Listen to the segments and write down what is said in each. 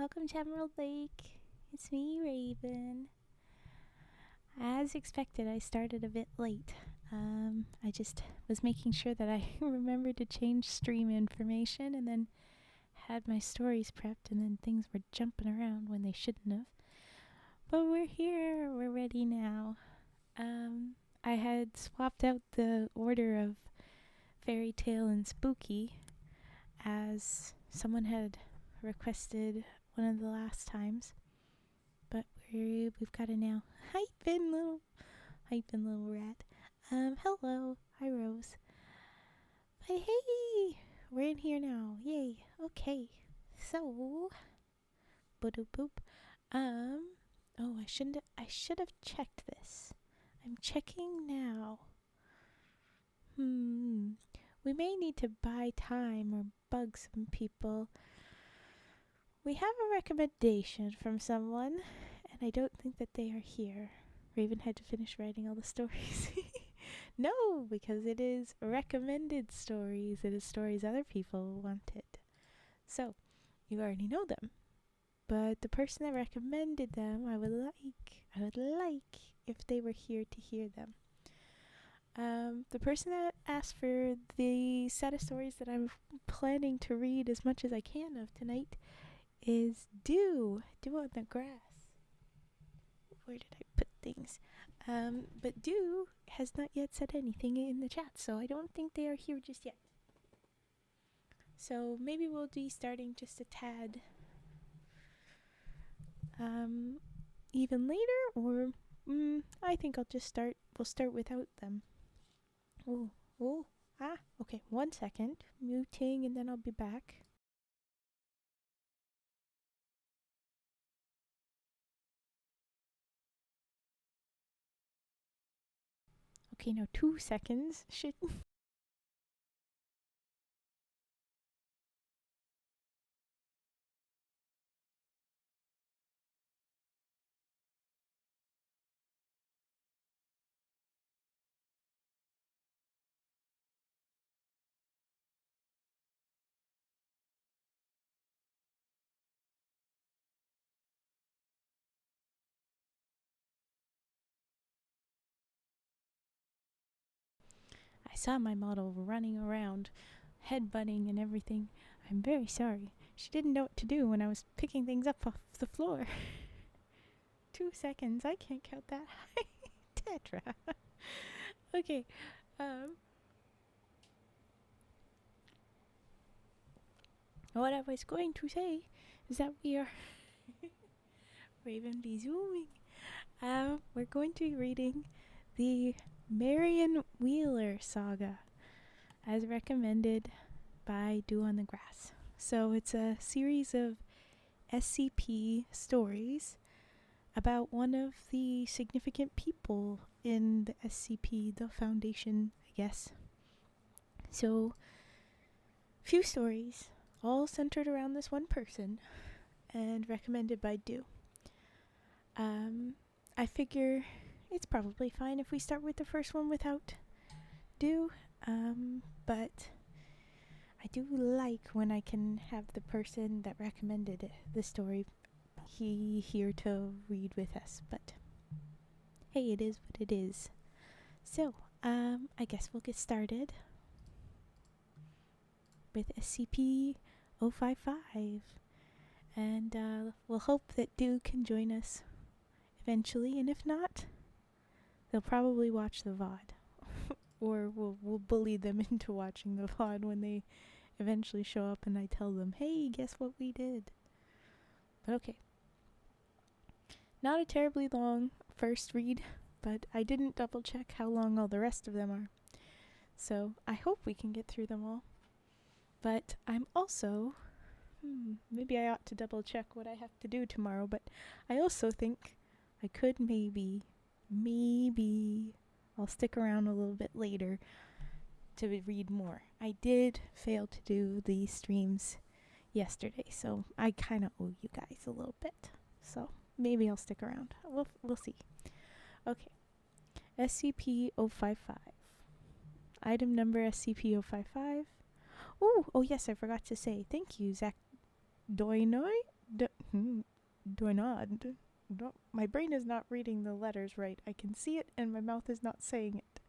Welcome to Emerald Lake. It's me, Raven. As expected, I started a bit late. I just was making sure that I remembered to change stream information and then had my stories prepped, and then things were jumping around when they shouldn't have. But we're here. We're ready now. I had swapped out the order of Fairy Tale and Spooky as someone had requested one of the last times, but we've got it now. Hypin' little rat. Hello. Hi, Rose. But hey, we're in here now. Yay. Okay. So, boop boop. Oh, I should have checked this. I'm checking now. We may need to buy time or bug some people. We have a recommendation from someone, and I don't think that they are here. Raven had to finish writing all the stories. No, because it is recommended stories. It is stories other people wanted. So, you already know them. But the person that recommended them, I would like if they were here to hear them. The person that asked for the set of stories that I'm planning to read as much as I can of tonight is DewOnTheGrass. Where did I put things? But Dew has not yet said anything in the chat, so I don't think they are here just yet. So maybe we'll be starting just a tad even later, or I think we'll start without them. Okay, 1 second. Muting, and then I'll be back. Okay, now 2 seconds. Shit. I saw my model running around, headbutting and everything. I'm very sorry. She didn't know what to do when I was picking things up off the floor. 2 seconds. I can't count that high. Tetra. Okay. What I was going to say is that we are Raven be zooming. We're going to be reading the Marion Wheeler Saga as recommended by DewOnTheGrass. So it's a series of SCP stories about one of the significant people in the SCP, the Foundation, I guess. So, few stories, all centered around this one person, and recommended by Dew. I figure it's probably fine if we start with the first one without Dew, but I do like when I can have the person that recommended the story here to read with us, but hey, it is what it is. So, I guess we'll get started with SCP-055, and we'll hope that Dew can join us eventually, and if not, they'll probably watch the VOD. Or we'll bully them into watching the VOD when they eventually show up and I tell them, hey, guess what we did? But okay. Not a terribly long first read, but I didn't double check how long all the rest of them are. So I hope we can get through them all. But I'm also, maybe I ought to double check what I have to do tomorrow, but I also think I could maybe I'll stick around a little bit later to read more. I did fail to do the streams yesterday, so I kind of owe you guys a little bit. So maybe I'll stick around. We'll see. Okay. SCP-055. Item number SCP-055. Oh yes, I forgot to say thank you, Zach Doinoy Doinad. No, my brain is not reading the letters right. I can see it and my mouth is not saying it.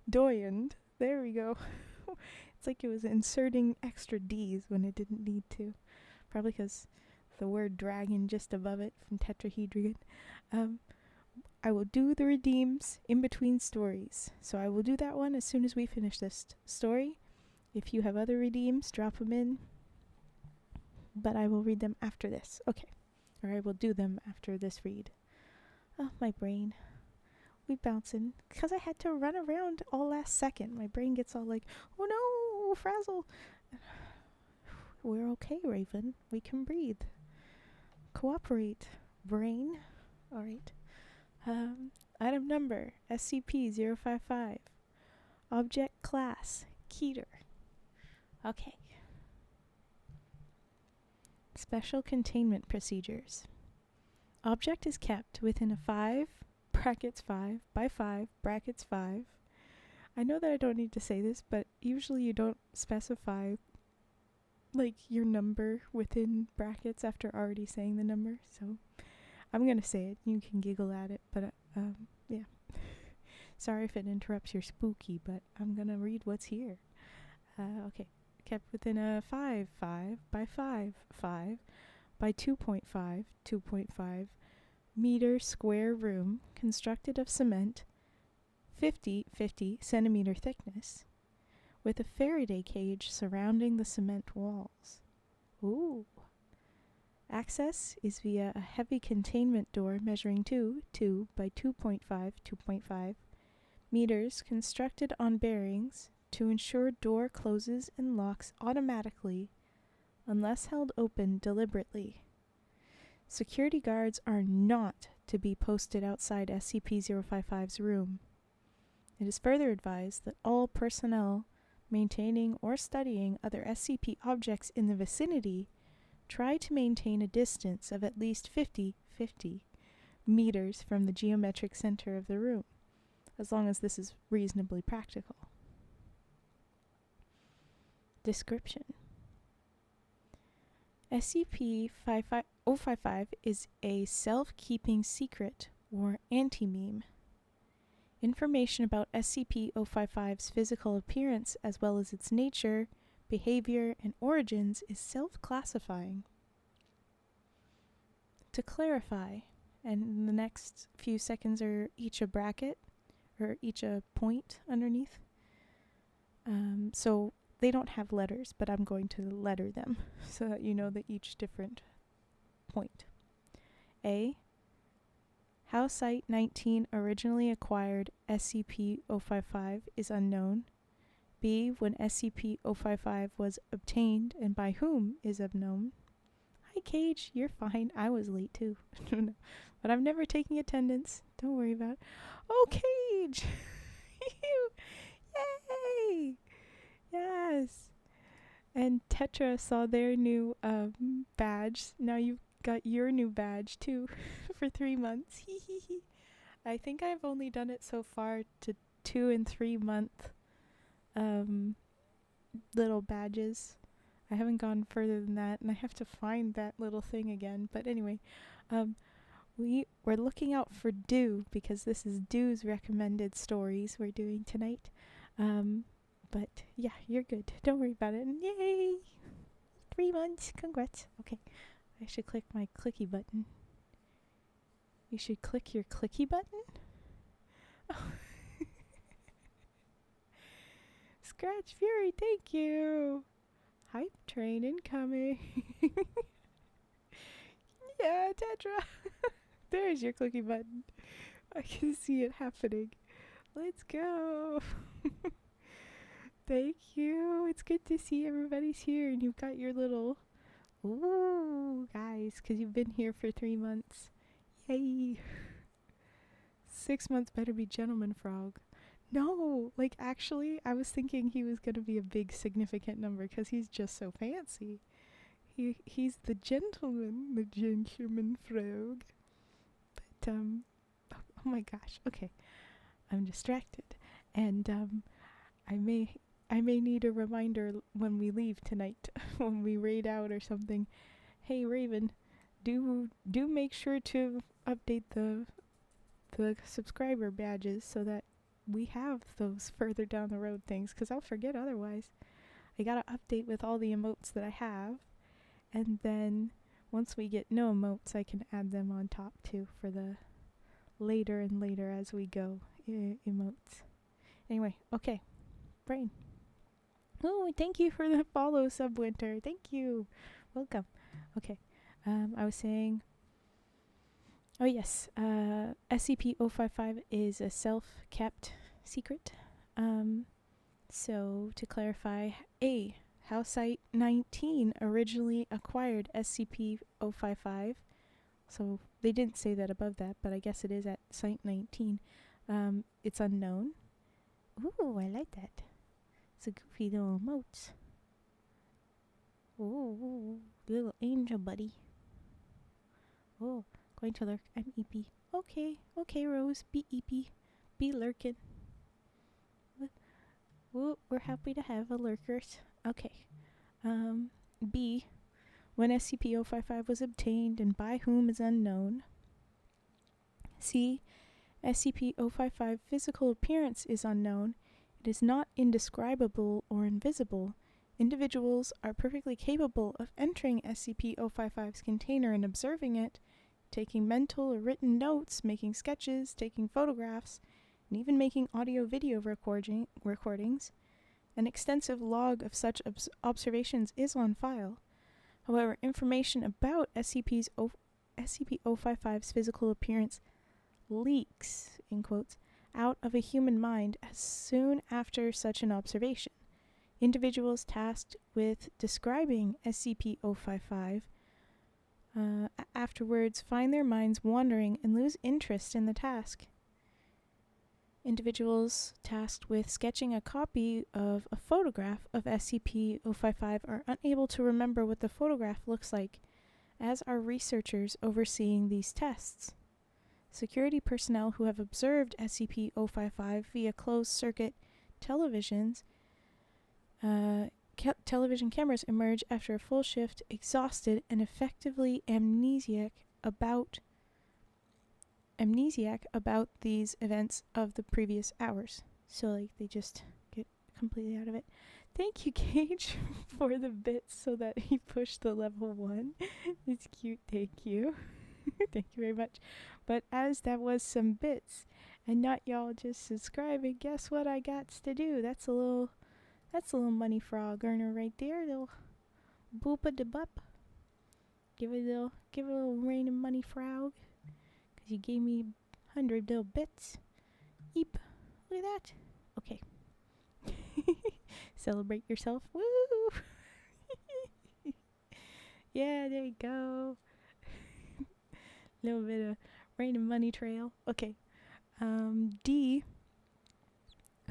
Doyand. There we go. It's like it was inserting extra D's when it didn't need to. Probably because the word dragon just above it from tetrahedron. I will do the redeems in between stories. So I will do that one as soon as we finish this story. If you have other redeems, drop them in. But I will read them after this. Okay. Or I will do them after this read. Oh, my brain. We bouncing. Because I had to run around all last second. My brain gets all like, oh no, frazzle. We're okay, Raven. We can breathe. Cooperate, brain. Alright. Item number, SCP-055. Object class, Keter. Okay. Special containment procedures. Object is kept within a 5 brackets 5 by 5 brackets 5. I know that I don't need to say this, but usually you don't specify like your number within brackets after already saying the number, so I'm gonna say it. You can giggle at it, but yeah. Sorry if it interrupts your spooky, but I'm gonna read what's here. Okay. Kept within a 5 by 5 by 2.5 meter square room constructed of cement 50 centimeter thickness with a Faraday cage surrounding the cement walls. Ooh. Access is via a heavy containment door measuring 2 by 2.5 meters constructed on bearings to ensure door closes and locks automatically unless held open deliberately. Security guards are not to be posted outside SCP-055's room. It is further advised that all personnel maintaining or studying other SCP objects in the vicinity try to maintain a distance of at least 50 meters from the geometric center of the room, as long as this is reasonably practical. Description: SCP-055 is a self-keeping secret or anti-meme. Information about SCP-055's physical appearance as well as its nature, behavior, and origins is self-classifying. To clarify, and the next few seconds are each a bracket, or each a point underneath. So they don't have letters, but I'm going to letter them so that you know that each different point. A. How Site-19 originally acquired SCP-055 is unknown. B. When SCP-055 was obtained and by whom is unknown. Hi, Cage. You're fine. I was late too. But I'm never taking attendance. Don't worry about it. Oh, Cage! Yay! Yes! And Tetra saw their new badge. Now you've got your new badge too for 3 months. I think I've only done it so far to 2 and 3 month little badges. I haven't gone further than that, and I have to find that little thing again. But anyway, we're looking out for Dew because this is Dew's recommended stories we're doing tonight. But yeah, you're good. Don't worry about it. And yay! 3 months. Congrats. Okay. I should click my clicky button. You should click your clicky button? Oh. Scratch Fury, thank you! Hype train incoming. Yeah, Tetra! There's your clicky button. I can see it happening. Let's go! Thank you. It's good to see everybody's here and you've got your little... Ooh, guys, because you've been here for 3 months. Yay! 6 months better be Gentleman Frog. No, like actually, I was thinking he was going to be a big significant number because he's just so fancy. He's the gentleman frog. But, oh my gosh, okay. I'm distracted. And, I may need a reminder when we leave tonight, when we raid out or something, Hey Raven, do make sure to update the subscriber badges so that we have those further down the road things, because I'll forget otherwise. I gotta update with all the emotes that I have, and then once we get no emotes, I can add them on top too for the later and later as we go emotes. Anyway, okay, brain. Oh, thank you for the follow, Subwinter. Thank you. Welcome. Okay, I was saying, oh yes, SCP-055 is a self-kept secret. So to clarify, how Site-19 originally acquired SCP-055. So they didn't say that above that, but I guess it is at Site-19. It's unknown. Ooh, I like that. It's a goofy little emote. Ooh, little angel buddy. Oh, going to lurk. I'm EP. Okay, Rose. Be EP. Be lurkin'. Ooh, we're happy to have a lurkers. Okay. B. When SCP-055 was obtained and by whom is unknown. C. SCP-055 physical appearance is unknown. It is not indescribable or invisible. Individuals are perfectly capable of entering SCP-055's container and observing it, taking mental or written notes, making sketches, taking photographs, and even making audio-video recordings. An extensive log of such observations is on file. However, information about SCP-055's physical appearance leaks, in quotes, out of a human mind as soon after such an observation. Individuals tasked with describing SCP-055 afterwards find their minds wandering and lose interest in the task. Individuals tasked with sketching a copy of a photograph of SCP-055 are unable to remember what the photograph looks like, as are researchers overseeing these tests. Security personnel who have observed SCP-055 via closed-circuit televisions television cameras emerge after a full shift, exhausted and effectively amnesiac about these events of the previous hours. So, like, they just get completely out of it. Thank you, Gage, for the bits so that he pushed the level 1. It's cute, thank you. Thank you very much. But as that was some bits, and not y'all just subscribing, guess what I got to do? That's a little money frog earner right there. Little boopa de bup. Give it a little rain of money frog. Cause you gave me 100 little bits. Eep. Look at that. Okay. Celebrate yourself. Woo! Yeah, there you go. Little bit of rain of money trail. Okay. D.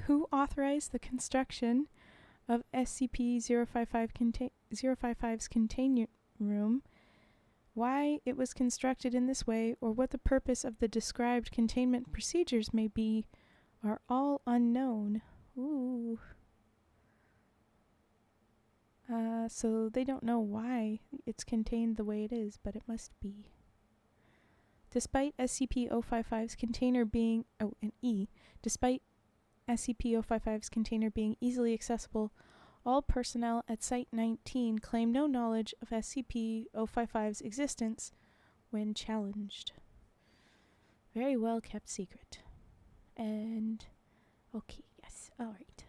Who authorized the construction of SCP-055's containment room, why it was constructed in this way, or what the purpose of the described containment procedures may be, are all unknown. Ooh. So they don't know why it's contained the way it is, but it must be. Despite SCP-055's container being... Oh, and E. Despite SCP-055's container being easily accessible, all personnel at Site-19 claim no knowledge of SCP-055's existence when challenged. Very well kept secret. And... okay, yes, alright.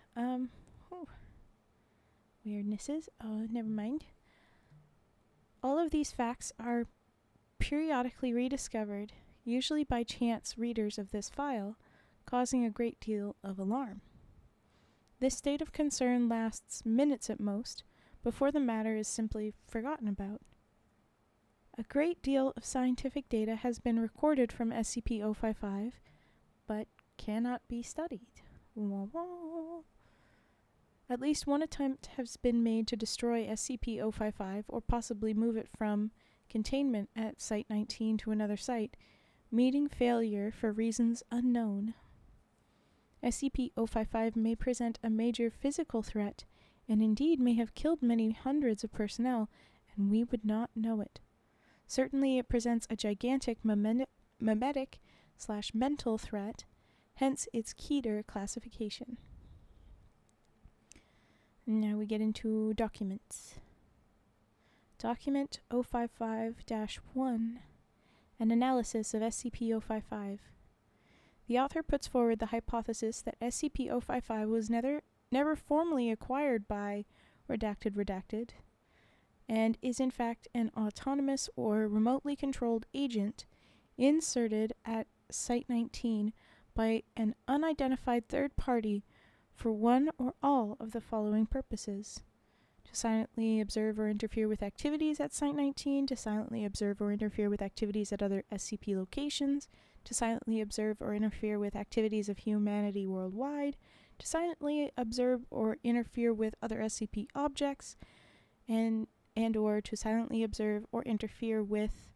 Weirdnesses. Oh, never mind. All of these facts are periodically rediscovered, usually by chance readers of this file, causing a great deal of alarm. This state of concern lasts minutes at most, before the matter is simply forgotten about. A great deal of scientific data has been recorded from SCP-055, but cannot be studied. Wah wah. At least one attempt has been made to destroy SCP-055, or possibly move it from containment at Site-19 to another site, meeting failure for reasons unknown. SCP-055 may present a major physical threat, and indeed may have killed many hundreds of personnel, and we would not know it. Certainly it presents a gigantic memetic/mental threat, hence its Keter classification. Now we get into documents. Document 055-1, an analysis of SCP-055. The author puts forward the hypothesis that SCP-055 was never formally acquired by redacted, and is in fact an autonomous or remotely controlled agent inserted at Site-19 by an unidentified third party for one or all of the following purposes: to silently observe or interfere with activities at Site-19, to silently observe or interfere with activities at other SCP locations, to silently observe or interfere with activities of humanity worldwide, to silently observe or interfere with other SCP objects, and or to silently observe or interfere with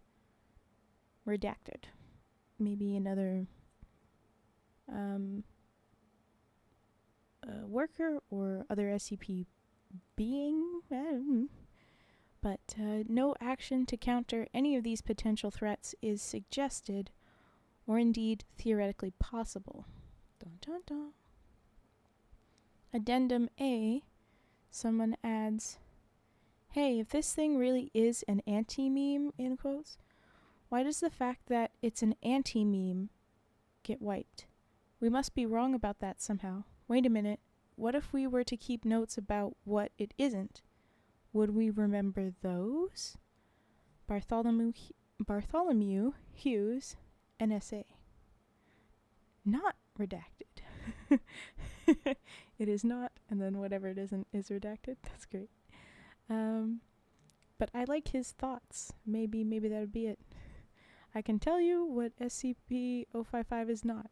redacted. Maybe another worker or other SCP being, but no action to counter any of these potential threats is suggested or indeed theoretically possible. Dun, dun, dun. Addendum A, someone adds, hey, if this thing really is an anti-meme, in quotes, why does the fact that it's an anti-meme get wiped? We must be wrong about that somehow. Wait a minute, what if we were to keep notes about what it isn't? Would we remember those? Bartholomew Hughes, NSA. Not redacted. It is not, and then whatever it isn't is redacted. That's great. But I like his thoughts. Maybe that would be it. I can tell you what SCP-055 is not.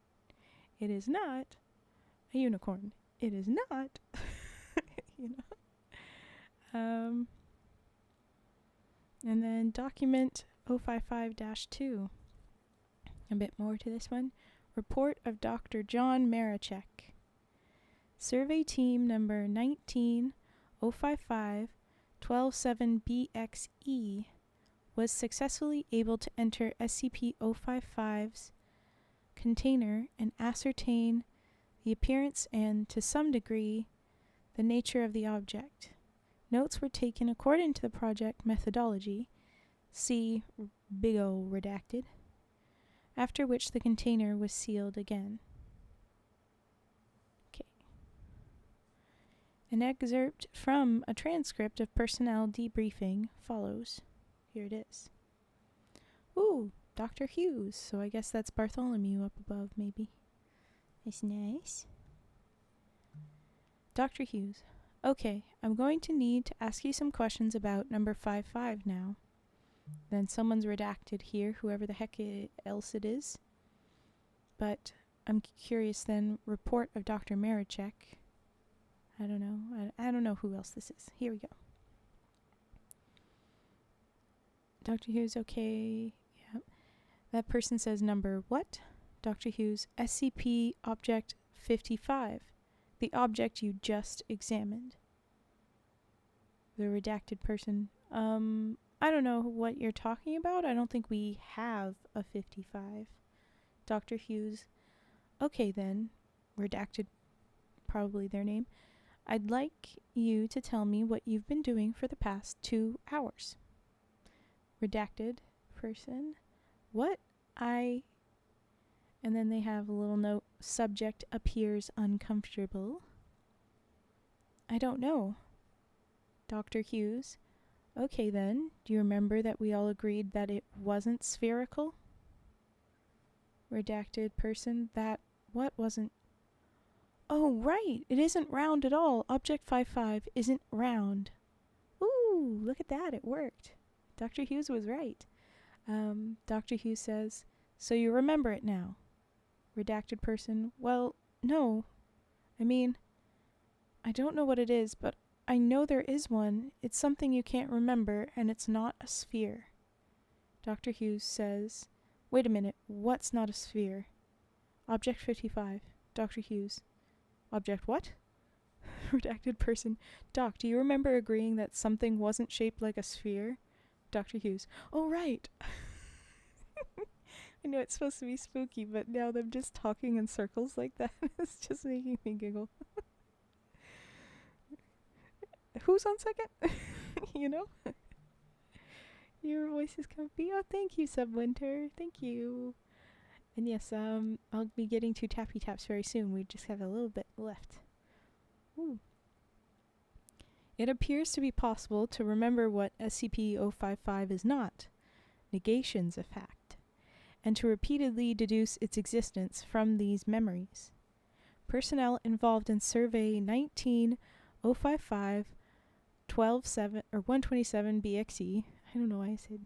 It is not a unicorn. It is not, and then document 055-2. A bit more to this one. Report of Dr. John Marichek. Survey team number 19055-127BXE was successfully able to enter SCP-055's container and ascertain the appearance and, to some degree, the nature of the object. Notes were taken according to the project methodology, see big O redacted, after which the container was sealed again. Okay. An excerpt from a transcript of personnel debriefing follows. Here it is. Ooh, Dr. Hughes, so I guess that's Bartholomew up above, maybe. It's nice. Dr. Hughes. Okay, I'm going to need to ask you some questions about number 55 now. Then someone's redacted here, whoever the heck else it is. But I'm curious then, report of Dr. Marichek. I don't know. I don't know who else this is. Here we go. Dr. Hughes, okay. Yep. That person says number what? Dr. Hughes, SCP Object 55, the object you just examined. The redacted person, I don't know what you're talking about. I don't think we have a 55. Dr. Hughes, okay then, redacted, probably their name. I'd like you to tell me what you've been doing for the past 2 hours. Redacted person, what? And then they have a little note, subject appears uncomfortable. I don't know. Dr. Hughes, okay then, do you remember that we all agreed that it wasn't spherical? Redacted person, that what wasn't? Oh, right, it isn't round at all. Object 55 isn't round. Ooh, look at that, it worked. Dr. Hughes was right. Dr. Hughes says, so you remember it now? Redacted person, well, no. I mean, I don't know what it is, but I know there is one. It's something you can't remember, and it's not a sphere. Dr. Hughes says, wait a minute, what's not a sphere? Object 55. Dr. Hughes, object what? Redacted person. Doc, do you remember agreeing that something wasn't shaped like a sphere? Dr. Hughes. Oh, right. I know it's supposed to be spooky, but now them just talking in circles like that is just making me giggle. Who's on second? You know? Your voice is comfy. Oh, thank you, Subwinter. Thank you. And yes, I'll be getting to tappy taps very soon. We just have a little bit left. Ooh. It appears to be possible to remember what SCP-055 is not, negations of fact, and to repeatedly deduce its existence from these memories. Personnel involved in Survey 19055 127 BXE. I don't know why I said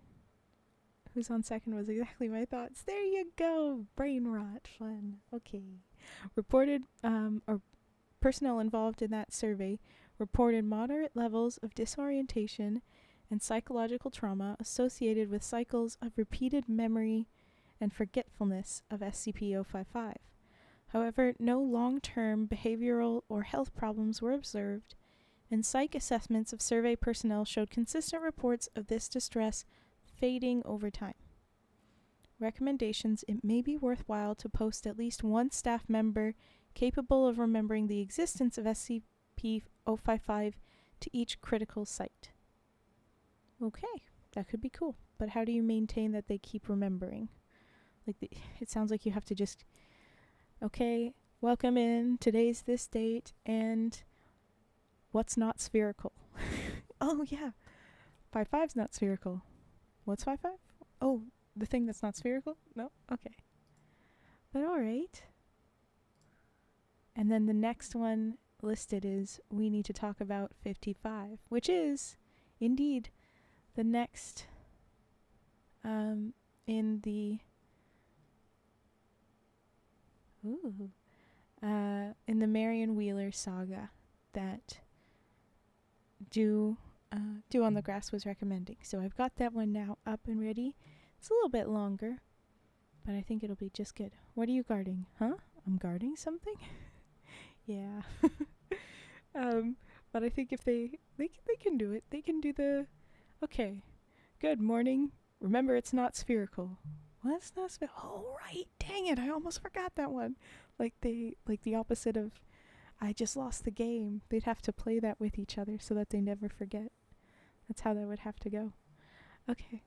who's on second was exactly my thoughts. There you go. Brain rot. Fun. Okay. Personnel involved in that survey reported moderate levels of disorientation and psychological trauma associated with cycles of repeated memory and forgetfulness of SCP-055. However, no long-term behavioral or health problems were observed, and psych assessments of survey personnel showed consistent reports of this distress fading over time. Recommendations: it may be worthwhile to post at least one staff member capable of remembering the existence of SCP-055 to each critical site. Okay, that could be cool. But how do you maintain that they keep remembering? It sounds like you have to just, okay, welcome in, today's this date, and what's not spherical? Oh, yeah. 55's not spherical. What's 55? Oh, the thing that's not spherical? No? Okay. But alright. And then the next one listed is we need to talk about 55, which is indeed the next in the in the Marion Wheeler saga that DewOnTheGrass was recommending. So I've got that one now up and ready. It's a little bit longer, but I think it'll be just good. What are you guarding? Huh? I'm guarding something? Yeah. But I think if they can do it. They can do the, okay, good morning. Remember, it's not spherical. Well, it's not spherical. Oh, right. Dang it. I almost forgot that one. Like the opposite of, I just lost the game. They'd have to play that with each other so that they never forget. That's how that would have to go. Okay.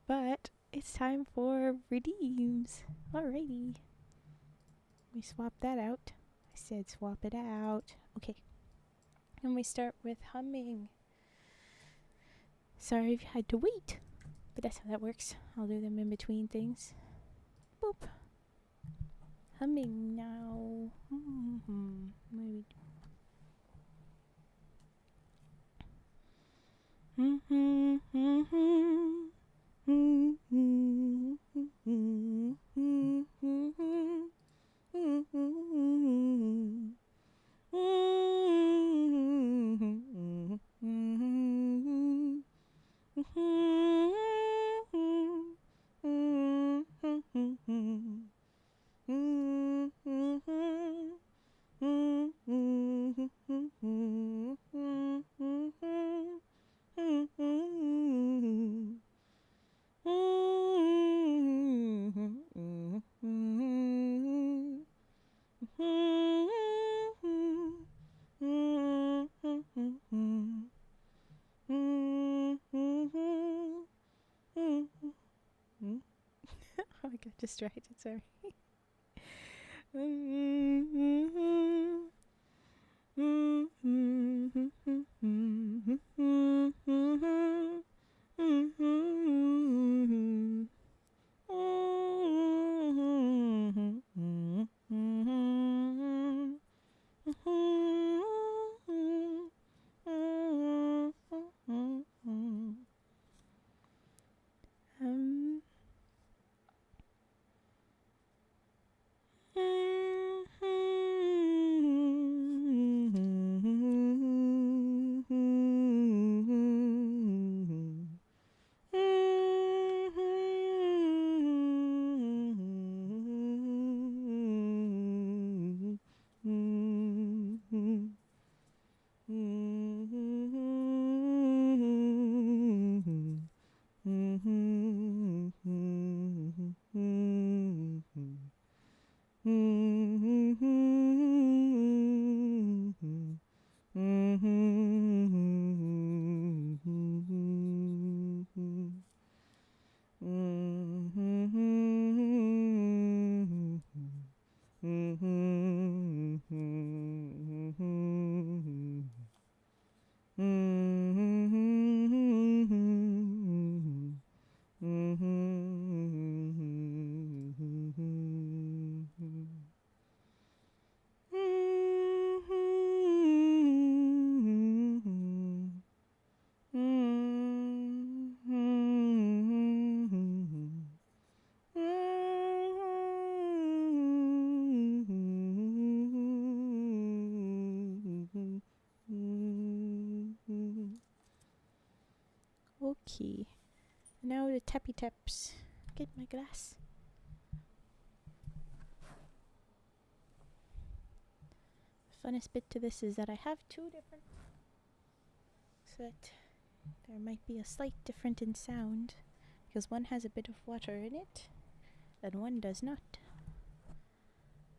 But it's time for redeems. Alrighty. We swap that out. I said swap it out. Okay. And we start with humming. Sorry if you had to wait, but that's how that works. I'll do them in between things. Boop. Humming now. Oh, I got distracted, sorry. Okay. Now the tappy taps. Get my glass. The funnest bit to this is that I have two different, so that there might be a slight difference in sound, because one has a bit of water in it and one does not.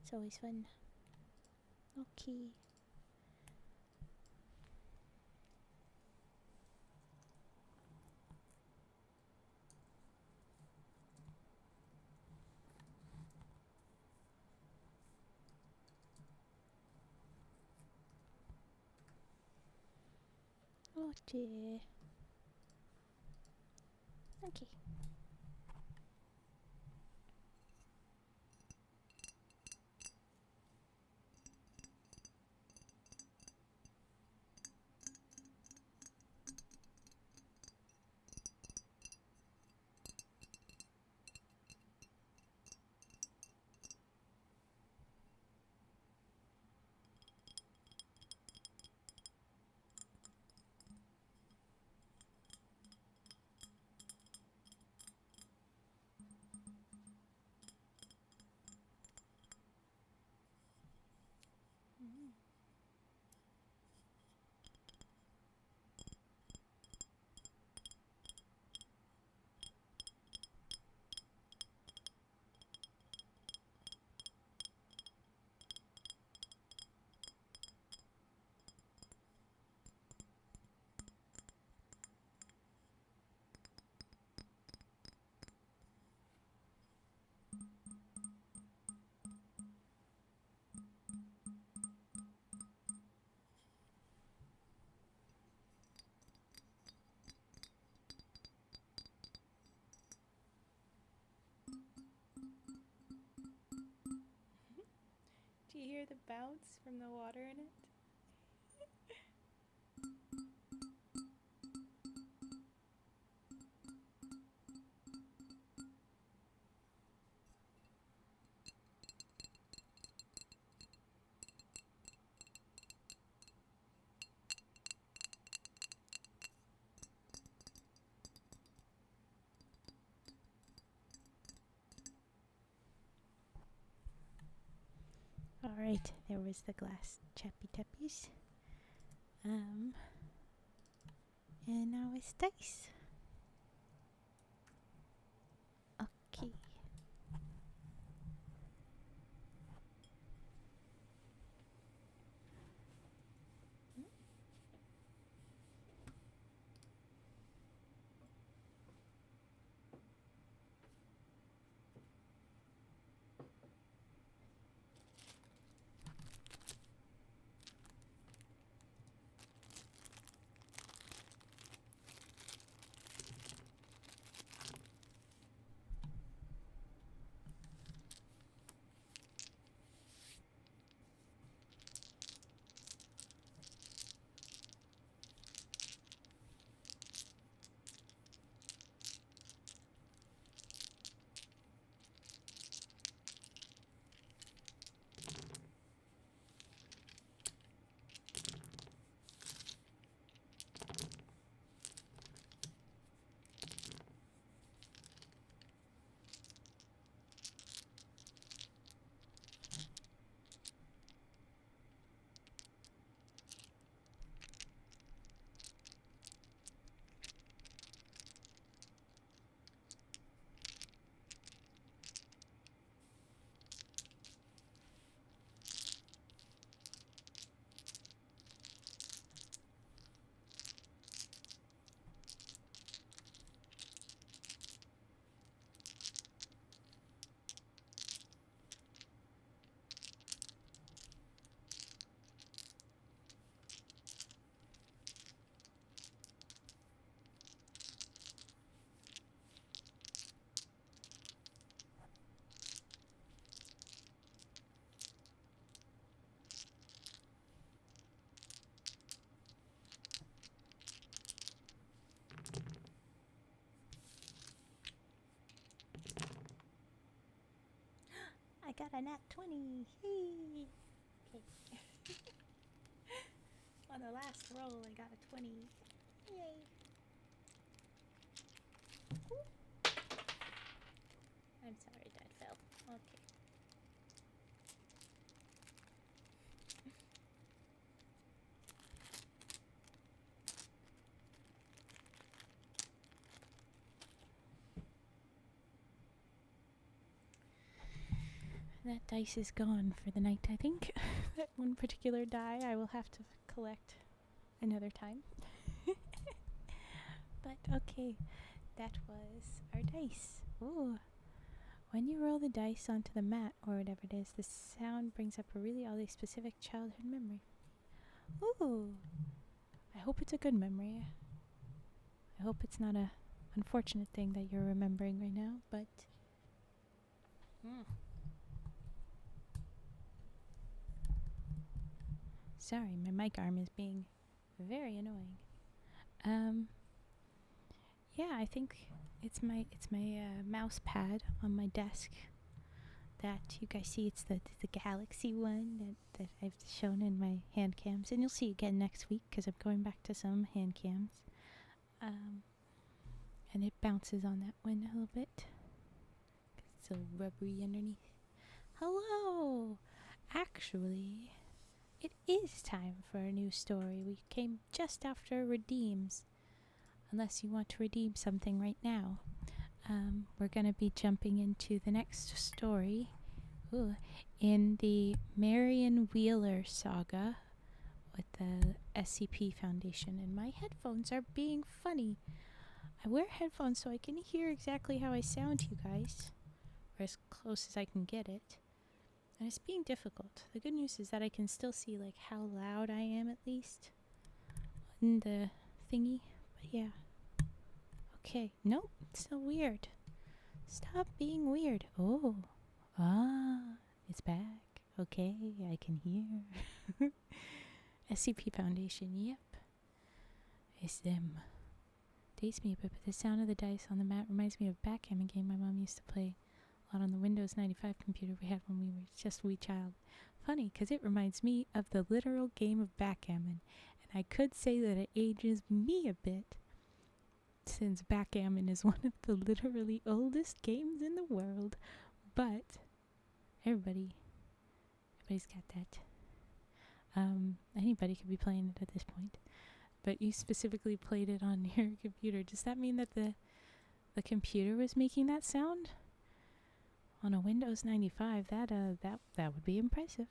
It's always fun. Okay. Oh dear. Okay. Do you hear the bounce from the water in it? Alright, there was the glass chappy tappies. And now it's dice. Okay. got a nat 20. Hey. Okay. On the last roll, I got a 20. Yay. Ooh. I'm sorry that fell. Okay. That dice is gone for the night, I think. That one particular die I will have to collect another time. But okay, that was our dice. Ooh. When you roll the dice onto the mat, or whatever it is, the sound brings up a really oddly specific childhood memory. Ooh. I hope it's a good memory. I hope it's not a unfortunate thing that you're remembering right now, but... Sorry, my mic arm is being very annoying. Yeah, I think it's my mouse pad on my desk that you guys see. It's the Galaxy one that I've shown in my hand cams, and you'll see again next week because I'm going back to some hand cams. And it bounces on that one a little bit. It's so rubbery underneath. Hello! Actually, it is time for a new story. We came just after redeems. Unless you want to redeem something right now. We're going to be jumping into the next story in the Marion Wheeler Saga with the SCP Foundation. And my headphones are being funny. I wear headphones so I can hear exactly how I sound to you guys, or as close as I can get it. And it's being difficult. The good news is that I can still see like how loud I am at least in the thingy. But yeah. Okay. Nope. It's still weird. Stop being weird. Oh. It's back. Okay. I can hear. SCP Foundation. Yep. It's them. Dates me a bit, but the sound of the dice on the mat reminds me of a backgammon game my mom used to play a lot on the Windows 95 computer we had when we were just a wee child. Funny, because it reminds me of the literal game of backgammon, and I could say that it ages me a bit, since backgammon is one of the literally oldest games in the world, but everybody's got that. Anybody could be playing it at this point. But you specifically played it on your computer. Does that mean that the computer was making that sound? On a Windows 95, that would be impressive.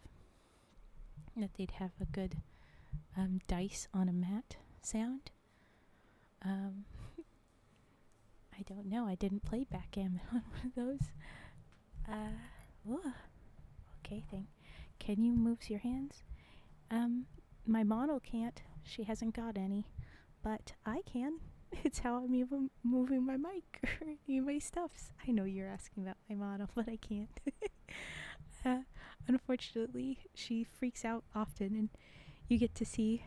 That they'd have a good dice on a mat sound. I don't know. I didn't play backgammon on one of those. Okay, thing. Can you move your hands? My model can't. She hasn't got any, but I can. It's how I'm even moving my mic or any of my stuffs. I know you're asking about my model, but I can't. Unfortunately, she freaks out often, and you get to see.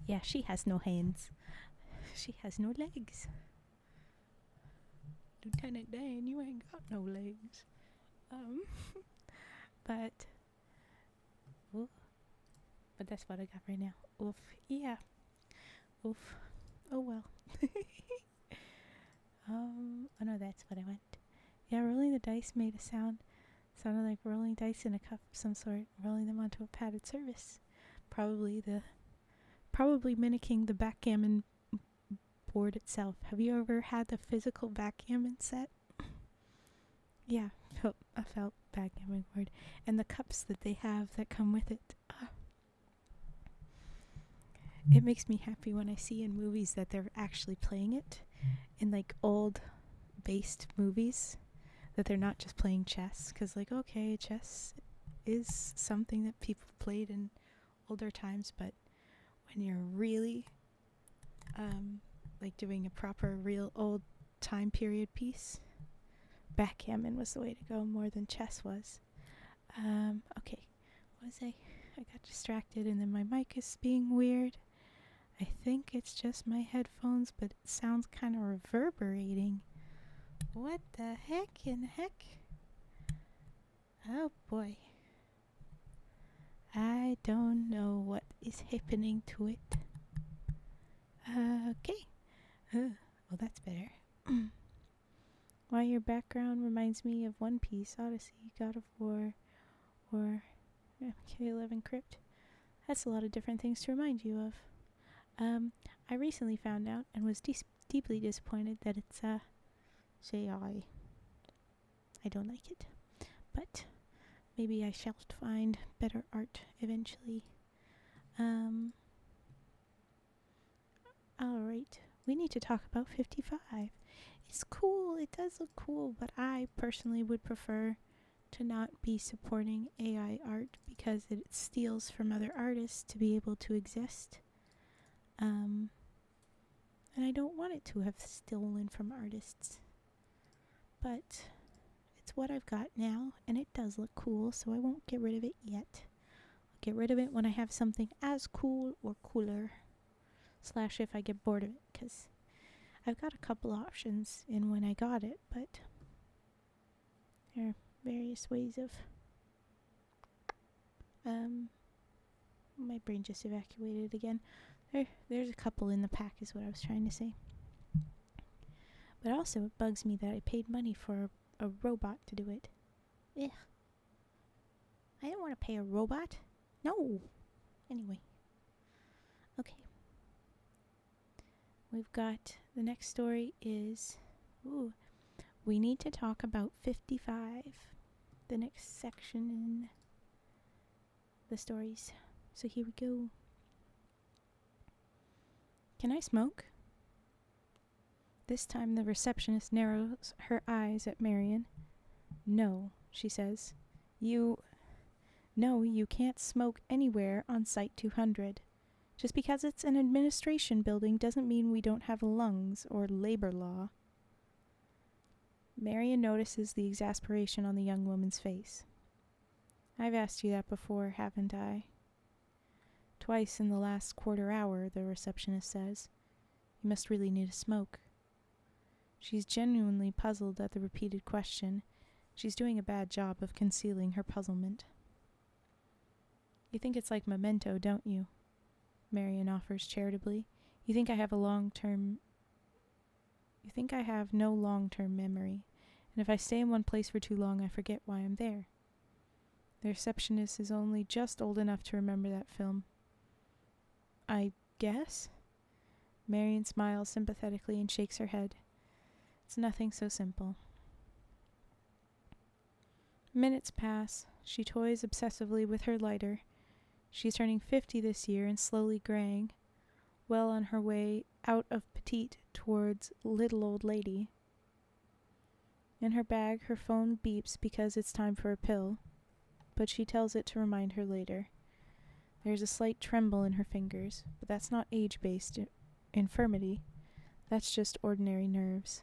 Yeah, she has no hands. She has no legs. Lieutenant Dan, you ain't got no legs. But that's what I got right now. Oof. Yeah. Oof. Oh well. Oh no, that's what I want. Yeah, rolling the dice made a sound. Sounded like rolling dice in a cup of some sort, rolling them onto a padded surface. Probably mimicking the backgammon board itself. Have you ever had the physical backgammon set? Yeah, a felt backgammon board. And the cups that they have that come with it. It makes me happy when I see in movies that they're actually playing it. In like old based movies. That they're not just playing chess. Because like, okay, chess is something that people played in older times. But when you're really like doing a proper real old time period piece, backgammon was the way to go more than chess was. Okay, what was I got distracted, and then my mic is being weird. I think it's just my headphones, but it sounds kind of reverberating. What the heck in heck? Oh boy. I don't know what is happening to it. Okay. Well, that's better. Why your background reminds me of One Piece, Odyssey, God of War, or MK11 Crypt. That's a lot of different things to remind you of. I recently found out and was deeply disappointed that it's JI. I don't like it. But maybe I shall find better art eventually. Alright, we need to talk about 55. It's cool, it does look cool, but I personally would prefer to not be supporting AI art because it steals from other artists to be able to exist. And I don't want it to have stolen from artists. But it's what I've got now, and it does look cool, so I won't get rid of it yet. I'll get rid of it when I have something as cool or cooler. / if I get bored of it, because I've got a couple options in when I got it, but there are various ways of... my brain just evacuated again. There's a couple in the pack is what I was trying to say. But also it bugs me that I paid money for a robot to do it. Ugh. I don't want to pay a robot. No. Anyway. Okay. We've got the next story is... we need to talk about 55. The next section in the stories. So here we go. Can I smoke? This time the receptionist narrows her eyes at Marion. No, she says. No, you can't smoke anywhere on Site 200. Just because it's an administration building doesn't mean we don't have lungs or labor law. Marion notices the exasperation on the young woman's face. I've asked you that before, haven't I? Twice in the last quarter hour, the receptionist says. You must really need a smoke. She's genuinely puzzled at the repeated question. She's doing a bad job of concealing her puzzlement. You think it's like Memento, don't you? Marion offers charitably. You think I have no long-term memory, and if I stay in one place for too long, I forget why I'm there. The receptionist is only just old enough to remember that film. I guess? Marion smiles sympathetically and shakes her head. It's nothing so simple. Minutes pass. She toys obsessively with her lighter. She's turning 50 this year and slowly graying, well on her way out of petite towards little old lady. In her bag, her phone beeps because it's time for a pill, but she tells it to remind her later. There's a slight tremble in her fingers, but that's not age-based infirmity. That's just ordinary nerves.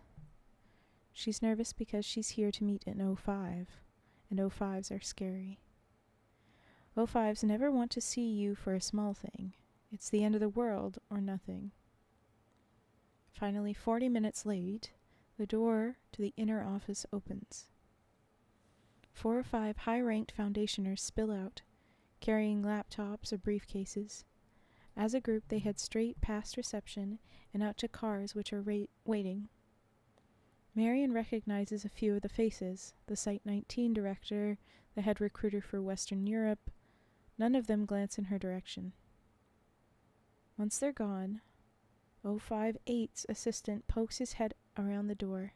She's nervous because she's here to meet an 05, and 05s are scary. 05s never want to see you for a small thing. It's the end of the world or nothing. Finally, 40 minutes late, the door to the inner office opens. 4 or 5 high-ranked foundationers spill out, carrying laptops or briefcases. As a group, they head straight past reception and out to cars which are waiting. Marion recognizes a few of the faces, the Site 19 director, the head recruiter for Western Europe. None of them glance in her direction. Once they're gone, 058's assistant pokes his head around the door.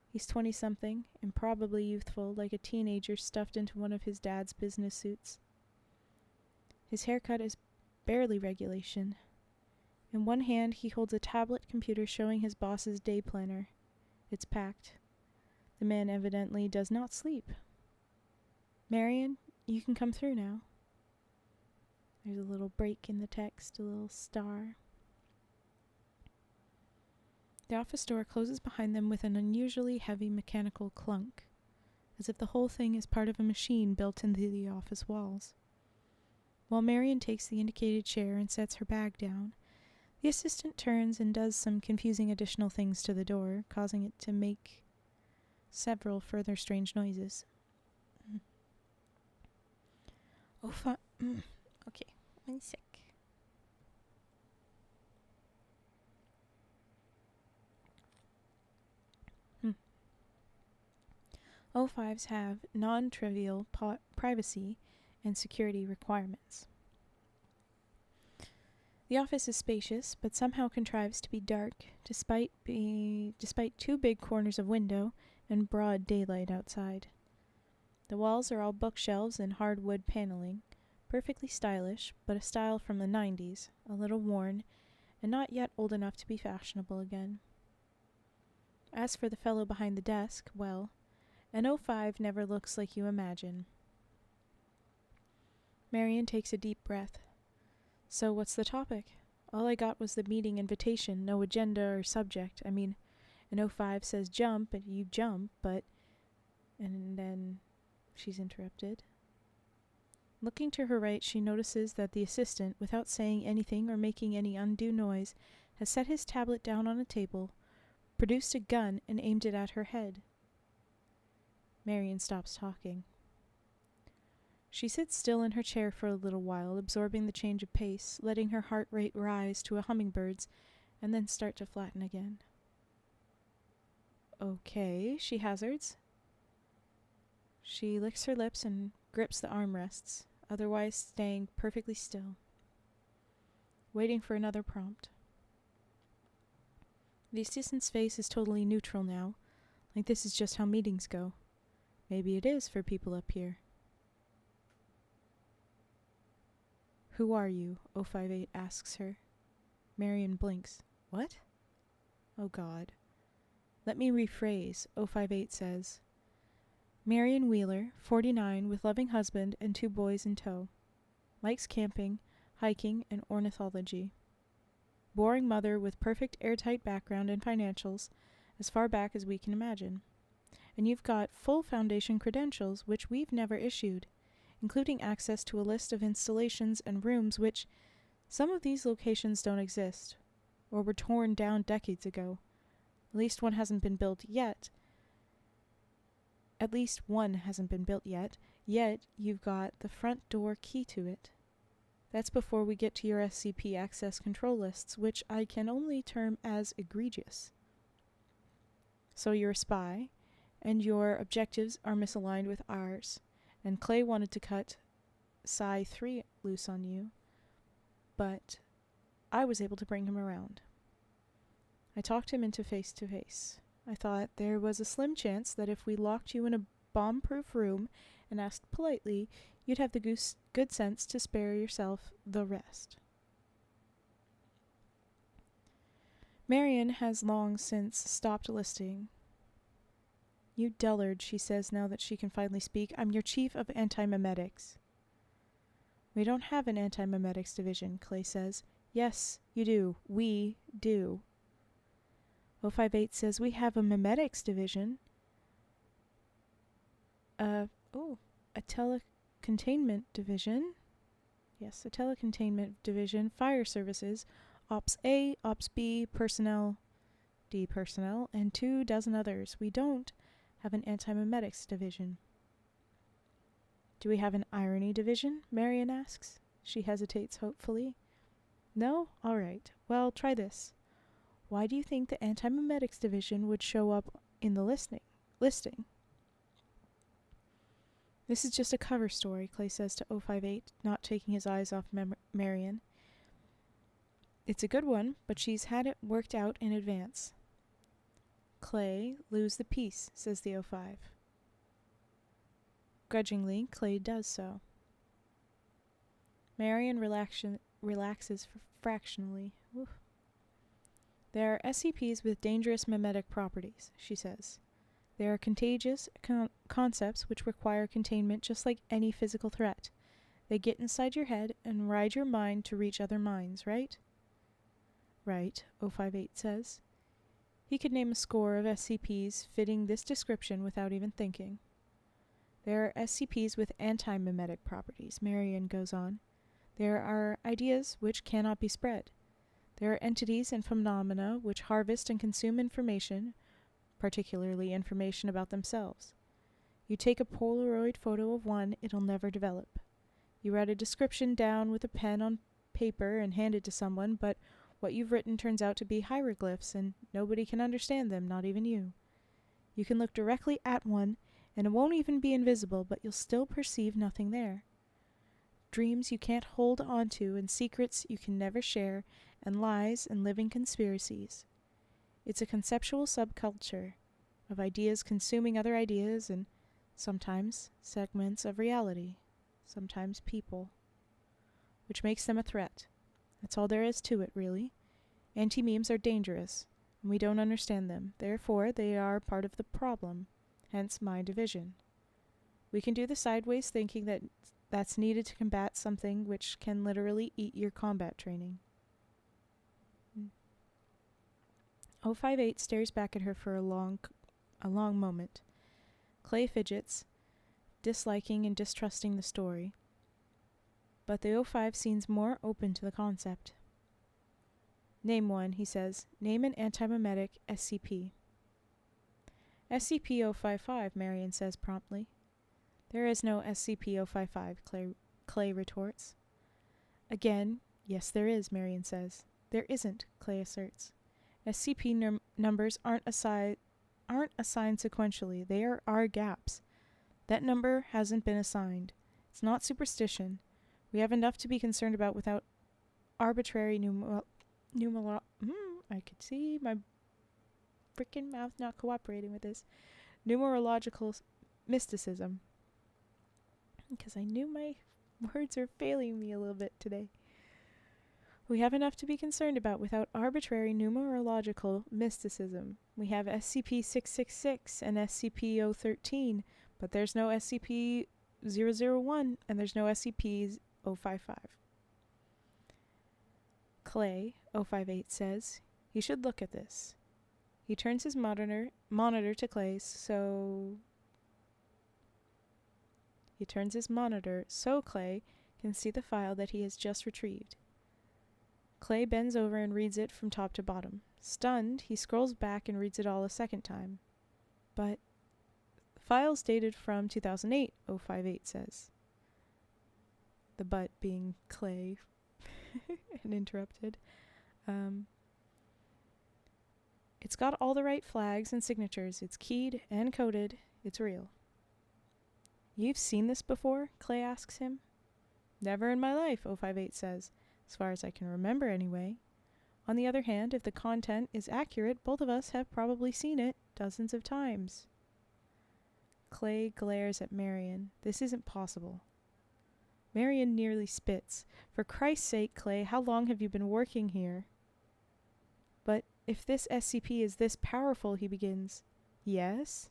He's 20-something and probably youthful, like a teenager stuffed into one of his dad's business suits. His haircut is barely regulation. In one hand, he holds a tablet computer showing his boss's day planner. It's packed. The man evidently does not sleep. Marion, you can come through now. There's a little break in the text, a little star. The office door closes behind them with an unusually heavy mechanical clunk, as if the whole thing is part of a machine built into the office walls. While Marion takes the indicated chair and sets her bag down, the assistant turns and does some confusing additional things to the door, causing it to make several further strange noises. Oh, okay, 1 sec. O5s have non-trivial privacy and security requirements. The office is spacious, but somehow contrives to be dark, despite 2 big corners of window and broad daylight outside. The walls are all bookshelves and hardwood paneling, perfectly stylish, but a style from the 90s, a little worn, and not yet old enough to be fashionable again. As for the fellow behind the desk, well, an O5 never looks like you imagine. Marion takes a deep breath. So what's the topic? All I got was the meeting invitation, no agenda or subject. I mean, an O5 says jump, and you jump, but... And then she's interrupted. Looking to her right, she notices that the assistant, without saying anything or making any undue noise, has set his tablet down on a table, produced a gun, and aimed it at her head. Marion stops talking. She sits still in her chair for a little while, absorbing the change of pace, letting her heart rate rise to a hummingbird's, and then start to flatten again. Okay, she hazards. She licks her lips and grips the armrests, otherwise staying perfectly still, waiting for another prompt. The assistant's face is totally neutral now, like this is just how meetings go. Maybe it is for people up here. Who are you? 058 asks her. Marion blinks. What? Oh God. Let me rephrase, 058 says. Marion Wheeler, 49, with loving husband and 2 boys in tow. Likes camping, hiking, and ornithology. Boring mother with perfect airtight background and financials, as far back as we can imagine. And you've got full foundation credentials, which we've never issued, including access to a list of installations and rooms which some of these locations don't exist, or were torn down decades ago. At least one hasn't been built yet. Yet you've got the front door key to it. That's before we get to your SCP access control lists, which I can only term as egregious. So you're a spy, and your objectives are misaligned with ours, and Clay wanted to cut Psi 3 loose on you, but I was able to bring him around. I talked him into face-to-face. I thought there was a slim chance that if we locked you in a bomb-proof room and asked politely, you'd have the good sense to spare yourself the rest. Marion has long since stopped listening. You dullard, she says now that she can finally speak. I'm your chief of anti-memetics. We don't have an anti-memetics division, Clay says. Yes, you do. We do. 058 says we have a memetics division. A telecontainment division. Yes, a telecontainment division, fire services, Ops A, Ops B, personnel, D personnel, and 2 dozen others. We don't have an anti-memetics division. Do we have an irony division? Marion asks. She hesitates hopefully. No? All right. Well, try this. Why do you think the anti-memetics division would show up in the listing? This is just a cover story, Clay says to 058, not taking his eyes off Marion. It's a good one, but she's had it worked out in advance. Clay, lose the peace, says the 05. Grudgingly, Clay does so. Marion relaxes fractionally. Oof. There are SCPs with dangerous memetic properties, she says. There are contagious concepts which require containment just like any physical threat. They get inside your head and ride your mind to reach other minds, right? Right, 058 says. He could name a score of SCPs fitting this description without even thinking. There are SCPs with anti-memetic properties, Marion goes on. There are ideas which cannot be spread. There are entities and phenomena which harvest and consume information, particularly information about themselves. You take a Polaroid photo of one, it'll never develop. You write a description down with a pen on paper and hand it to someone, but what you've written turns out to be hieroglyphs, and nobody can understand them, not even you. You can look directly at one, and it won't even be invisible, but you'll still perceive nothing there. Dreams you can't hold on to, and secrets you can never share, and lies and living conspiracies. It's a conceptual subculture of ideas consuming other ideas, and sometimes segments of reality, sometimes people, which makes them a threat. That's all there is to it, really. Anti-memes are dangerous, and we don't understand them. Therefore, they are part of the problem, hence my division. We can do the sideways thinking that's needed to combat something which can literally eat your combat training. 058 stares back at her for a long moment. Clay fidgets, disliking and distrusting the story. But the 05 seems more open to the concept. Name one, he says. Name an antimimetic SCP. SCP-055, Marion says promptly. There is no SCP-055, Clay retorts. Again, yes there is, Marion says. There isn't, Clay asserts. SCP numbers aren't assigned sequentially. They are gaps. That number hasn't been assigned. It's not superstition. We have enough to be concerned about without arbitrary I could see my freaking mouth not cooperating with this. Numerological mysticism. Because I knew my words are failing me a little bit today. We have enough to be concerned about without arbitrary numerological mysticism. We have SCP-666 and SCP-013, but there's no SCP-001 and there's no SCP-055. Clay, 058 says, he should look at this. He turns his monitor to Clay so Clay can see the file that he has just retrieved. Clay bends over and reads it from top to bottom. Stunned, he scrolls back and reads it all a second time. But the file's dated from 2008, 058 says. The but being Clay and interrupted. It's got all the right flags and signatures. It's keyed and coded. It's real. You've seen this before? Clay asks him. Never in my life, 058 says. As far as I can remember anyway. On the other hand, if the content is accurate, both of us have probably seen it dozens of times. Clay glares at Marion. This isn't possible. Marion nearly spits. For Christ's sake, Clay, how long have you been working here? But if this SCP is this powerful, he begins. Yes?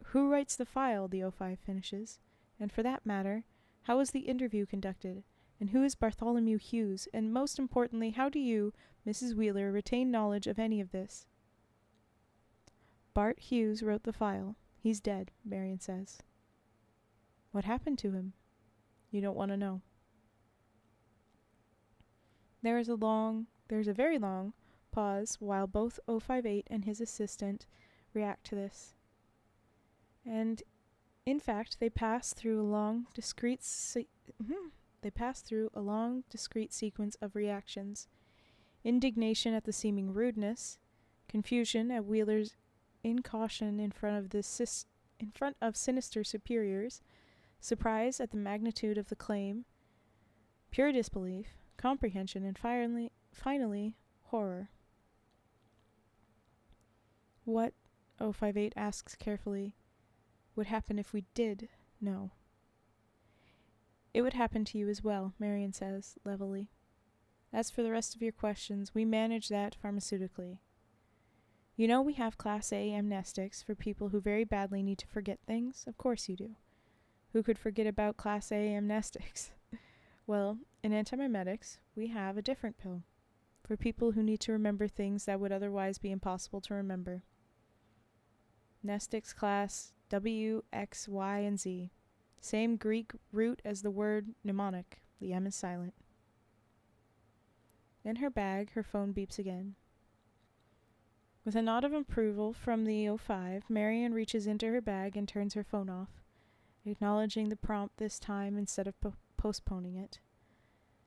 Who writes the file, the 05 finishes. And for that matter, how was the interview conducted? And who is Bartholomew Hughes? And most importantly, how do you, Mrs. Wheeler, retain knowledge of any of this? Bart Hughes wrote the file. He's dead, Marion says. What happened to him? You don't want to know. There's a very long pause while both 058 and his assistant react to this. And in fact, they pass through a long, discrete sequence of reactions. Indignation at the seeming rudeness, confusion at Wheeler's incaution in front of sinister superiors, surprise at the magnitude of the claim, pure disbelief, comprehension, and finally, horror. What, 058 asks carefully, would happen if we did know? It would happen to you as well, Marion says, levelly. As for the rest of your questions, we manage that pharmaceutically. You know we have Class A amnestics for people who very badly need to forget things? Of course you do. Who could forget about Class A amnestics? Well, in antimimetics, we have a different pill. For people who need to remember things that would otherwise be impossible to remember. Mnestics class W, X, Y, and Z. Same Greek root as the word mnemonic. The M is silent. In her bag, her phone beeps again. With a nod of approval from the 05, Marion reaches into her bag and turns her phone off. acknowledging the prompt this time instead of postponing it.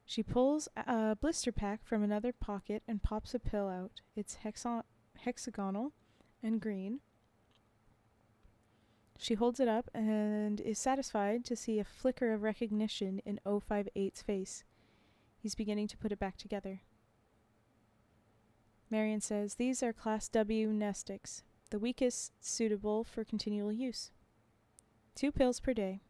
She pulls a blister pack from another pocket and pops a pill out. It's hexagonal and green. She holds it up and is satisfied to see a flicker of recognition in 058's face. He's beginning to put it back together. Marion says, "These are Class W nestics, the weakest suitable for continual use. 2 pills per day.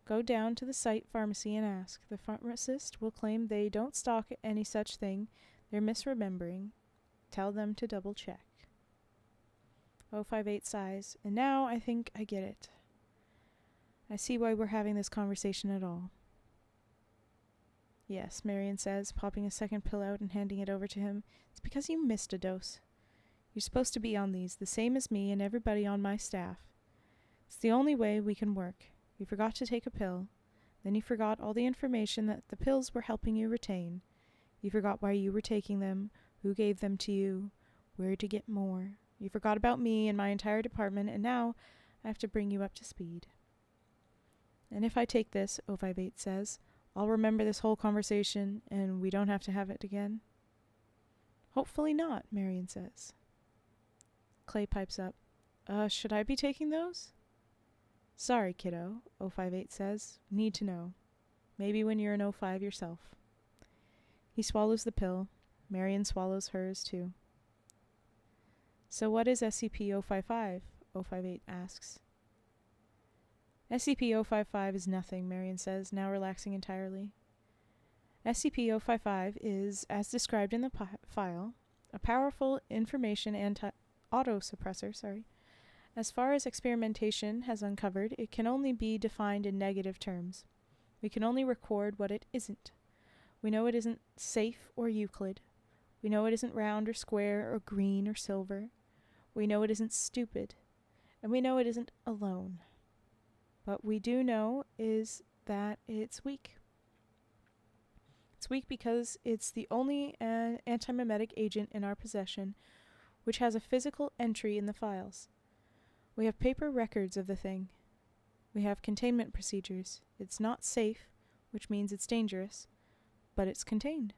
Go down to the site pharmacy and ask. The pharmacist will claim they don't stock any such thing. They're misremembering. Tell them to double check." 058 sighs, "And now I think I get it. I see why we're having this conversation at all." "Yes," Marion says, popping a second pill out and handing it over to him. "It's because you missed a dose. You're supposed to be on these, the same as me and everybody on my staff. It's the only way we can work. You forgot to take a pill. Then you forgot all the information that the pills were helping you retain. You forgot why you were taking them, who gave them to you, where to get more. You forgot about me and my entire department, and now I have to bring you up to speed. And if I take this," 058 says, "I'll remember this whole conversation, and we don't have to have it again." "Hopefully not," Marion says. Clay pipes up. Should I be taking those?" "Sorry, kiddo," 058 says. "Need to know. Maybe when you're an 05 yourself." He swallows the pill. Marion swallows hers, too. "So what is SCP-055? 058 asks. "SCP-055 is nothing," Marion says, now relaxing entirely. "SCP-055 is, as described in the file, a powerful information auto-suppressor. As far as experimentation has uncovered, it can only be defined in negative terms. We can only record what it isn't. We know it isn't safe or Euclid. We know it isn't round or square or green or silver. We know it isn't stupid. And we know it isn't alone. What we do know is that it's weak. It's weak because it's the only antimemetic agent in our possession which has a physical entry in the files. We have paper records of the thing. We have containment procedures. It's not safe, which means it's dangerous, but it's contained."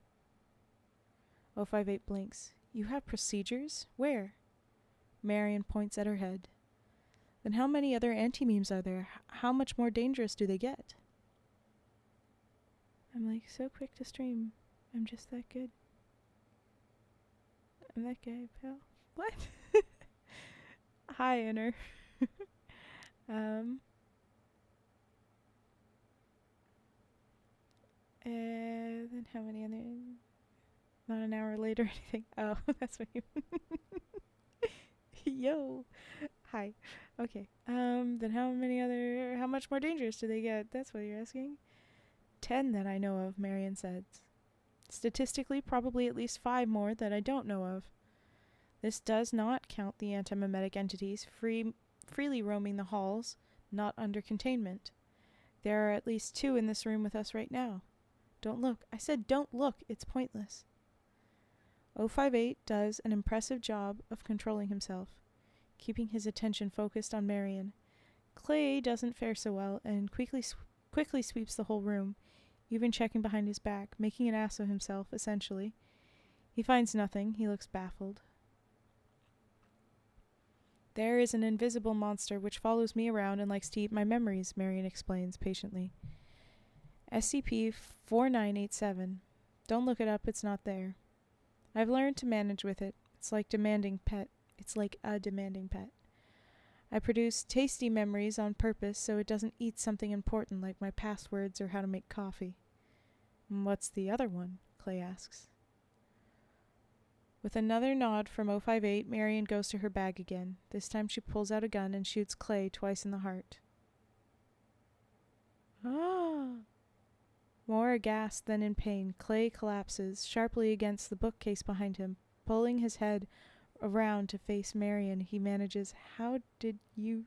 058 blinks. "You have procedures? Where?" Marion points at her head. "Then how many other anti-memes are there? How much more dangerous do they get?" I'm like so quick to stream. I'm just that good. I'm that guy, pal. What? Hi, Inner. Then how many other... Not an hour later or anything. Oh, that's what you... Yo. Hi. Okay. Then how much more dangerous do they get? That's what you're asking. 10 that I know of, Marion says. Statistically, probably at least 5 more that I don't know of. This does not count the antimemetic entities freely roaming the halls, not under containment. There are at least 2 in this room with us right now. Don't look. I said don't look. It's pointless. 058 does an impressive job of controlling himself, keeping his attention focused on Marion. Clay doesn't fare so well and quickly sweeps the whole room, even checking behind his back, making an ass of himself, essentially. He finds nothing. He looks baffled. "There is an invisible monster which follows me around and likes to eat my memories," Marion explains patiently. "SCP-4987. Don't look it up, it's not there. I've learned to manage with it. It's like a demanding pet. I produce tasty memories on purpose so it doesn't eat something important like my passwords or how to make coffee." "What's the other one?" Clay asks. With another nod from 058, Marion goes to her bag again. This time she pulls out a gun and shoots Clay twice in the heart. Ah! More aghast than in pain, Clay collapses sharply against the bookcase behind him. Pulling his head around to face Marion, he manages, "How did you..."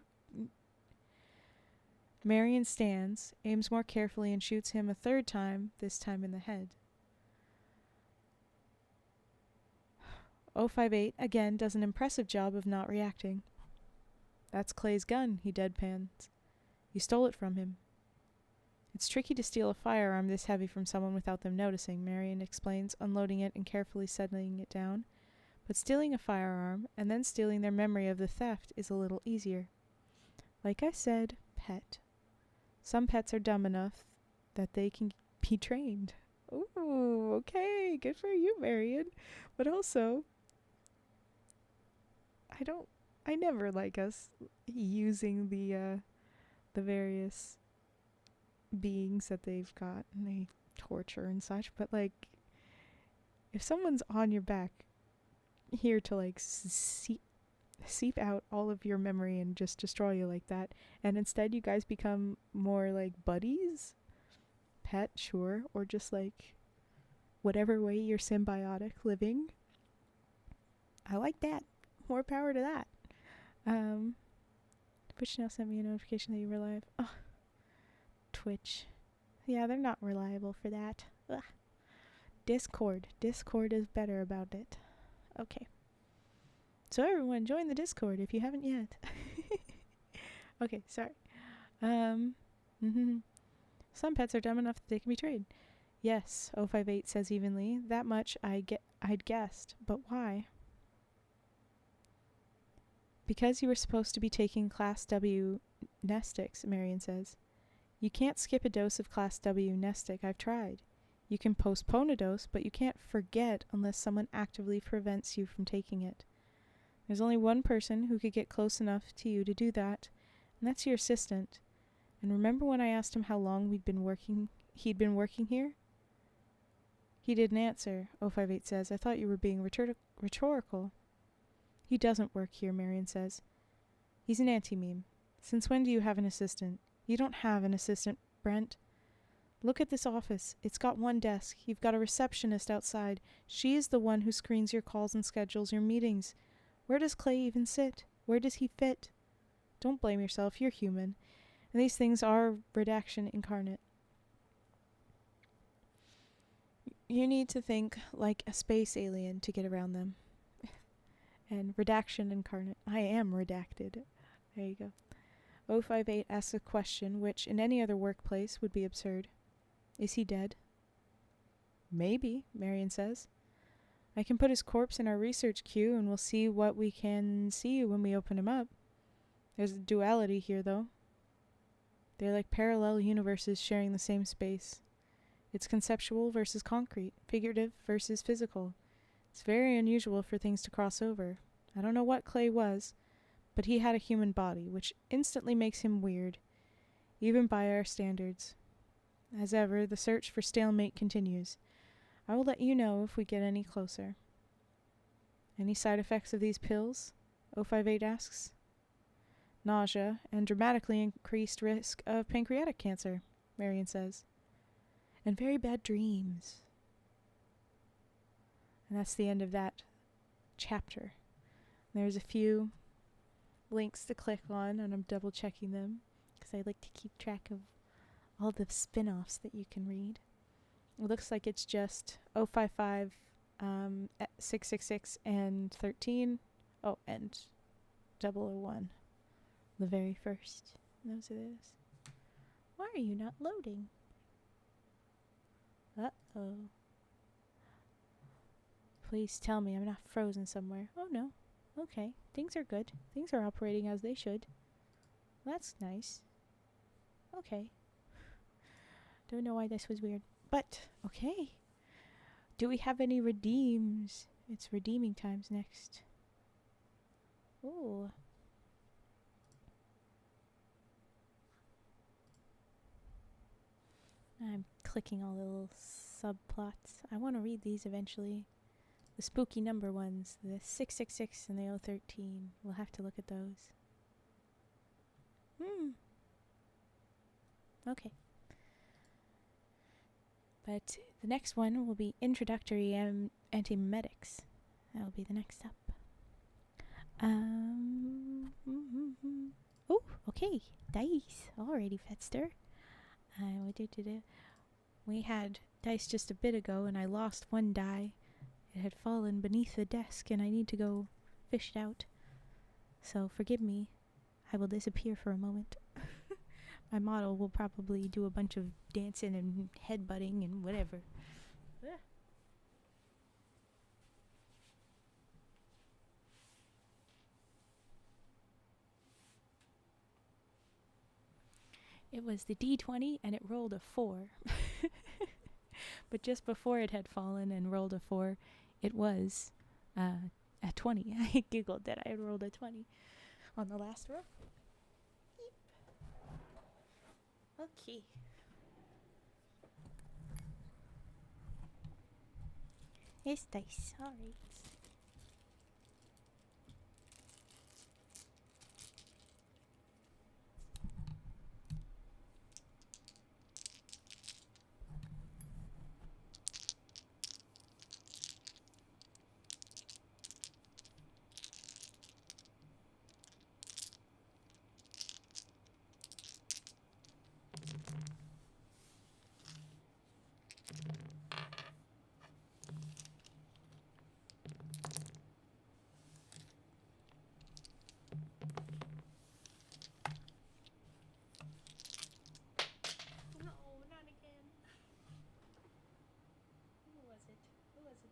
Marion stands, aims more carefully, and shoots him a 3rd time, this time in the head. 058 again does an impressive job of not reacting. "That's Clay's gun," he deadpans. You stole it from him. It's tricky to steal a firearm this heavy from someone without them noticing, Marion explains, unloading it and carefully setting it down. But stealing a firearm and then stealing their memory of the theft is a little easier. Like I said, pet. Some pets are dumb enough that they can be trained. Ooh, okay, good for you, Marion. But also, I never like us using the various beings that they've got and they torture and such, but like, if someone's on your back here to like seep out all of your memory and just destroy you like that, and instead you guys become more like buddies, pet, sure, or just like whatever way you're symbiotic living, I like that. More power to that. Twitch now sent me a notification that you were live. Oh, Twitch. Yeah, they're not reliable for that. Ugh. Discord is better about it. Okay. So everyone, join the Discord if you haven't yet. Okay, sorry. Some pets are dumb enough that they can be trained. Yes, 058 says evenly. That much I'd guessed. But why? Because you were supposed to be taking Class W Nestics, Marion says. You can't skip a dose of Class W Nestic. I've tried. You can postpone a dose, but you can't forget unless someone actively prevents you from taking it. There's only one person who could get close enough to you to do that, and that's your assistant. And remember when I asked him how long he'd been working here? He didn't answer, 058 says. I thought you were being rhetorical. He doesn't work here, Marion says. He's an anti-meme. Since when do you have an assistant? You don't have an assistant, Brent. Look at this office. It's got one desk. You've got a receptionist outside. She is the one who screens your calls and schedules your meetings. Where does Clay even sit? Where does he fit? Don't blame yourself. You're human. And these things are redaction incarnate. You need to think like a space alien to get around them. And redaction incarnate. I am redacted. There you go. 058 asks a question which, in any other workplace, would be absurd. Is he dead? Maybe, Marion says. I can put his corpse in our research queue and we'll see what we can see when we open him up. There's a duality here, though. They're like parallel universes sharing the same space. It's conceptual versus concrete, figurative versus physical. It's very unusual for things to cross over. I don't know what Clay was, but he had a human body, which instantly makes him weird, even by our standards. As ever, the search for stalemate continues. I will let you know if we get any closer. Any side effects of these pills? 058 asks. Nausea and dramatically increased risk of pancreatic cancer, Marion says. And very bad dreams. And that's the end of that chapter. There's a few links to click on, and I'm double checking them because I like to keep track of all the spin-offs that you can read. It looks like it's just 055, 666, and 13. Oh, and 001. The very first. Those are those. Why are you not loading? Uh-oh. Please tell me I'm not frozen somewhere. Oh, no. Okay. Things are good. Things are operating as they should. That's nice. Okay. Don't know why this was weird. But, okay. Do we have any redeems? It's redeeming times next. Ooh. I'm clicking all the little subplots. I want to read these eventually. The spooky number ones, the 666 and the 013. We'll have to look at those. Okay. But the next one will be introductory antiemetics. That will be the next up. Oh, okay. Dice. Alrighty, Fetster. We had dice just a bit ago, and I lost one die. It had fallen beneath the desk, and I need to go fish it out. So forgive me. I will disappear for a moment. my model will probably do a bunch of dancing and headbutting and whatever. Ugh. It was the D20 and it rolled a 4. But just before it had fallen and rolled a 4, it was a 20. I giggled that I had rolled a 20 on the last row. Okay. It's dice. All right.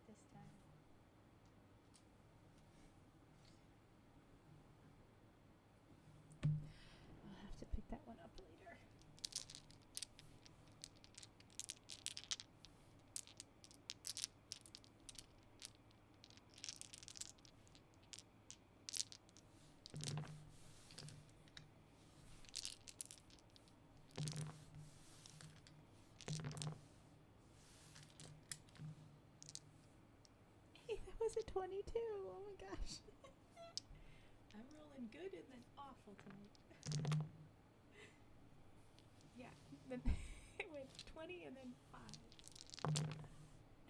This time. I'll have to pick that one up later. Hey, that was a 22. Oh my gosh. I'm rolling good and then awful tonight. Yeah, then it went 20 and then 5.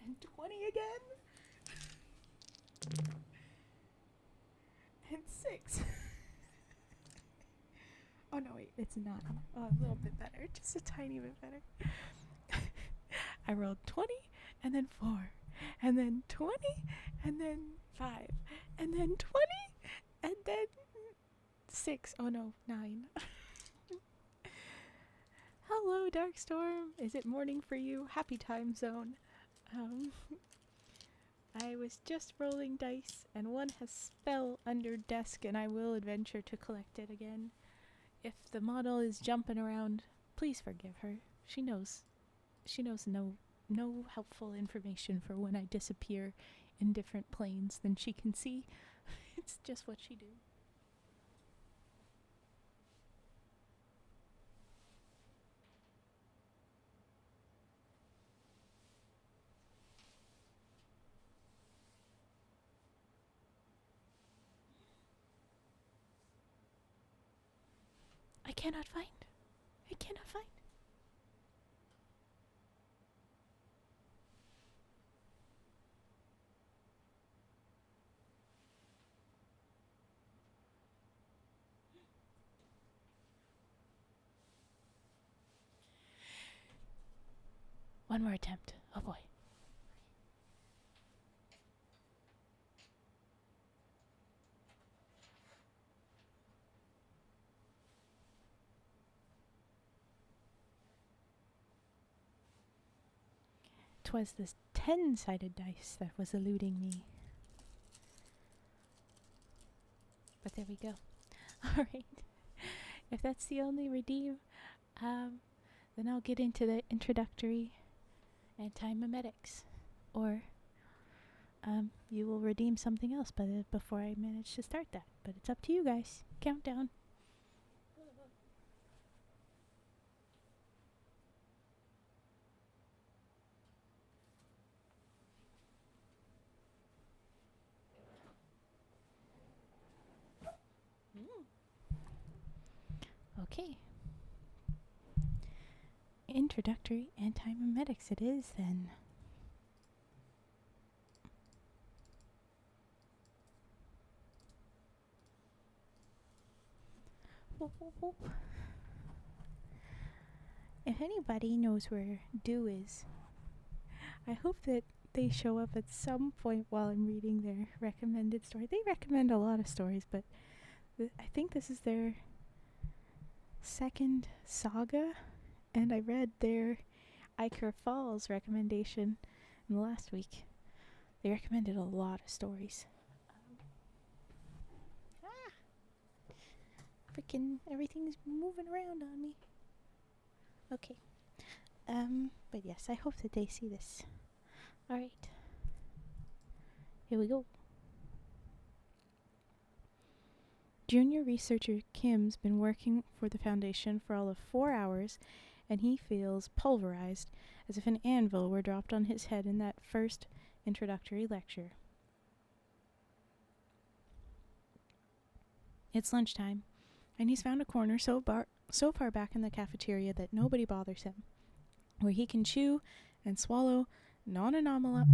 And 20 again. And 6. Oh no, wait, it's 9. Oh, a little bit better, just a tiny bit better. I rolled 20 and then 4. And then 20 and then 5. And then 20 and then 6. Oh no, 9. Hello, Darkstorm. Is it morning for you? Happy time zone. I was just rolling dice, and one has fell under desk, and I will adventure to collect it again. If the model is jumping around, please forgive her. She knows no helpful information for when I disappear in different planes than she can see. It's just what she do. I cannot find. One more attempt. Oh boy. Twas this 10-sided dice that was eluding me. But there we go. Alright. If that's the only redeem, then I'll get into the introductory anti-memetics. Or you will redeem something else before I manage to start that. But it's up to you guys. Countdown. Okay. Introductory anti-memetics it is then. Whoop, whoop, whoop. If anybody knows where Dew is, I hope that they show up at some point while I'm reading their recommended story. They recommend a lot of stories, but I think this is their second Saga, and I read their Iker Falls recommendation in the last week. They recommended a lot of stories. Freaking everything's moving around on me. Okay. But yes, I hope that they see this. Alright. Here we go. Junior researcher Kim's been working for the Foundation for all of 4 hours, and he feels pulverized, as if an anvil were dropped on his head in that first introductory lecture. It's lunchtime, and he's found a corner so far back in the cafeteria that nobody bothers him, where he can chew and swallow non-anomalous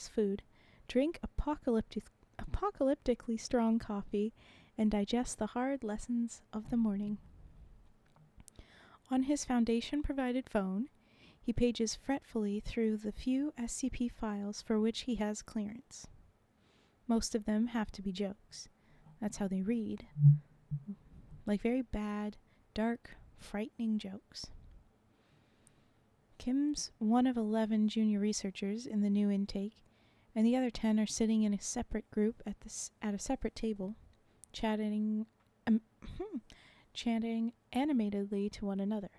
food, drink apocalyptically strong coffee, and digest the hard lessons of the morning. On his Foundation-provided phone, he pages fretfully through the few SCP files for which he has clearance. Most of them have to be jokes. That's how they read. Like very bad, dark, frightening jokes. Kim's one of 11 junior researchers in the new intake, and the other 10 are sitting in a separate group at a separate table, chatting animatedly to one another.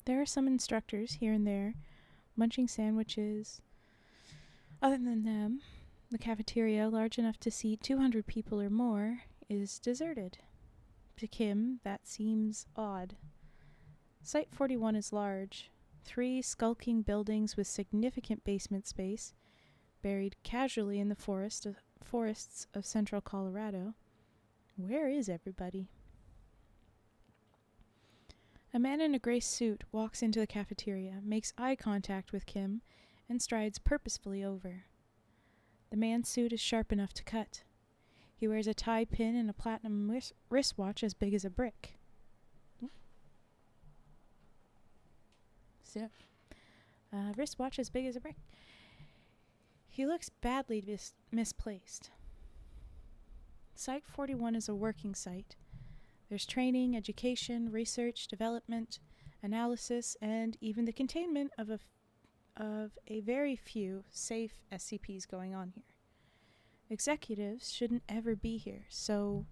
There are some instructors here and there, munching sandwiches. Other than them, the cafeteria, large enough to seat 200 people or more, is deserted. To Kim, that seems odd. Site 41 is large. 3 skulking buildings with significant basement space, buried casually in the forests of central Colorado. Where is everybody? A man in a gray suit walks into the cafeteria, makes eye contact with Kim, and strides purposefully over. The man's suit is sharp enough to cut. He wears a tie pin and a platinum wristwatch as big as a brick. Wristwatch as big as a brick. He looks badly misplaced. Site 41 is a working site. There's training, education, research, development, analysis, and even the containment of a very few safe SCPs going on here. Executives shouldn't ever be here, so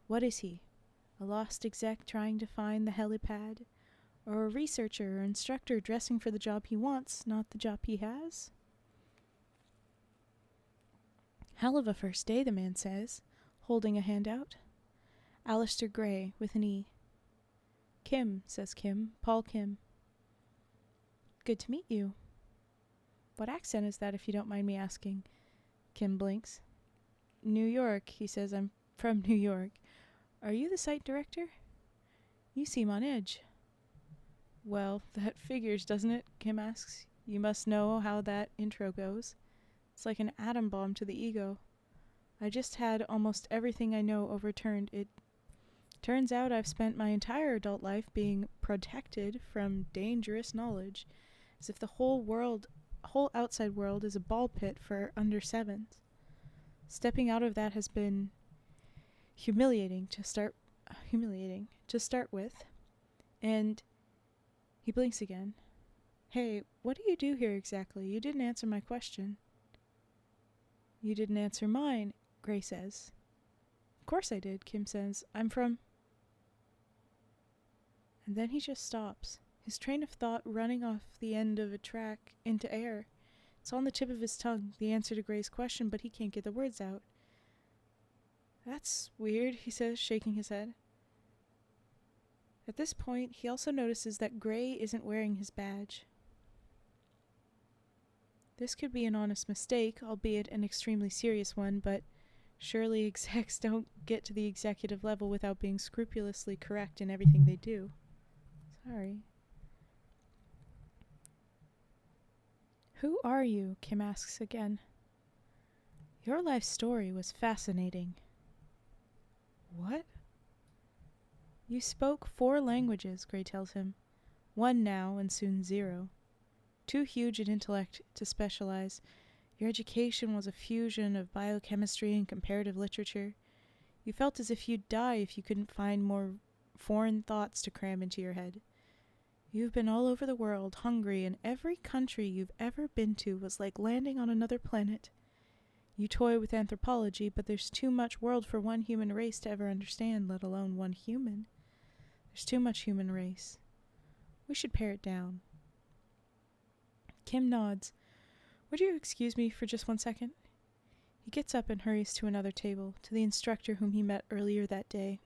what is he? A lost exec trying to find the helipad? Or a researcher or instructor dressing for the job he wants, not the job he has? Hell of a first day, the man says, holding a handout. Alistair Gray, with an E. Kim, says Kim. Paul Kim. Good to meet you. What accent is that, if you don't mind me asking? Kim blinks. New York, he says. I'm from New York. Are you the site director? You seem on edge. Well, that figures, doesn't it? Kim asks. You must know how that intro goes. It's like an atom bomb to the ego. I just had almost everything I know overturned. It turns out I've spent my entire adult life being protected from dangerous knowledge, as if the whole outside world is a ball pit for under 7s. Stepping out of that has been humiliating to start with, and he blinks again. Hey, what do you do here exactly? You didn't answer my question. You didn't answer mine, Gray says. Of course I did, Kim says. I'm from... And then he just stops, his train of thought running off the end of a track into air. It's on the tip of his tongue, the answer to Gray's question, but he can't get the words out. That's weird, he says, shaking his head. At this point, he also notices that Gray isn't wearing his badge. This could be an honest mistake, albeit an extremely serious one, but surely execs don't get to the executive level without being scrupulously correct in everything they do. Sorry. Who are you? Kim asks again. Your life story was fascinating. What? You spoke 4 languages, Gray tells him. 1 now, and soon 0. Too huge an intellect to specialize. Your education was a fusion of biochemistry and comparative literature. You felt as if you'd die if you couldn't find more foreign thoughts to cram into your head. You've been all over the world, hungry, and every country you've ever been to was like landing on another planet. You toy with anthropology, but there's too much world for one human race to ever understand, let alone one human. There's too much human race. We should pare it down. Kim nods. Would you excuse me for just 1 second? He gets up and hurries to another table, to the instructor whom he met earlier that day.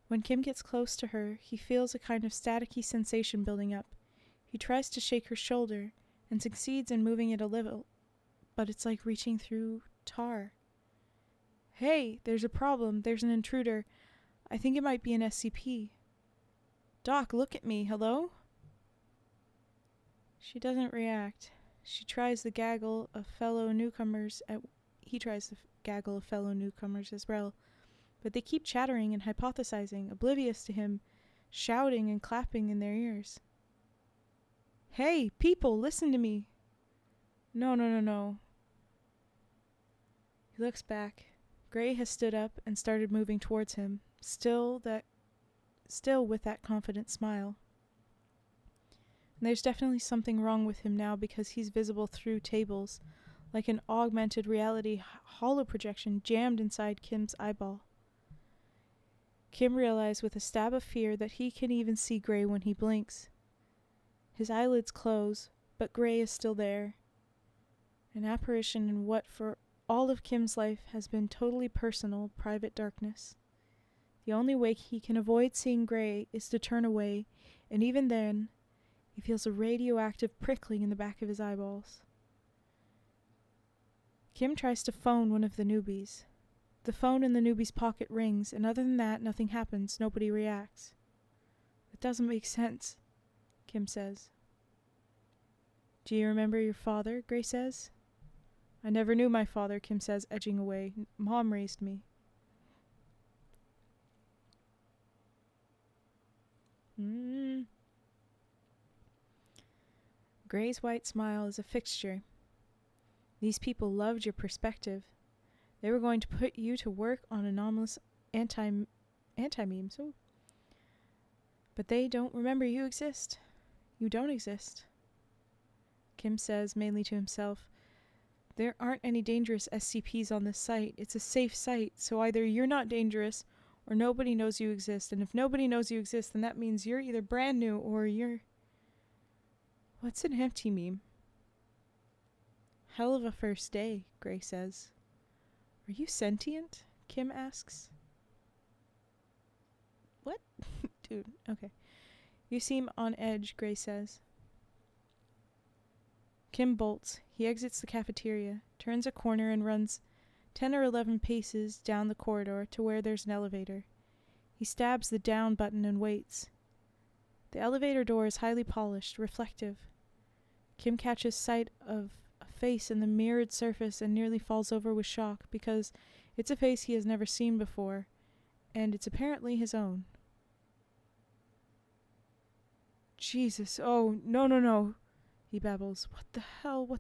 When Kim gets close to her, he feels a kind of staticky sensation building up. He tries to shake her shoulder, and succeeds in moving it a little, but it's like reaching through tar. Hey, there's a problem. There's an intruder. I think it might be an SCP. Doc, look at me. Hello? She doesn't react. He tries the gaggle of fellow newcomers as well. But they keep chattering and hypothesizing, oblivious to him, shouting and clapping in their ears. Hey, people, listen to me. No. He looks back. Gray has stood up and started moving towards him, still with that confident smile. And there's definitely something wrong with him now because he's visible through tables, like an augmented reality hollow projection jammed inside Kim's eyeball. Kim realized with a stab of fear that he can even see Gray when he blinks. His eyelids close, but Gray is still there. An apparition in what for all of Kim's life has been totally personal, private darkness. The only way he can avoid seeing Gray is to turn away, and even then, he feels a radioactive prickling in the back of his eyeballs. Kim tries to phone one of the newbies. The phone in the newbie's pocket rings, and other than that, nothing happens. Nobody reacts. It doesn't make sense, Kim says. Do you remember your father? Gray says. I never knew my father, Kim says, edging away. Mom raised me. Gray's white smile is a fixture. These people loved your perspective. They were going to put you to work on anomalous anti-memes. Oh. But they don't remember you exist. You don't exist. Kim says, mainly to himself, there aren't any dangerous SCPs on this site. It's a safe site, so either you're not dangerous or nobody knows you exist. And if nobody knows you exist, then that means you're either brand new or you're... What's an anti-meme? Hell of a first day, Gray says. Are you sentient? Kim asks. What? Dude, okay. You seem on edge, Gray says. Kim bolts. He exits the cafeteria, turns a corner and runs 10 or 11 paces down the corridor to where there's an elevator. He stabs the down button and waits. The elevator door is highly polished, reflective. Kim catches sight of a face in the mirrored surface and nearly falls over with shock because it's a face he has never seen before, and it's apparently his own. Jesus, oh, no, he babbles. What the hell?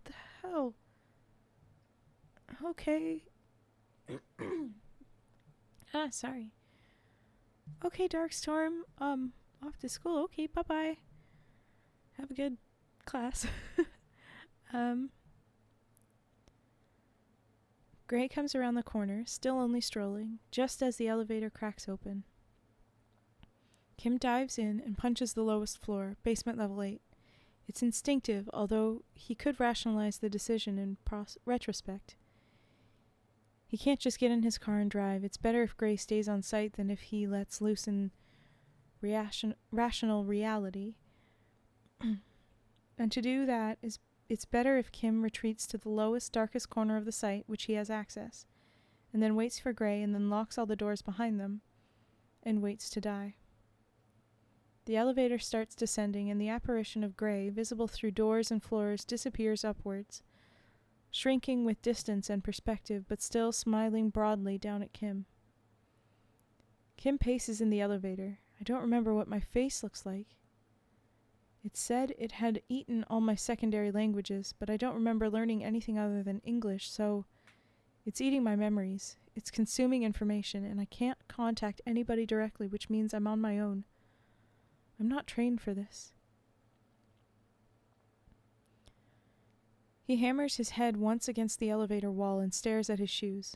Okay. Sorry. Okay, Darkstorm, off to school. Okay, bye-bye. Have a good class. Gray comes around the corner, still only strolling, just as the elevator cracks open. Kim dives in and punches the lowest floor, basement level 8. It's instinctive, although he could rationalize the decision in retrospect. He can't just get in his car and drive. It's better if Gray stays on site than if he lets loose in rational reality. And to do that, it's better if Kim retreats to the lowest, darkest corner of the site, which he has access, and then waits for Gray and then locks all the doors behind them, and waits to die. The elevator starts descending, and the apparition of Gray, visible through doors and floors, disappears upwards, shrinking with distance and perspective, but still smiling broadly down at Kim. Kim paces in the elevator. I don't remember what my face looks like. It said it had eaten all my secondary languages, but I don't remember learning anything other than English, so it's eating my memories. It's consuming information, and I can't contact anybody directly, which means I'm on my own. I'm not trained for this. He hammers his head once against the elevator wall and stares at his shoes.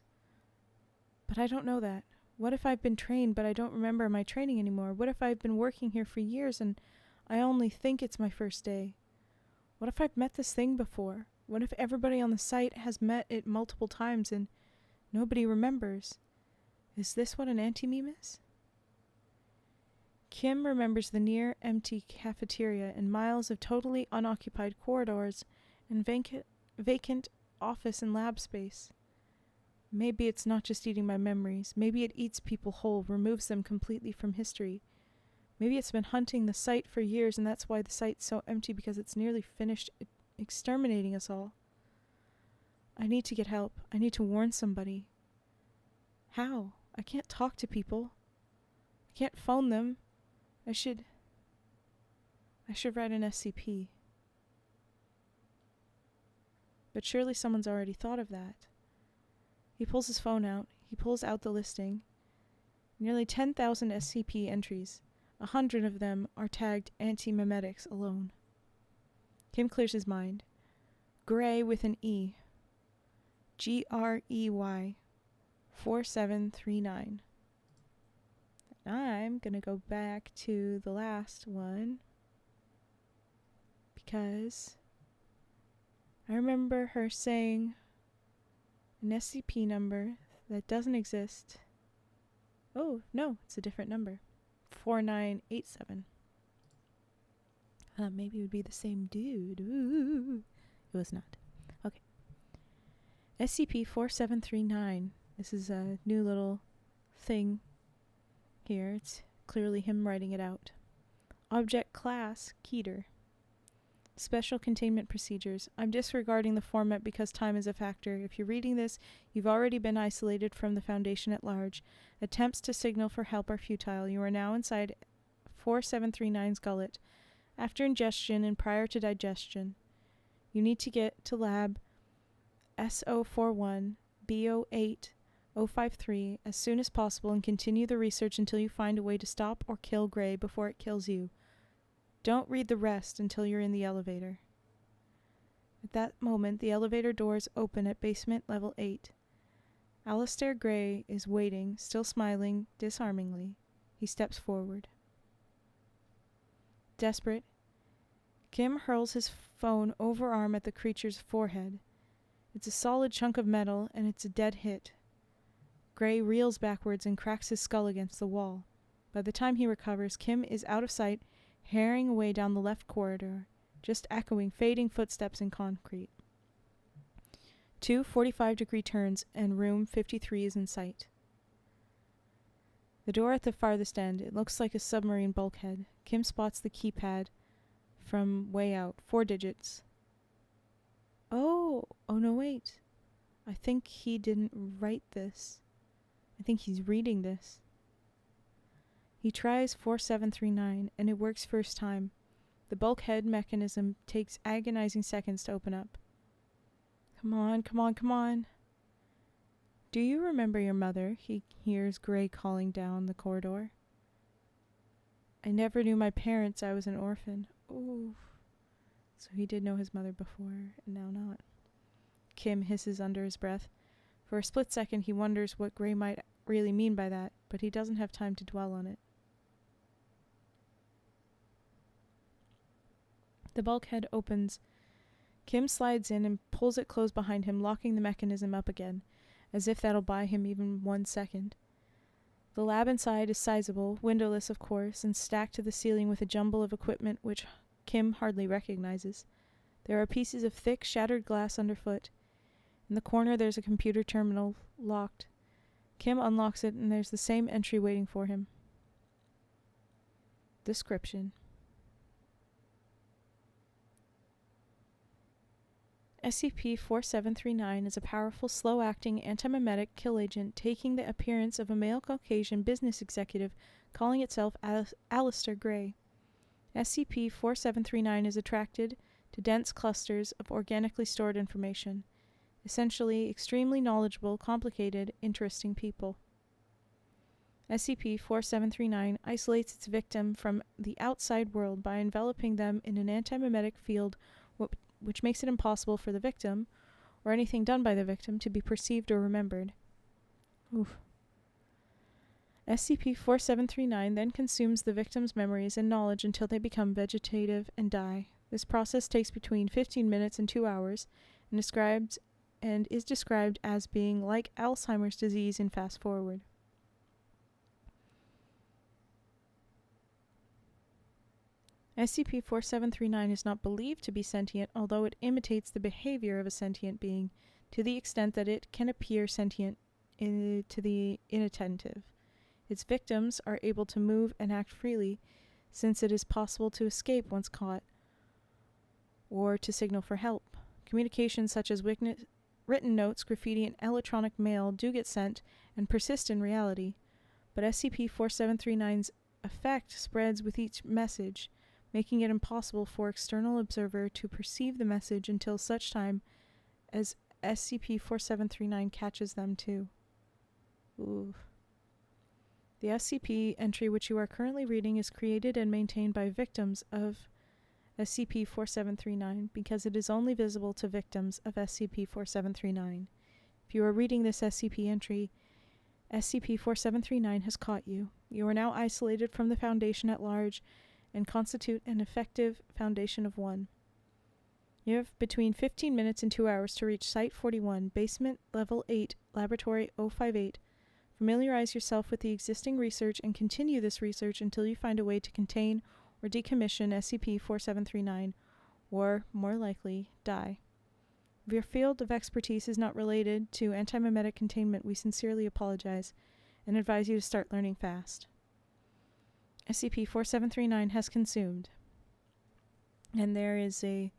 But I don't know that. What if I've been trained, but I don't remember my training anymore? What if I've been working here for years and I only think it's my first day? What if I've met this thing before? What if everybody on the site has met it multiple times and nobody remembers? Is this what an anti-meme is? Kim remembers the near-empty cafeteria and miles of totally unoccupied corridors and vacant office and lab space. Maybe it's not just eating my memories. Maybe it eats people whole, removes them completely from history. Maybe it's been hunting the site for years, and that's why the site's so empty, because it's nearly finished exterminating us all. I need to get help. I need to warn somebody. How? I can't talk to people. I can't phone them. I should write an SCP. But surely someone's already thought of that. He pulls his phone out. He pulls out the listing. Nearly 10,000 SCP entries. 100 of them are tagged anti-memetics alone. Kim clears his mind. Gray with an E. GREY 4739. I'm gonna go back to the last one because I remember her saying an SCP number that doesn't exist. Oh, no, it's a different number. 4987. Maybe it would be the same dude. Ooh. It was not. Okay. SCP-4739. This is a new little thing here. It's clearly him writing it out. Object class, Keter. Special containment procedures. I'm disregarding the format because time is a factor. If you're reading this, you've already been isolated from the Foundation at large. Attempts to signal for help are futile. You are now inside 4739's gullet. After ingestion and prior to digestion, you need to get to lab SO41 BO8 053 as soon as possible and continue the research until you find a way to stop or kill Gray before it kills you. Don't read the rest until you're in the elevator. At that moment, the elevator doors open at basement level 8. Alistair Gray is waiting, still smiling disarmingly. He steps forward. Desperate, Kim hurls his phone overarm at the creature's forehead. It's a solid chunk of metal, and it's a dead hit. Gray reels backwards and cracks his skull against the wall. By the time he recovers, Kim is out of sight, herring away down the left corridor, just echoing fading footsteps in concrete. 2 45-degree turns, and room 53 is in sight. The door at the farthest end, it looks like a submarine bulkhead. Kim spots the keypad from way out, 4 digits. Oh no, wait. I think he didn't write this. I think he's reading this. He tries 4739, and it works first time. The bulkhead mechanism takes agonizing seconds to open up. Come on, come on, come on. Do you remember your mother? He hears Gray calling down the corridor. I never knew my parents. I was an orphan. Ooh. So he did know his mother before, and now not. Kim hisses under his breath. For a split second, he wonders what Gray might really mean by that, but he doesn't have time to dwell on it. The bulkhead opens. Kim slides in and pulls it closed behind him, locking the mechanism up again, as if that'll buy him even 1 second. The lab inside is sizable, windowless of course, and stacked to the ceiling with a jumble of equipment which Kim hardly recognizes. There are pieces of thick, shattered glass underfoot. In the corner there's a computer terminal, locked. Kim unlocks it, and there's the same entry waiting for him. Description. SCP-4739 is a powerful, slow-acting, antimemetic kill agent taking the appearance of a male Caucasian business executive calling itself Alistair Gray. SCP-4739 is attracted to dense clusters of organically stored information. Essentially, extremely knowledgeable, complicated, interesting people. SCP-4739 isolates its victim from the outside world by enveloping them in an antimemetic field which makes it impossible for the victim, or anything done by the victim, to be perceived or remembered. Oof. SCP-4739 then consumes the victim's memories and knowledge until they become vegetative and die. This process takes between 15 minutes and 2 hours and is described as being like Alzheimer's disease in fast forward. SCP-4739 is not believed to be sentient, although it imitates the behavior of a sentient being to the extent that it can appear sentient to the inattentive. Its victims are able to move and act freely, since it is possible to escape once caught, or to signal for help. Communications such as written notes, graffiti, and electronic mail do get sent and persist in reality, but SCP-4739's effect spreads with each message, making it impossible for external observer to perceive the message until such time as SCP-4739 catches them too. Ooh. The SCP entry which you are currently reading is created and maintained by victims of SCP-4739 because it is only visible to victims of SCP-4739. If you are reading this SCP entry, SCP-4739 has caught you. You are now isolated from the Foundation at large and constitute an effective Foundation of one. You have between 15 minutes and 2 hours to reach Site-41, Basement Level 8, Laboratory 058. Familiarize yourself with the existing research and continue this research until you find a way to contain or decommission SCP-4739, or, more likely, die. If your field of expertise is not related to antimemetic containment, we sincerely apologize and advise you to start learning fast. SCP-4739 has consumed. And there is a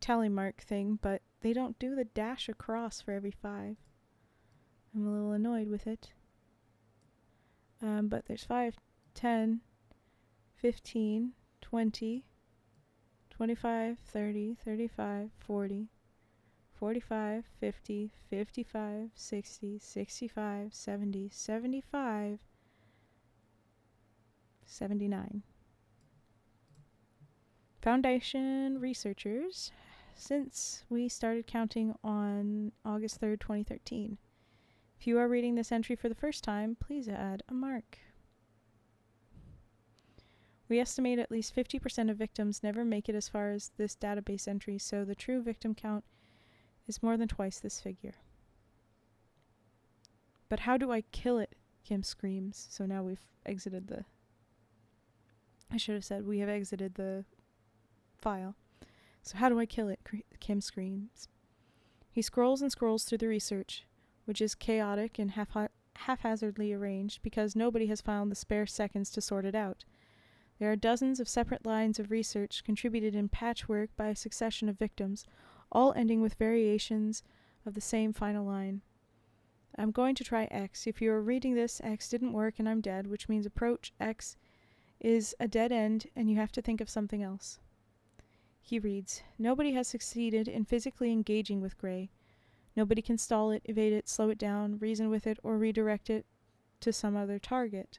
tally mark thing, but they don't do the dash across for every 5. I'm a little annoyed with it. But there's 5, 10, 15, 20, 25, 30, 35, 40, 45, 50, 55, 60, 65, 70, 75, 79. Foundation researchers, since we started counting on August 3rd, 2013. If you are reading this entry for the first time, please add a mark. We estimate at least 50% of victims never make it as far as this database entry, so the true victim count is more than twice this figure. But how do I kill it? Kim screams. So now we've exited the... I should have said we have exited the file. So how do I kill it? Kim screams. He scrolls and scrolls through the research, which is chaotic and haphazardly arranged because nobody has found the spare seconds to sort it out. There are dozens of separate lines of research contributed in patchwork by a succession of victims, all ending with variations of the same final line. I'm going to try X. If you are reading this, X didn't work and I'm dead, which means approach X is a dead end and you have to think of something else. He reads, nobody has succeeded in physically engaging with Gray. Nobody can stall it, evade it, slow it down, reason with it, or redirect it to some other target.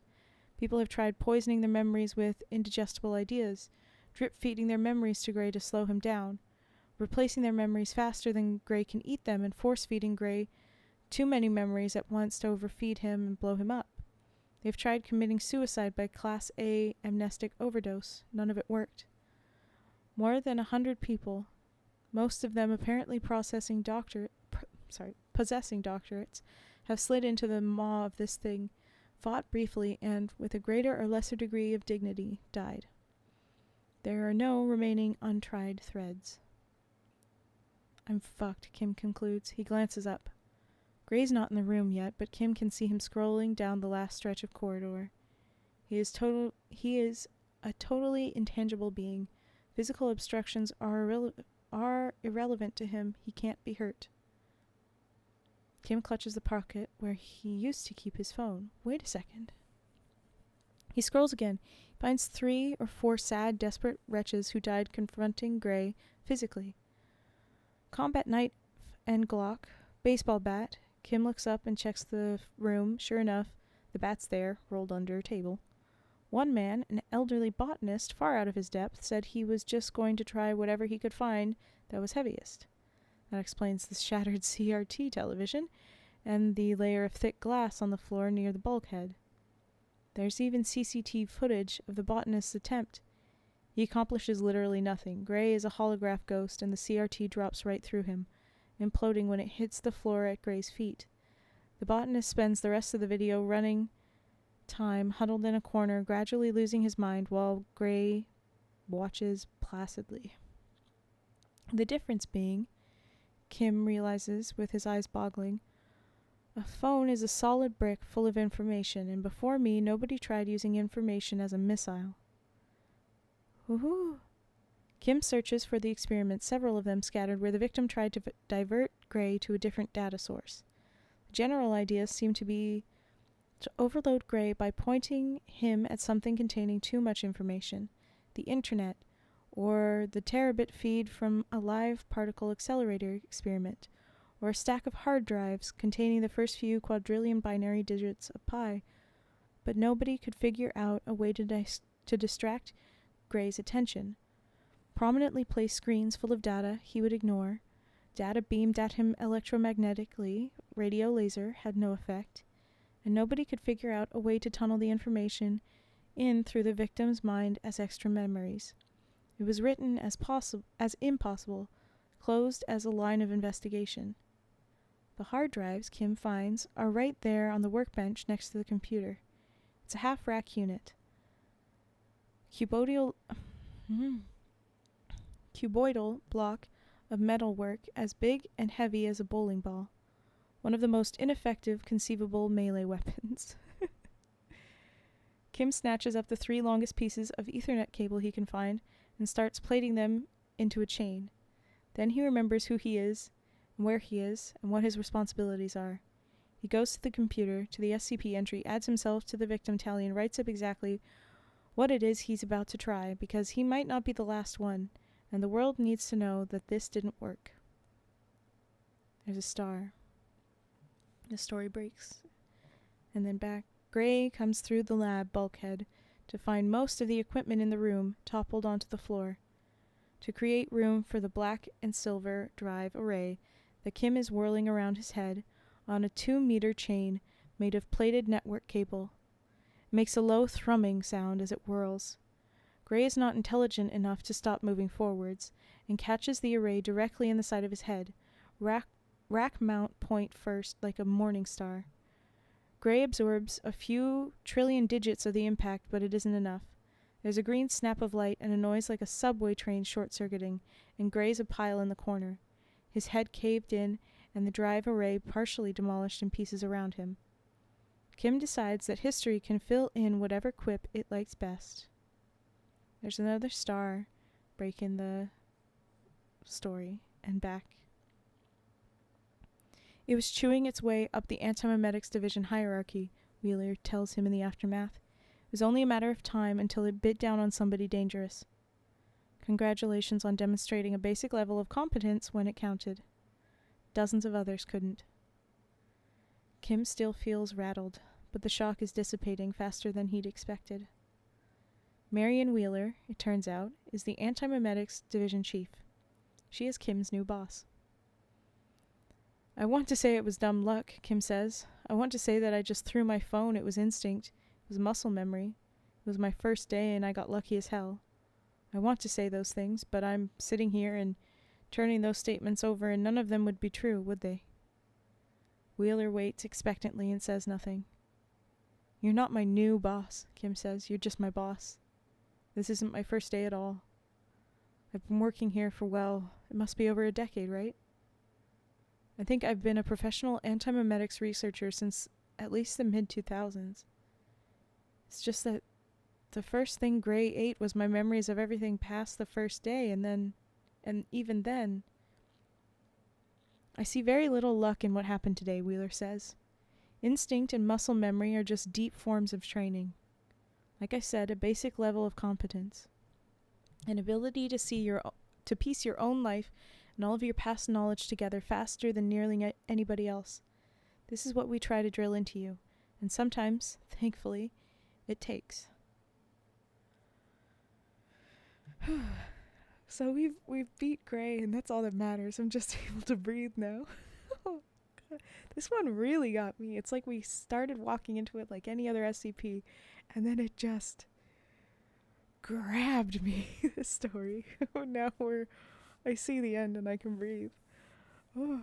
People have tried poisoning their memories with indigestible ideas, drip-feeding their memories to Gray to slow him down, replacing their memories faster than Gray can eat them, and force-feeding Gray too many memories at once to overfeed him and blow him up. They've tried committing suicide by Class A amnestic overdose. None of it worked. More than 100 people, most of them apparently possessing doctorates, have slid into the maw of this thing, fought briefly, and, with a greater or lesser degree of dignity, died. There are no remaining untried threads. I'm fucked, Kim concludes. He glances up. Gray's not in the room yet, but Kim can see him scrolling down the last stretch of corridor. He is a totally intangible being. Physical obstructions are irrelevant to him. He can't be hurt. Kim clutches the pocket where he used to keep his phone. Wait a second. He scrolls again. He finds 3 or 4 sad, desperate wretches who died confronting Gray physically. Combat knife and Glock, baseball bat. Kim looks up and checks the room. Sure enough, the bat's there, rolled under a table. One man, an elderly botanist far out of his depth, said he was just going to try whatever he could find that was heaviest. That explains the shattered CRT television and the layer of thick glass on the floor near the bulkhead. There's even CCTV footage of the botanist's attempt. He accomplishes literally nothing. Gray is a holograph ghost, and the CRT drops right through him, imploding when it hits the floor at Gray's feet. The botanist spends the rest of the video running time huddled in a corner, gradually losing his mind while Gray watches placidly. The difference being, Kim realizes with his eyes boggling, a phone is a solid brick full of information, and before me, nobody tried using information as a missile. Woohoo! Kim searches for the experiments, several of them scattered where the victim tried to divert Gray to a different data source. The general idea seemed to be to overload Gray by pointing him at something containing too much information, the internet, or the terabit feed from a live particle accelerator experiment, or a stack of hard drives containing the first few quadrillion binary digits of pi, but nobody could figure out a way to distract Gray's attention. Prominently placed screens full of data he would ignore. Data beamed at him electromagnetically, radio laser had no effect, and nobody could figure out a way to tunnel the information in through the victim's mind as extra memories. It was written as impossible, closed as a line of investigation. The hard drives, Kim finds, are right there on the workbench next to the computer. It's a half-rack unit. Cuboidal block of metalwork as big and heavy as a bowling ball. One of the most ineffective conceivable melee weapons. Kim snatches up the 3 longest pieces of Ethernet cable he can find and starts plaiting them into a chain. Then he remembers who he is, and where he is, and what his responsibilities are. He goes to the computer, to the SCP entry, adds himself to the victim tally, and writes up exactly what it is he's about to try, because he might not be the last one, and the world needs to know that this didn't work. There's a star. The story breaks. And then back. Gray comes through the lab bulkhead to find most of the equipment in the room toppled onto the floor. To create room for the black and silver drive array that Kim is whirling around his head on a 2-meter chain made of plated network cable. It makes a low thrumming sound as it whirls. Gray is not intelligent enough to stop moving forwards, and catches the array directly in the side of his head, rack mount point first like a morning star. Gray absorbs a few trillion digits of the impact, but it isn't enough. There's a green snap of light and a noise like a subway train short-circuiting, and Gray's a pile in the corner, his head caved in and the drive array partially demolished in pieces around him. Kim decides that history can fill in whatever quip it likes best. There's another star break in the story, and back. It was chewing its way up the antimemetics division hierarchy, Wheeler tells him in the aftermath. It was only a matter of time until it bit down on somebody dangerous. Congratulations on demonstrating a basic level of competence when it counted. Dozens of others couldn't. Kim still feels rattled, but the shock is dissipating faster than he'd expected. Marion Wheeler, it turns out, is the antimemetics division chief. She is Kim's new boss. I want to say it was dumb luck, Kim says. I want to say that I just threw my phone. It was instinct. It was muscle memory. It was my first day and I got lucky as hell. I want to say those things, but I'm sitting here and turning those statements over, and none of them would be true, would they? Wheeler waits expectantly and says nothing. You're not my new boss, Kim says. You're just my boss. This isn't my first day at all. I've been working here for, well, it must be over a decade, right? I think I've been a professional antimemetics researcher since at least the mid-2000s. It's just that the first thing Gray ate was my memories of everything past the first day, and even then, I see very little luck in what happened today, Wheeler says. Instinct and muscle memory are just deep forms of training. Like I said, a basic level of competence. An ability to piece your own life and all of your past knowledge together faster than nearly anybody else. This is what we try to drill into you, and sometimes, thankfully, it takes. So we've beat Gray, and that's all that matters. I'm just able to breathe now. Oh, God. This one really got me. It's like we started walking into it like any other SCP, and then it just grabbed me, this story. Now I see the end and I can breathe. Oh.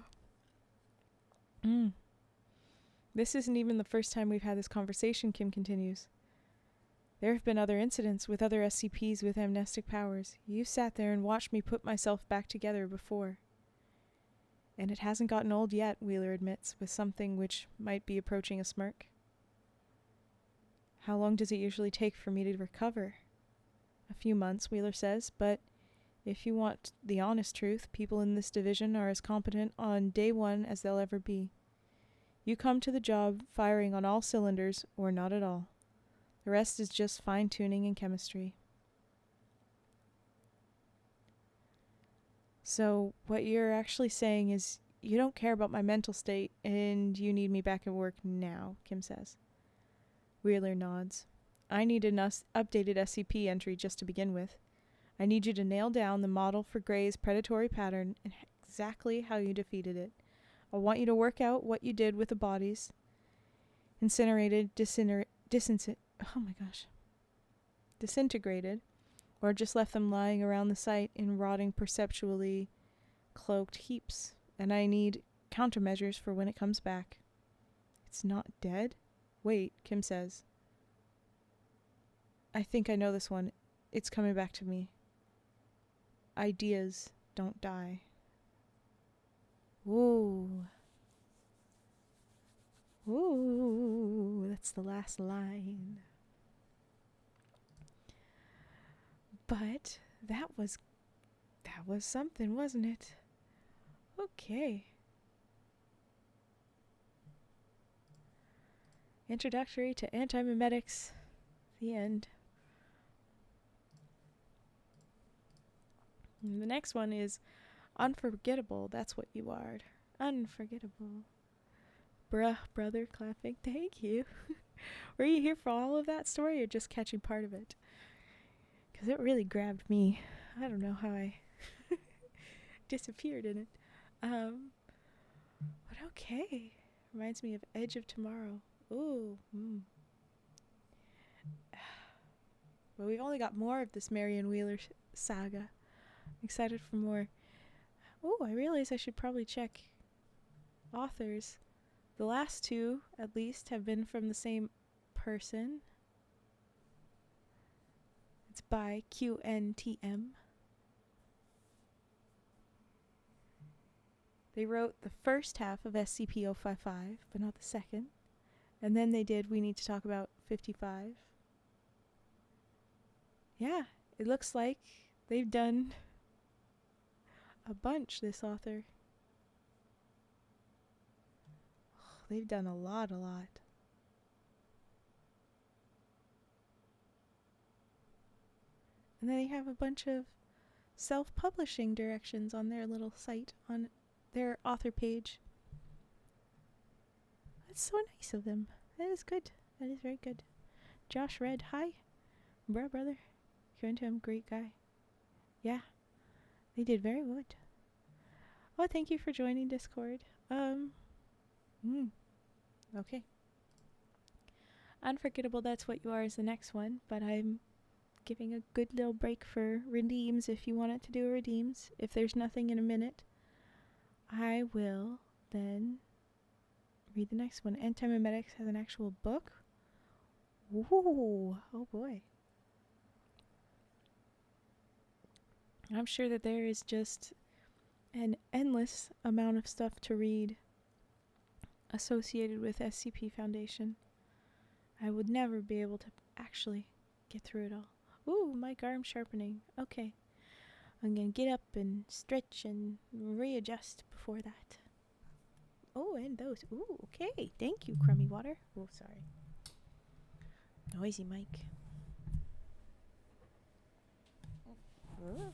This isn't even the first time we've had this conversation, Kim continues. There have been other incidents with other SCPs with amnestic powers. You sat there and watched me put myself back together before. And it hasn't gotten old yet, Wheeler admits, with something which might be approaching a smirk. How long does it usually take for me to recover? A few months, Wheeler says, but if you want the honest truth, people in this division are as competent on day one as they'll ever be. You come to the job firing on all cylinders, or not at all. The rest is just fine-tuning and chemistry. So what you're actually saying is you don't care about my mental state and you need me back at work now, Kim says. Wheeler nods. I need an updated SCP entry just to begin with. I need you to nail down the model for Gray's predatory pattern and exactly how you defeated it. I want you to work out what you did with the bodies. Incinerated, disintegrated, or just left them lying around the site in rotting, perceptually cloaked heaps. And I need countermeasures for when it comes back. It's not dead? Wait, Kim says. I think I know this one. It's coming back to me. Ideas don't die. Ooh. Ooh, that's the last line. But that was something, wasn't it? Okay. Introductory to Antimemetics. The end. And the next one is Unforgettable. That's what you are. Unforgettable. Bruh, brother, clapping. Thank you. Were you here for all of that story or just catching part of it? Because it really grabbed me. I don't know how I disappeared in it. But okay. Reminds me of Edge of Tomorrow. Ooh. But we've only got more of this Marion Wheeler saga. I'm excited for more. Oh, I realize I should probably check authors. The last two, at least, have been from the same person. It's by qntm. They wrote the first half of SCP-055, but not the second. And then they did We Need to Talk About 55. Yeah, it looks like they've done a bunch, this author. They've done a lot. And then they have a bunch of self-publishing directions on their little site, on their author page. That's so nice of them. That is good. That is very good. Josh Red, hi. Bruh, brother. qntm, great guy. Yeah, they did very good. Oh, thank you for joining Discord. Okay. Unforgettable, That's What You Are is the next one, but I'm giving a good little break for redeems if you wanted to do a redeems. If there's nothing in a minute, I will then read the next one. Antimemetics has an actual book. Ooh, oh boy. I'm sure that there is just an endless amount of stuff to read associated with SCP Foundation. I would never be able to actually get through it all. Ooh, mic arm sharpening. Okay. I'm gonna get up and stretch and readjust before that. Oh, and those. Ooh, okay. Thank you, Crummy Water. Oh, sorry. Noisy mic. Alright.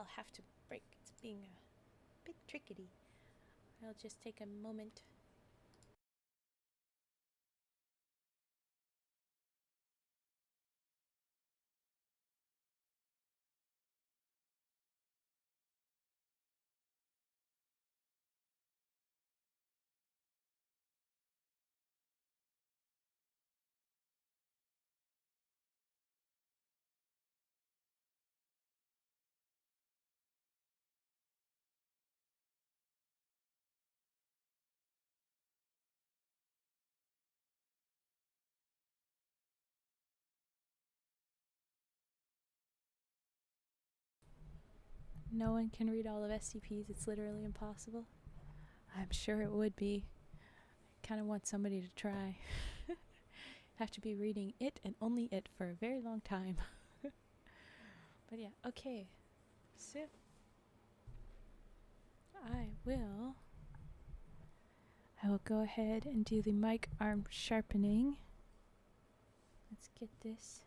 I'll have to break. It's being a bit trickety. I'll just take a moment. No one can read all of SCPs. It's literally impossible. I'm sure it would be. I kind of want somebody to try. Have to be reading it and only it for a very long time. But yeah, okay. So I will go ahead and do the mic arm sharpening. Let's get this.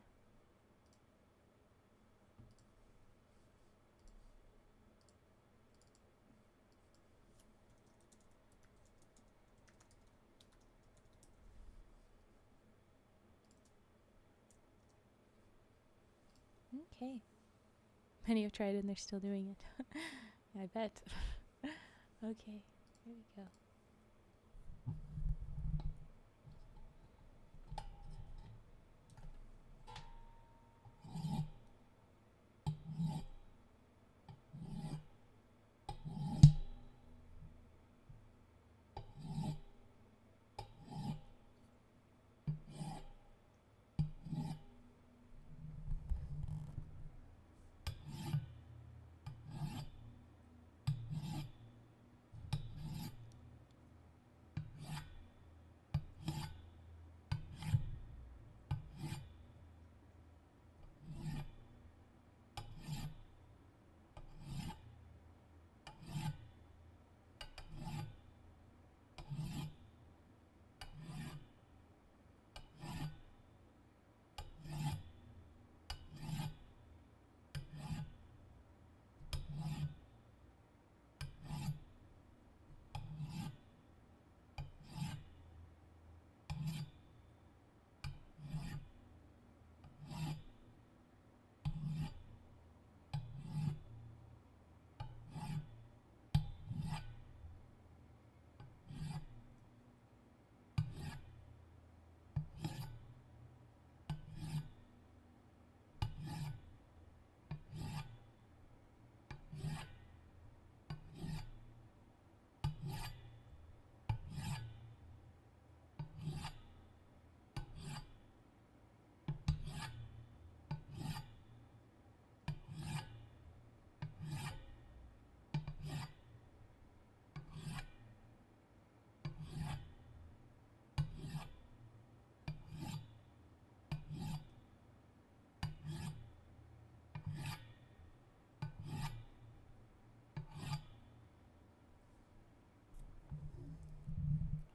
Okay. Many have tried it and they're still doing it. I bet. Okay, here we go.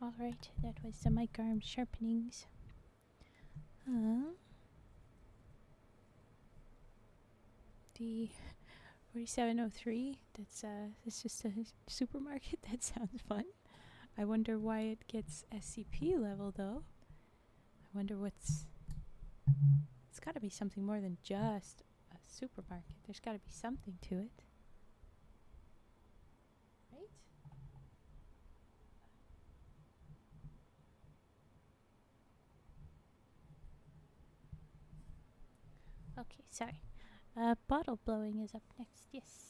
Alright, that was the mic arm sharpenings. The 4703, that's just a supermarket. That sounds fun. I wonder why it gets SCP level though. I wonder it's gotta be something more than just a supermarket. There's gotta be something to it. Right? Okay, sorry. Bottle blowing is up next, yes.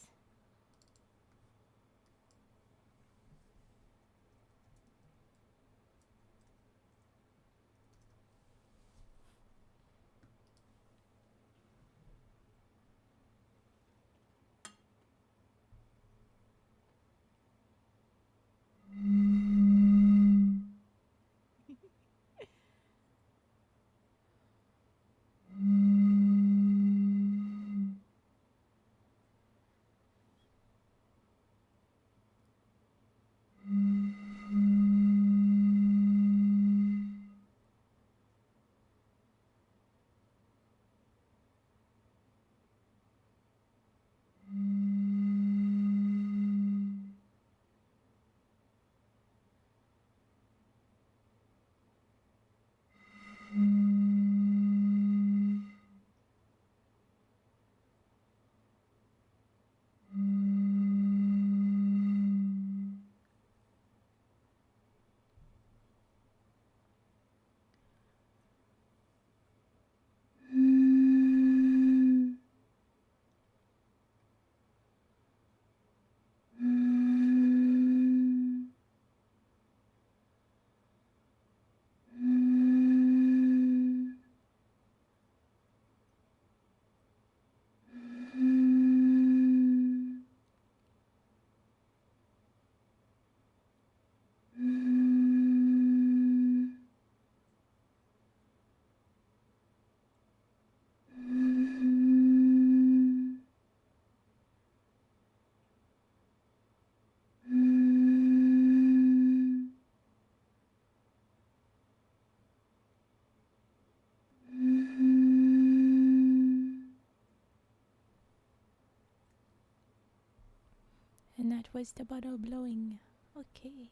was the bottle blowing. Okay.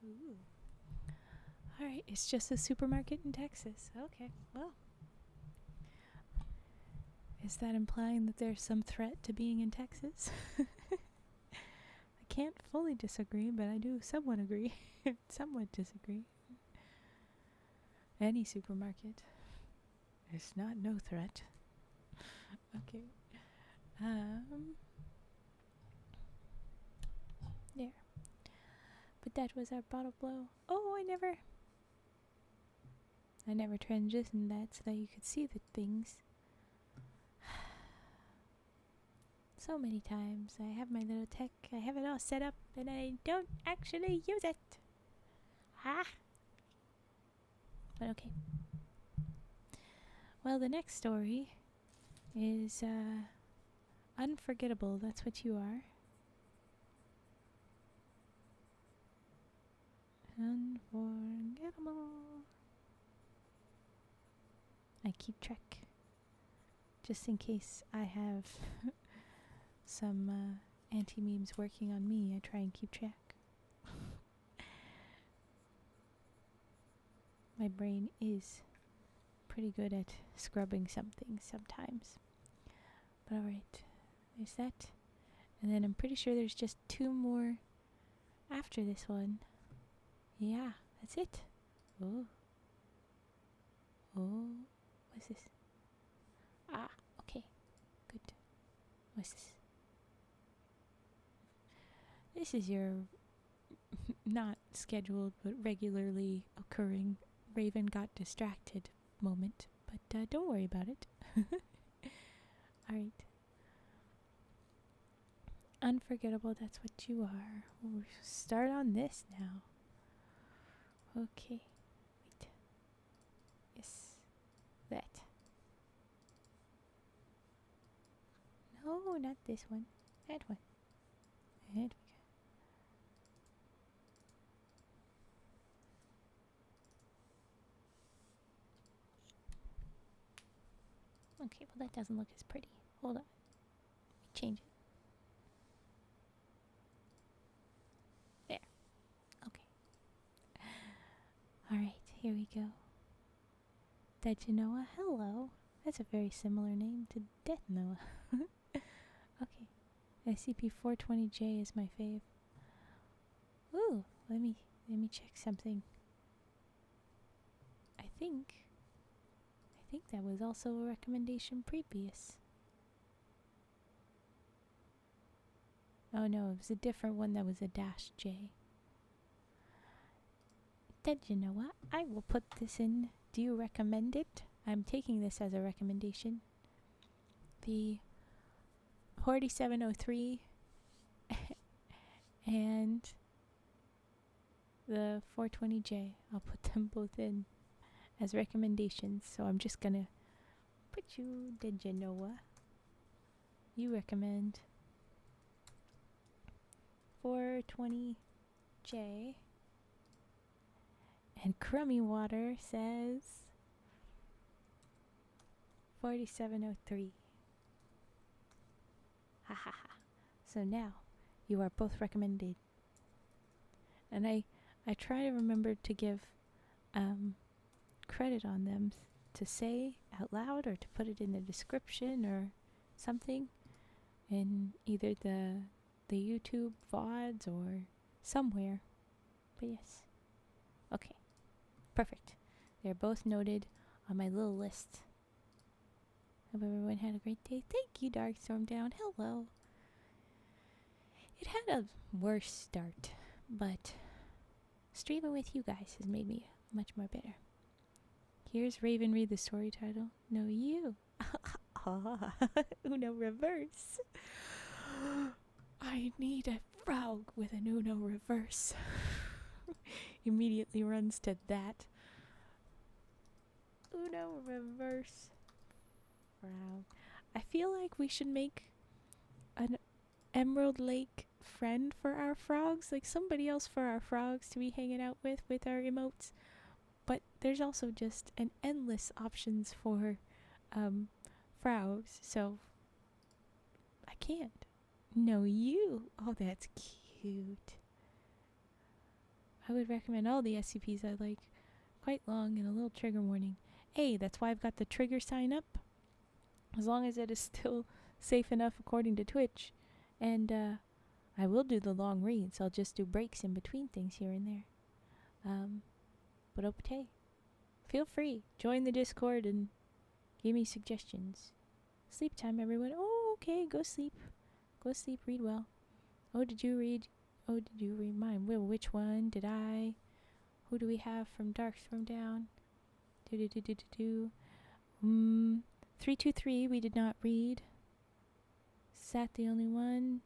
Ooh. Alright, it's just a supermarket in Texas. Okay, well. Is that implying that there's some threat to being in Texas? I can't fully disagree, but I do somewhat agree. Somewhat disagree. Any supermarket. It's not no threat. Okay. There. But that was our bottle blow. Oh, I never transitioned that so that you could see the things. So many times. I have my little tech. I have it all set up and I don't actually use it. Ha! But okay. Well, the next story is unforgettable. That's what you are. Unforgettable. I keep track. Just in case I have some anti-memes working on me, I try and keep track. My brain is pretty good at scrubbing something sometimes. But alright, there's that. And then I'm pretty sure there's just 2 more after this one. Yeah, that's it. Oh. Oh. What's this? Ah, okay. Good. What's this? This is your not scheduled but regularly occurring Raven got distracted moment. But don't worry about it. Alright. Unforgettable, that's what you are. We'll start on this now. Okay. Wait. Yes. That. No, not this one. That one. That we go. Okay, well that doesn't look as pretty. Hold on. Change it. There. Okay. Alright, here we go. Did you know hello? That's a very similar name to Death Noah. Okay. SCP-420J is my fave. Ooh, let me check something. I think that was also a recommendation previous. Oh no, it was a different one that was a -J. Did you know what? I will put this in. Do you recommend it? I'm taking this as a recommendation. The 4703 and the 420J. I'll put them both in as recommendations. So I'm just gonna put you. Did you know what? You recommend 420J. And Crummy Water says 4703. Ha ha ha. So now you are both recommended. And I try to remember to give credit on them to say out loud or to put it in the description or something in either the YouTube VODs or somewhere. But yes. Okay. Perfect. They're both noted on my little list. Hope everyone had a great day. Thank you, Darkstorm Down. Hello. It had a worse start, but streaming with you guys has made me much more better. Here's Raven read the story title. No, you. Uno reverse. I need a frog with an Uno reverse. Immediately runs to that. Uno reverse frog. I feel like we should make an Emerald Lake friend for our frogs, like somebody else for our frogs to be hanging out with our emotes. but there's also just an endless options for Frau's, so I can't. No, you. Oh, that's cute. I would recommend all the SCPs I like. Quite long and a little trigger warning. Hey, that's why I've got the trigger sign up. As long as it is still safe enough according to Twitch. And I will do the long reads. I'll just do breaks in between things here and there. But okay. Feel free. Join the Discord and give me suggestions. Sleep time, everyone. Oh, okay. Go sleep. Go sleep. Read well. Oh, did you read? Oh, did you read mine? Well, which one did I? Who do we have from Darkstorm down? 323 we did not read. Is that the only one?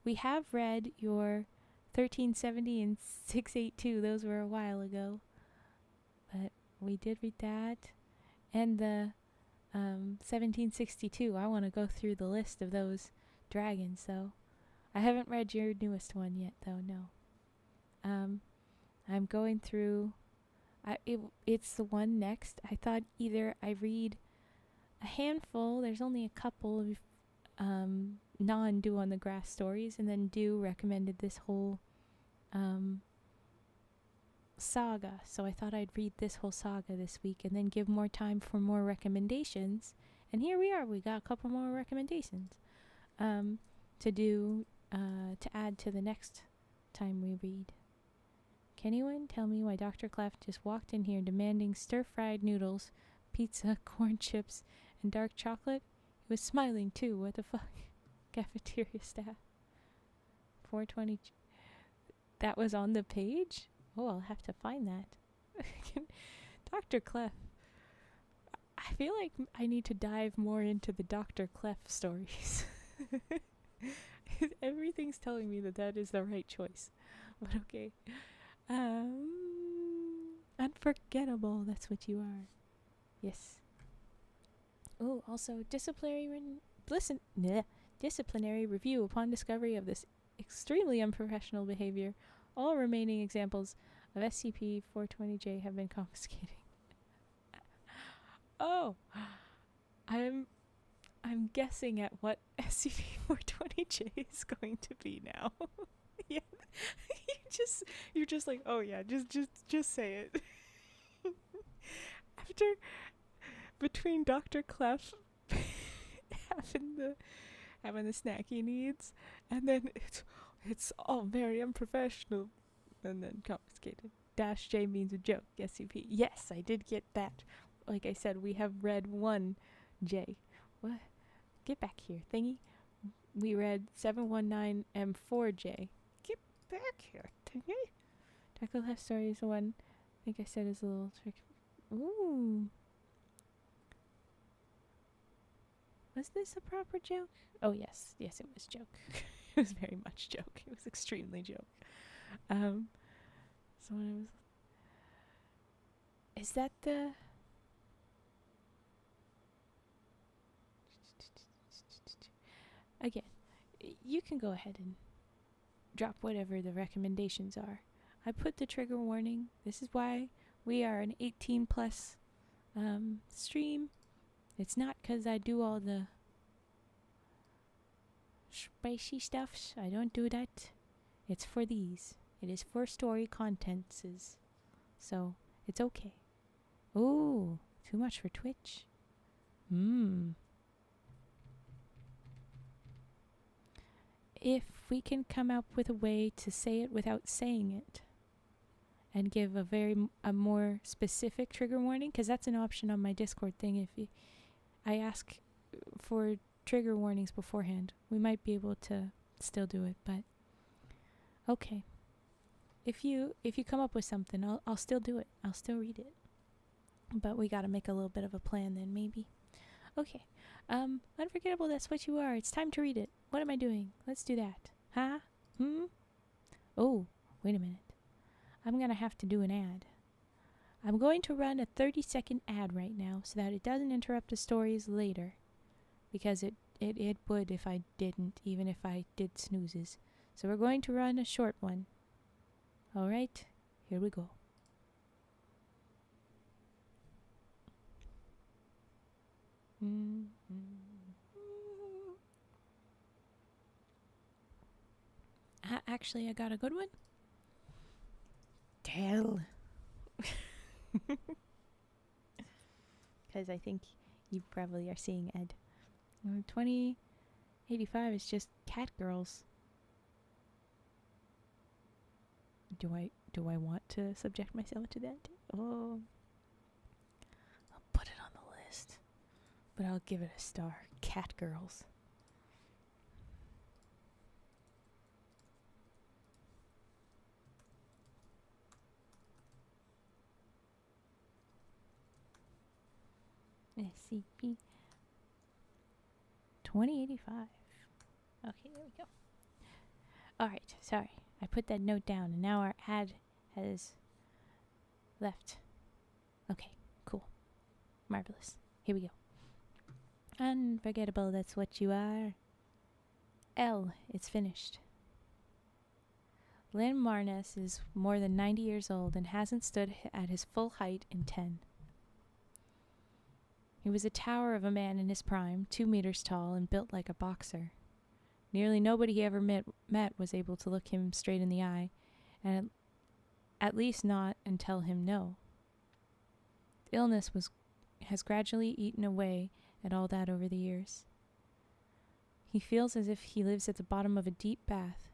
We have read your 1370 and 682. Those were a while ago. But we did read that. And the 1762. I want to go through the list of those dragons, though. I haven't read your newest one yet, though, no. I'm going through... it's the one next. I thought either I read a handful, there's only a couple of non-DewOnTheGrass stories, and then Dew recommended this whole saga. So I thought I'd read this whole saga this week and then give more time for more recommendations. And here we are. We got a couple more recommendations to add to the next time we read. Can anyone tell me why Dr. Clef just walked in here demanding stir-fried noodles, pizza, corn chips, and dark chocolate? He was smiling too. What the fuck? Cafeteria staff. 420. That was on the page? Oh, I'll have to find that. Dr. Clef. I feel like I need to dive more into the Dr. Clef stories. Everything's telling me that is the right choice. But okay. Unforgettable, that's what you are. Yes. Oh, also, disciplinary review upon discovery of this extremely unprofessional behavior. All remaining examples of SCP-420J have been confiscated. Oh, I'm guessing at what SCP-420J is going to be now. Yeah, you're just like, oh yeah, just say it. Between Dr. Clef having the snack he needs, and then it's all very unprofessional, and then confiscated. -J means a joke. SCP. Yes, I did get that. Like I said, we have read one J. What? Get back here, thingy. We read 719M4J. Get back here, thingy. Dr. Clef story is the one I think I said is a little trick. Ooh. Was this a proper joke? Oh, yes. Yes, it was joke. It was very much joke. It was extremely joke. So when I was... Is that the... Again, you can go ahead and drop whatever the recommendations are. I put the trigger warning. This is why we are an 18 plus stream. It's not because I do all the spicy stuffs. I don't do that. It's for these. It is for story contents. So it's okay. Ooh, too much for Twitch. If we can come up with a way to say it without saying it, and give a more specific trigger warning, because that's an option on my Discord thing. If I ask for trigger warnings beforehand, we might be able to still do it. But okay, if you come up with something, I'll still do it. I'll still read it. But we got to make a little bit of a plan then, maybe. Okay, unforgettable. That's what you are. It's time to read it. What am I doing? Let's do that. Huh? Oh, wait a minute. I'm going to have to do an ad. I'm going to run a 30-second ad right now so that it doesn't interrupt the stories later. Because it would if I didn't, even if I did snoozes. So we're going to run a short one. Alright, here we go. Actually, I got a good one. Tell. Because I think you probably are seeing Ed. 2085 is just cat girls. Do I want to subject myself to that? Oh. I'll put it on the list. But I'll give it a star. Cat girls. SCP 2085. Okay, there we go. Alright, sorry. I put that note down and now our ad has left. Okay, cool. Marvelous. Here we go. Unforgettable, that's what you are. L, it's finished. Lynn Marness is more than 90 years old and hasn't stood at his full height in 10. He was a tower of a man in his prime, 2 meters tall and built like a boxer. Nearly nobody he ever met was able to look him straight in the eye, and at least not and tell him no. Illness has gradually eaten away at all that over the years. He feels as if he lives at the bottom of a deep bath,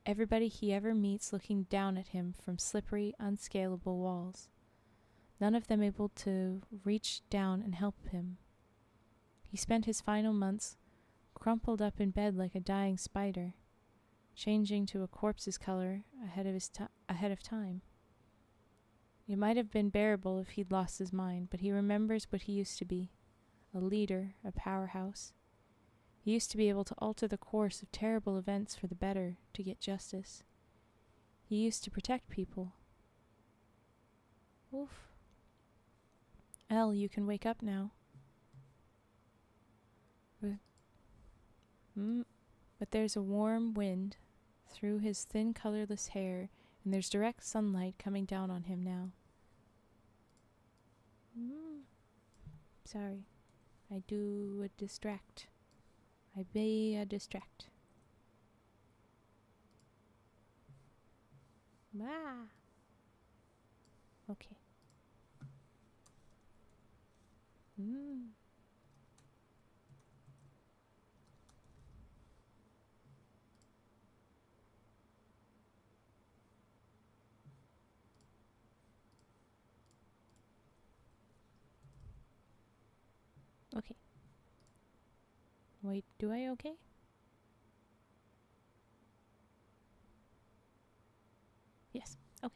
everybody he ever meets looking down at him from slippery, unscalable walls, none of them able to reach down and help him. He spent his final months crumpled up in bed like a dying spider, changing to a corpse's color ahead of time. It might have been bearable if he'd lost his mind, but he remembers what he used to be, a leader, a powerhouse. He used to be able to alter the course of terrible events for the better, to get justice. He used to protect people. Oof. Elle, you can wake up now. But there's a warm wind through his thin, colorless hair, and there's direct sunlight coming down on him now. Sorry. I do a distract. I be a distract. Ah. Okay. Okay. Wait, do I okay? Yes. Okay.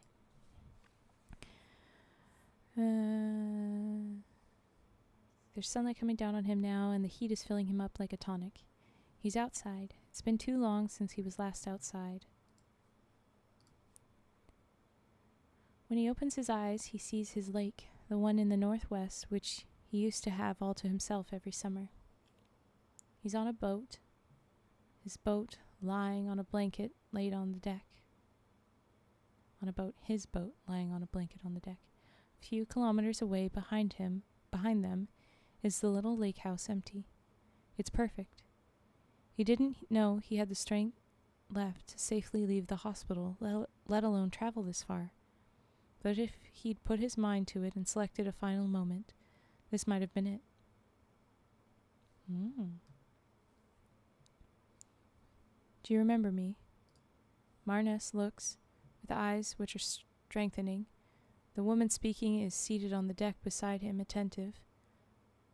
There's sunlight coming down on him now, and the heat is filling him up like a tonic. He's outside. It's been too long since he was last outside. When he opens his eyes, he sees his lake, the one in the northwest, which he used to have all to himself every summer. He's on a boat, his boat lying on a blanket laid on the deck. His boat lying on a blanket on the deck. A few kilometers away behind them, is the little lake house empty. It's perfect. He didn't know he had the strength left to safely leave the hospital, let alone travel this far. But if he'd put his mind to it and selected a final moment, this might have been it. Do you remember me? Marness looks, with eyes which are strengthening. The woman speaking is seated on the deck beside him, attentive.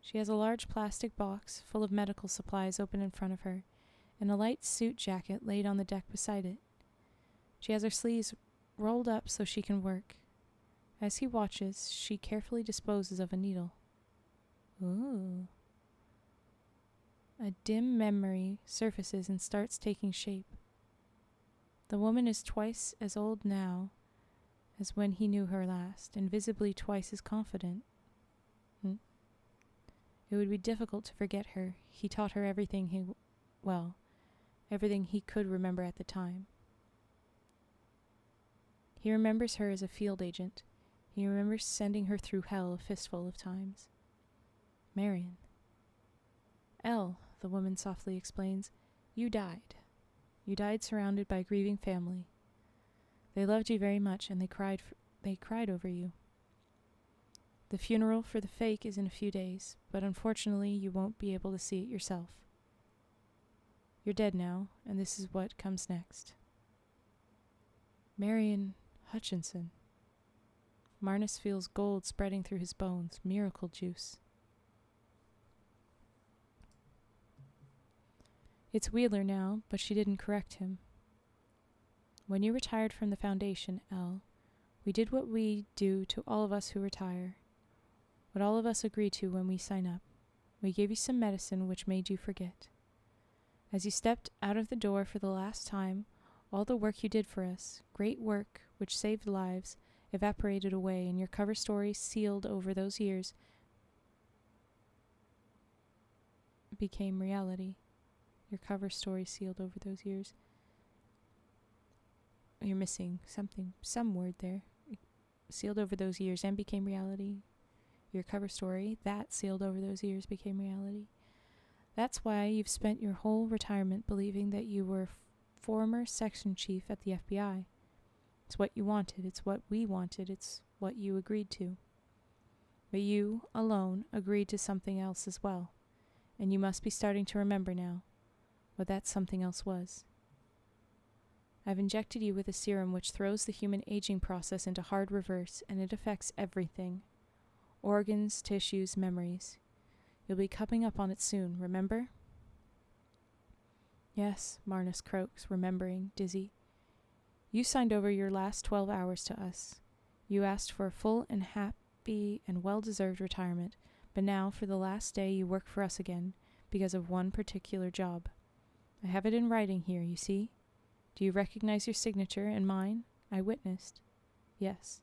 She has a large plastic box full of medical supplies open in front of her, and a light suit jacket laid on the deck beside it. She has her sleeves rolled up so she can work. As he watches, she carefully disposes of a needle. Ooh. A dim memory surfaces and starts taking shape. The woman is twice as old now as when he knew her last, and visibly twice as confident. It would be difficult to forget her. He taught her everything everything he could remember at the time. He remembers her as a field agent. He remembers sending her through hell a fistful of times. Marion. Elle, the woman softly explains, you died. You died surrounded by a grieving family. They loved you very much, and they cried over you. The funeral for the fake is in a few days, but unfortunately you won't be able to see it yourself. You're dead now, and this is what comes next. Marion Hutchinson. Marnus feels gold spreading through his bones, miracle juice. It's Wheeler now, but she didn't correct him. When you retired from the Foundation, Elle, we did what we do to all of us who retire, what all of us agree to when we sign up. We gave you some medicine which made you forget. As you stepped out of the door for the last time, all the work you did for us, great work which saved lives, evaporated away, and your cover story sealed over those years became reality. Your cover story sealed over those years. You're missing some word there. Sealed over those years and became reality. Your cover story, that sealed over those years, became reality. That's why you've spent your whole retirement believing that you were former section chief at the FBI. It's what you wanted. It's what we wanted. It's what you agreed to. But you, alone, agreed to something else as well. And you must be starting to remember now what that something else was. I've injected you with a serum which throws the human aging process into hard reverse, and it affects everything. Organs, tissues, memories. You'll be coming up on it soon, remember? Yes, Marnus croaks, remembering, dizzy. You signed over your last 12 hours to us. You asked for a full and happy and well-deserved retirement, but now, for the last day, you work for us again, because of one particular job. I have it in writing here, you see. Do you recognize your signature and mine? I witnessed. Yes.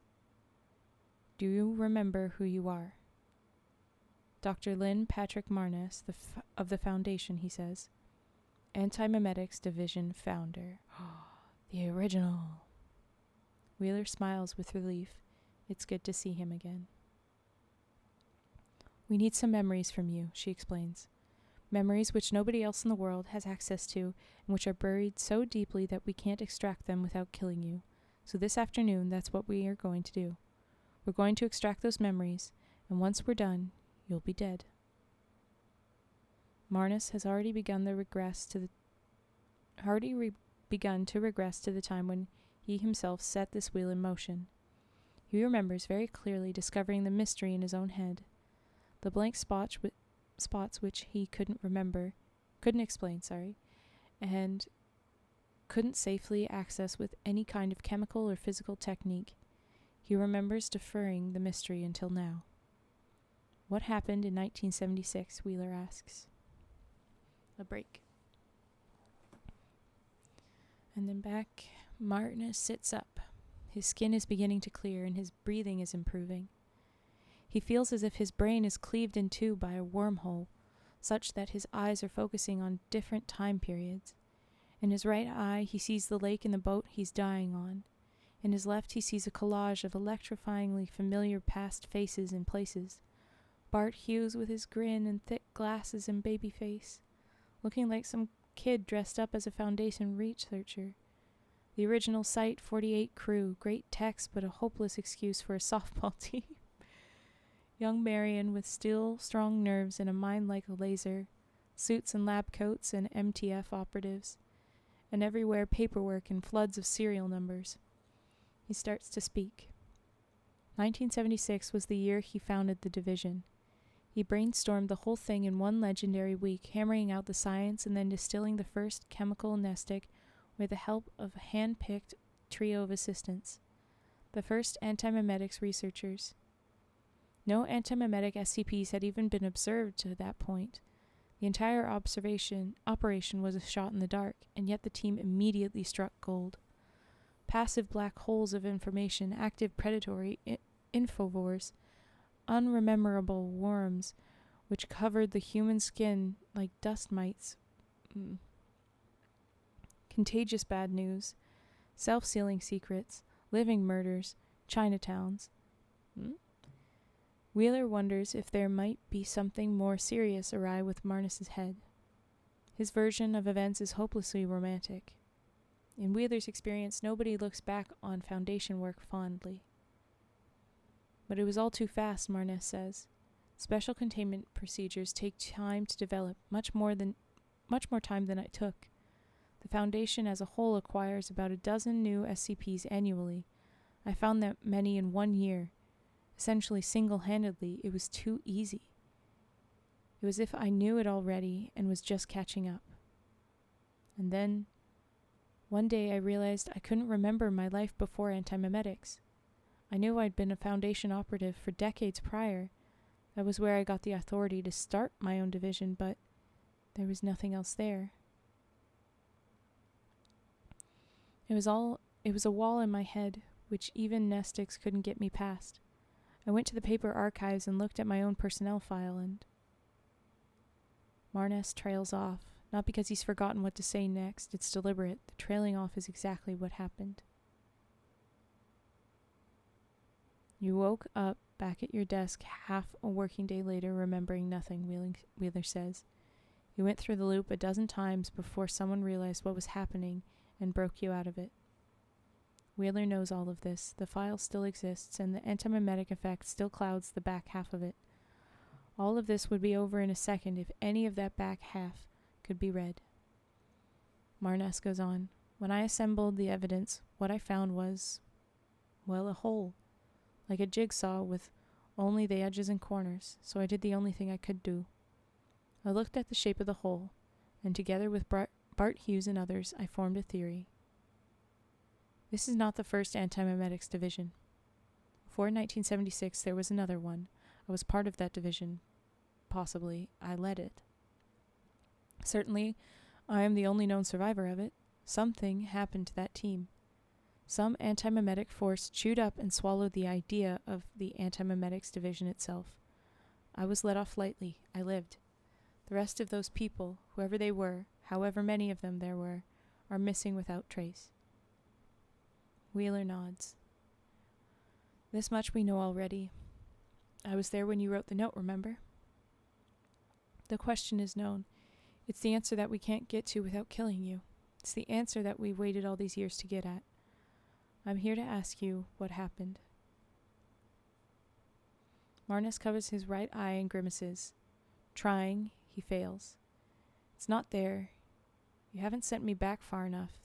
Do you remember who you are? Dr. Lynn Patrick Marnus, of the Foundation, he says. Anti-Memetics Division founder. The original. Wheeler smiles with relief. It's good to see him again. We need some memories from you, she explains. Memories which nobody else in the world has access to, and which are buried so deeply that we can't extract them without killing you. So this afternoon, that's what we are going to do. We're going to extract those memories, and once we're done, you'll be dead. Marnus has already begun to regress to the time when he himself set this wheel in motion. He remembers very clearly discovering the mystery in his own head, the blank spots which he couldn't explain, and couldn't safely access with any kind of chemical or physical technique. He remembers deferring the mystery until now. What happened in 1976, Wheeler asks. A break. And then back, Marnus sits up. His skin is beginning to clear and his breathing is improving. He feels as if his brain is cleaved in two by a wormhole, such that his eyes are focusing on different time periods. In his right eye, he sees the lake and the boat he's dying on. In his left, he sees a collage of electrifyingly familiar past faces and places. Bart Hughes with his grin and thick glasses and baby face, looking like some kid dressed up as a Foundation researcher. The original Site 48 crew, great text but a hopeless excuse for a softball team. Young Marion with still strong nerves and a mind like a laser, suits and lab coats and MTF operatives, and everywhere paperwork and floods of serial numbers. He starts to speak. 1976 was the year he founded the division. He brainstormed the whole thing in one legendary week, hammering out the science and then distilling the first chemical nestic with the help of a hand-picked trio of assistants. The first anti-memetics researchers. No anti-memetic SCPs had even been observed to that point. The entire operation was a shot in the dark, and yet the team immediately struck gold. Passive black holes of information, active predatory infovores, unrememberable worms which covered the human skin like dust mites. Contagious bad news, self-sealing secrets, living murders, Chinatowns. Wheeler wonders if there might be something more serious awry with Marnus's head. His version of events is hopelessly romantic. In Wheeler's experience, nobody looks back on Foundation work fondly. But it was all too fast, Marnus says. Special containment procedures take time to develop, much more time than it took. The Foundation as a whole acquires about a dozen new SCPs annually. I found that many in 1 year. Essentially single-handedly, it was too easy. It was as if I knew it already and was just catching up. And then, one day I realized I couldn't remember my life before antimemetics. I knew I'd been a Foundation operative for decades prior. That was where I got the authority to start my own division, but there was nothing else there. It was a wall in my head, which even Nestix couldn't get me past. I went to the paper archives and looked at my own personnel file, and Marnus trails off, not because he's forgotten what to say next. It's deliberate. The trailing off is exactly what happened. You woke up back at your desk half a working day later, remembering nothing, Wheeler says. You went through the loop a dozen times before someone realized what was happening and broke you out of it. Wheeler knows all of this. The file still exists, and the antimemetic effect still clouds the back half of it. All of this would be over in a second if any of that back half could be read. Marnus goes on. When I assembled the evidence, what I found was, well, a hole. Like a jigsaw with only the edges and corners, so I did the only thing I could do. I looked at the shape of the hole, and together with Bart Hughes and others, I formed a theory. This is not the first antimemetics division. Before 1976, there was another one. I was part of that division. Possibly, I led it. Certainly, I am the only known survivor of it. Something happened to that team. Some antimemetic force chewed up and swallowed the idea of the antimemetics division itself. I was let off lightly. I lived. The rest of those people, whoever they were, however many of them there were, are missing without trace. Wheeler nods. This much we know already. I was there when you wrote the note, remember? The question is known. It's the answer that we can't get to without killing you. It's the answer that we've waited all these years to get at. I'm here to ask you what happened. Marnus covers his right eye and grimaces. Trying, he fails. It's not there. You haven't sent me back far enough.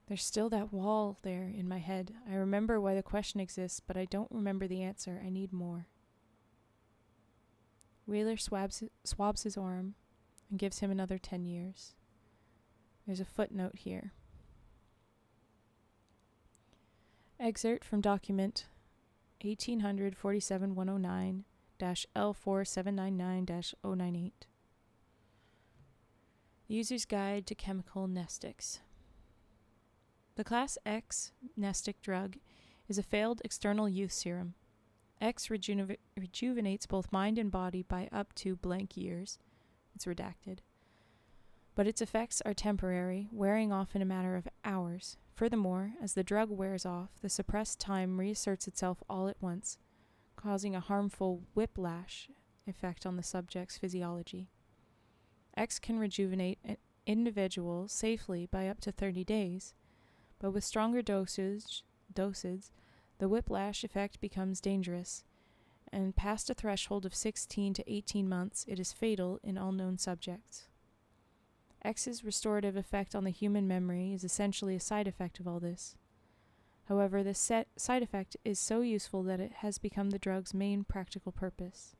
There's still that wall there in my head. I remember why the question exists, but I don't remember the answer. I need more. Wheeler swabs his arm and gives him another 10 years. There's a footnote here. Excerpt from document 1800-47-109-L4799-098. User's Guide to Chemical Nestics. The Class X nestic drug is a failed external use serum. X rejuvenates both mind and body by up to blank years. It's redacted. But its effects are temporary, wearing off in a matter of hours. Furthermore, as the drug wears off, the suppressed time reasserts itself all at once, causing a harmful whiplash effect on the subject's physiology. X can rejuvenate an individual safely by up to 30 days, but with stronger dosage, the whiplash effect becomes dangerous, and past a threshold of 16 to 18 months, it is fatal in all known subjects. X's restorative effect on the human memory is essentially a side effect of all this. However, this side effect is so useful that it has become the drug's main practical purpose.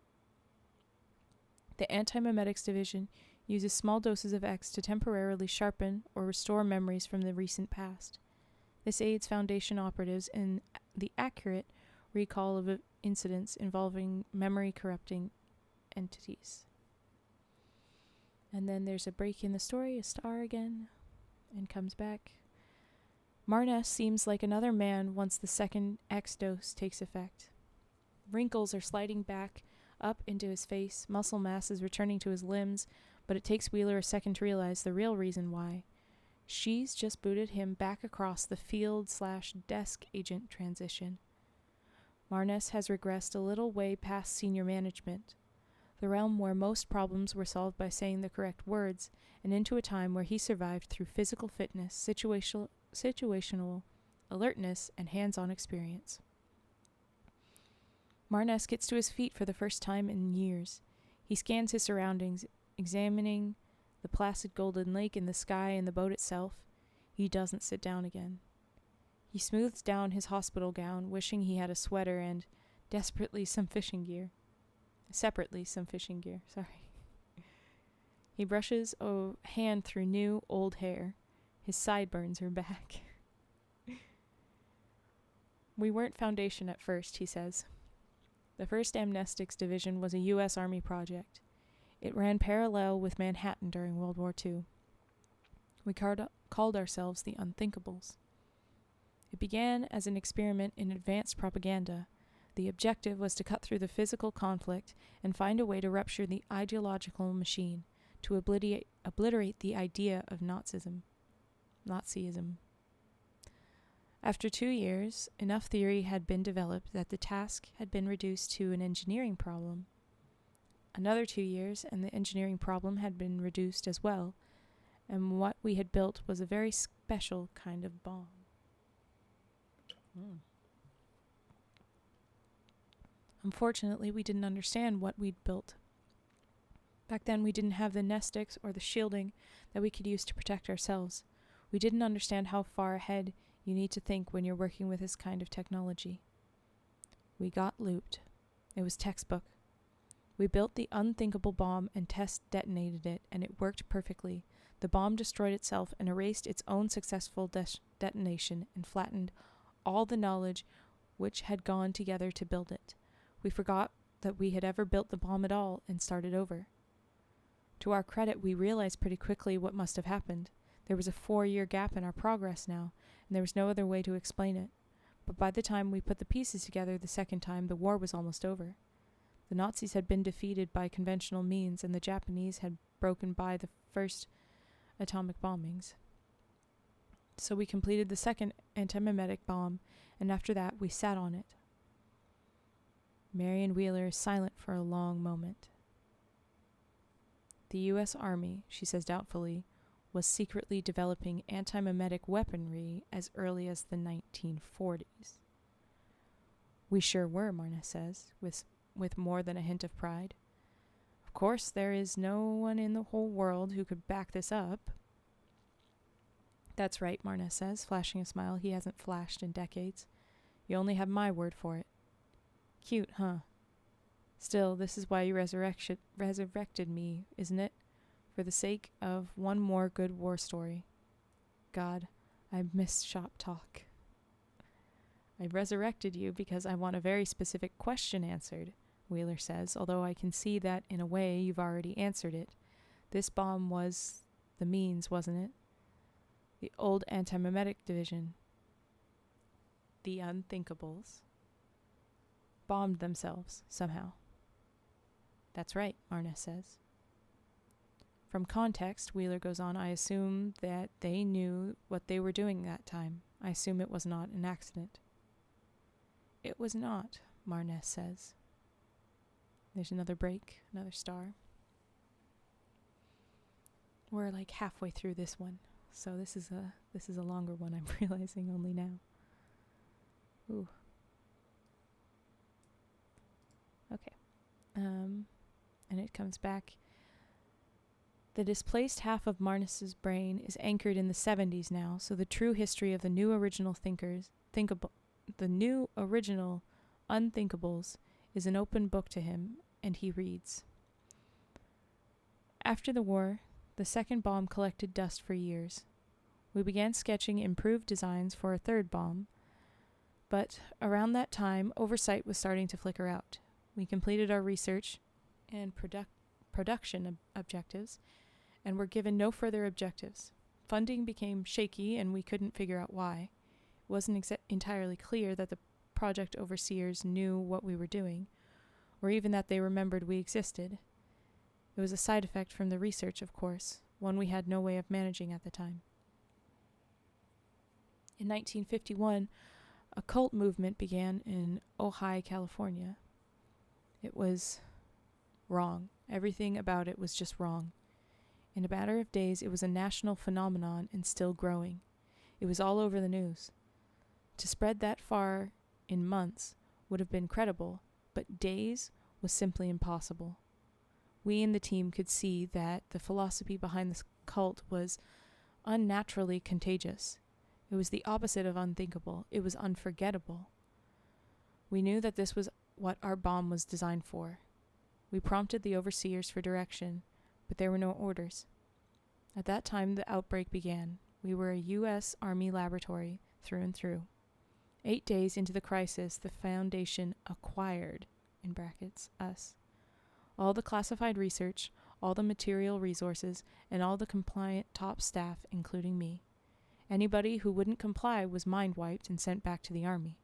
The Antimemetics Division uses small doses of X to temporarily sharpen or restore memories from the recent past. This aids Foundation operatives in the accurate recall of incidents involving memory-corrupting entities. And then there's a break in the story, a star again, and comes back. Marnus seems like another man once the second X dose takes effect. Wrinkles are sliding back up into his face, muscle mass is returning to his limbs, but it takes Wheeler a second to realize the real reason why. She's just booted him back across the field/desk agent transition. Marness has regressed a little way past senior management, the realm where most problems were solved by saying the correct words, and into a time where he survived through physical fitness, situational alertness, and hands-on experience. Marness gets to his feet for the first time in years. He scans his surroundings, examining the placid golden lake in the sky and the boat itself. He doesn't sit down again. He smooths down his hospital gown, wishing he had a sweater and, separately, some fishing gear. He brushes a hand through new, old hair. His sideburns are back. We weren't Foundation at first, he says. The 1st Amnestics Division was a U.S. Army project. It ran parallel with Manhattan during World War II. We called ourselves the Unthinkables. It began as an experiment in advanced propaganda. The objective was to cut through the physical conflict and find a way to rupture the ideological machine, to obliterate the idea of Nazism. After 2 years, enough theory had been developed that the task had been reduced to an engineering problem. Another 2 years, and the engineering problem had been reduced as well, and what we had built was a very special kind of bomb. Unfortunately, we didn't understand what we'd built. Back then, we didn't have the nestics or the shielding that we could use to protect ourselves. We didn't understand how far ahead you need to think when you're working with this kind of technology. We got looped. It was textbook. We built the unthinkable bomb and test detonated it, and it worked perfectly. The bomb destroyed itself and erased its own successful detonation and flattened all the knowledge which had gone together to build it. We forgot that we had ever built the bomb at all and started over. To our credit, we realized pretty quickly what must have happened. There was a 4-year gap in our progress now, and there was no other way to explain it. But by the time we put the pieces together the second time, the war was almost over. The Nazis had been defeated by conventional means, and the Japanese had broken by the first atomic bombings. So we completed the second antimemetic bomb, and after that we sat on it. Marion Wheeler is silent for a long moment. The U.S. Army, she says doubtfully, was secretly developing antimemetic weaponry as early as the 1940s. We sure were, Marna says, with more than a hint of pride. Of course, there is no one in the whole world who could back this up. That's right, Marna says, flashing a smile he hasn't flashed in decades. You only have my word for it. Cute, huh? Still, this is why you resurrected me, isn't it? For the sake of one more good war story. God, I miss shop talk. I resurrected you because I want a very specific question answered, Wheeler says, although I can see that, in a way, you've already answered it. This bomb was the means, wasn't it? The old antimemetic division, the Unthinkables, bombed themselves, somehow. That's right, Marna says. From context, Wheeler goes on, I assume that they knew what they were doing that time. I assume it was not an accident. It was not, Marness says. There's another break, another star. We're like halfway through this one, so this is a longer one, I'm realizing only now. Ooh. Okay. And it comes back. The displaced half of Marnus's brain is anchored in the 70s now, so the true history of the new original Unthinkables is an open book to him, and he reads. After the war, the second bomb collected dust for years. We began sketching improved designs for a third bomb, but around that time, oversight was starting to flicker out. We completed our research and production objectives, and were given no further objectives. Funding became shaky, and we couldn't figure out why. It wasn't entirely clear that the project overseers knew what we were doing, or even that they remembered we existed. It was a side effect from the research, of course, one we had no way of managing at the time. In 1951, A cult movement began in Ojai, California. It was wrong. Everything about it was just wrong. In a matter of days, it was a national phenomenon and still growing. It was all over the news. To spread that far in months would have been credible, but days was simply impossible. We in the team could see that the philosophy behind this cult was unnaturally contagious. It was the opposite of unthinkable. It was unforgettable. We knew that this was what our bomb was designed for. We prompted the overseers for direction, but there were no orders. At that time, the outbreak began. We were a U.S. Army laboratory through and through. 8 days into the crisis, the Foundation acquired, in brackets, us. All the classified research, all the material resources, and all the compliant top staff, including me. Anybody who wouldn't comply was mind-wiped and sent back to the Army.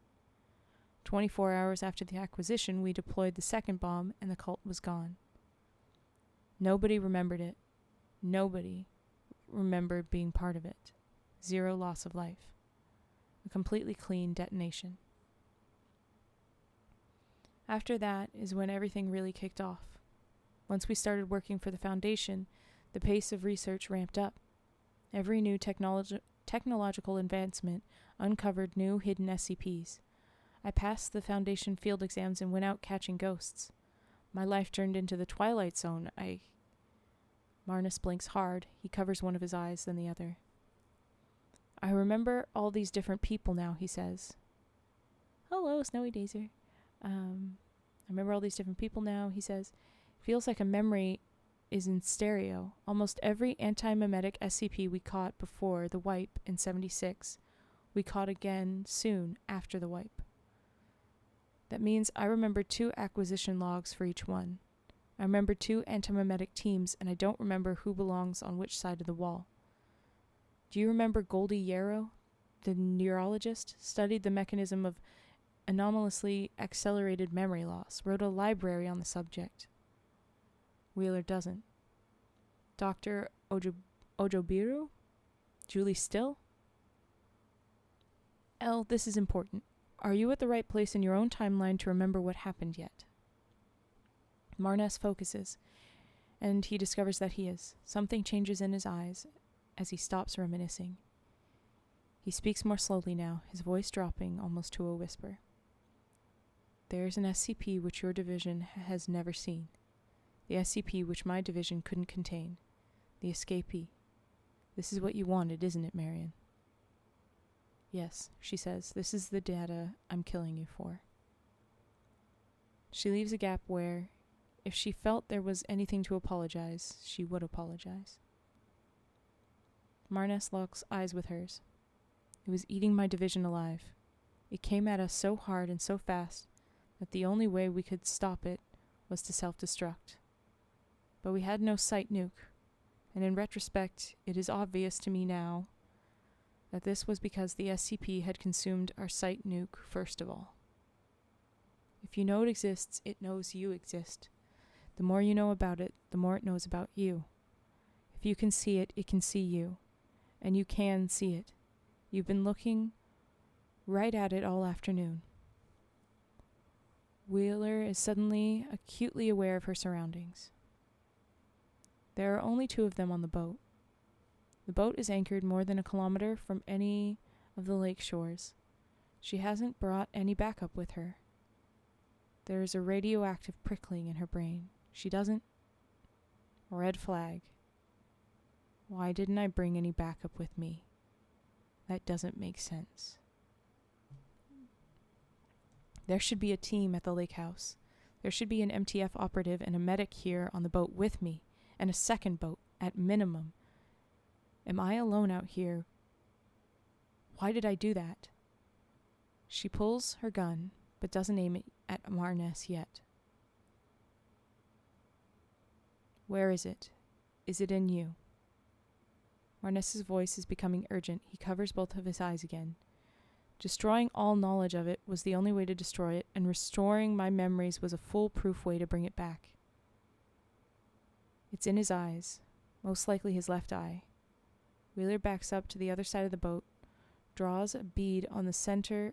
24 hours after the acquisition, we deployed the second bomb, and the cult was gone. Nobody remembered it. Nobody remembered being part of it. 0 loss of life. A completely clean detonation. After that is when everything really kicked off. Once we started working for the Foundation, the pace of research ramped up. Every new technological advancement uncovered new hidden SCPs. I passed the Foundation field exams and went out catching ghosts. My life turned into the Twilight Zone. Marnus blinks hard. He covers one of his eyes, then the other. I remember all these different people now, he says. Hello, Snowy Dazer. I remember all these different people now, he says. Feels like a memory is in stereo. Almost every anti-memetic SCP we caught before the wipe in 76, we caught again soon after the wipe. That means I remember 2 acquisition logs for each one. I remember 2 anti-memetic teams, and I don't remember who belongs on which side of the wall. Do you remember Goldie Yarrow, the neurologist? Studied the mechanism of anomalously accelerated memory loss, wrote a library on the subject. Wheeler doesn't. Dr. Ojobiru? Julie Still? Elle, this is important. Are you at the right place in your own timeline to remember what happened yet? Marnus focuses, and he discovers that he is. Something changes in his eyes as he stops reminiscing. He speaks more slowly now, his voice dropping almost to a whisper. There is an SCP which your division has never seen. The SCP which my division couldn't contain. The escapee. This is what you wanted, isn't it, Marion? Yes, she says, this is the data I'm killing you for. She leaves a gap where, if she felt there was anything to apologize, she would apologize. Marnus locks eyes with hers. It was eating my division alive. It came at us so hard and so fast that the only way we could stop it was to self-destruct. But we had no site nuke, and in retrospect, it is obvious to me now that this was because the SCP had consumed our site nuke first of all. If you know it exists, it knows you exist. The more you know about it, the more it knows about you. If you can see it, it can see you. And you can see it. You've been looking right at it all afternoon. Wheeler is suddenly acutely aware of her surroundings. There are only 2 of them on the boat. The boat is anchored more than a kilometer from any of the lake shores. She hasn't brought any backup with her. There is a radioactive prickling in her brain. She doesn't... Red flag. Why didn't I bring any backup with me? That doesn't make sense. There should be a team at the lake house. There should be an MTF operative and a medic here on the boat with me, and a second boat, at minimum. Am I alone out here? Why did I do that? She pulls her gun, but doesn't aim it at Marnus yet. Where is it? Is it in you? Marnus's voice is becoming urgent. He covers both of his eyes again. Destroying all knowledge of it was the only way to destroy it, and restoring my memories was a foolproof way to bring it back. It's in his eyes, most likely his left eye. Wheeler backs up to the other side of the boat, draws a bead on the center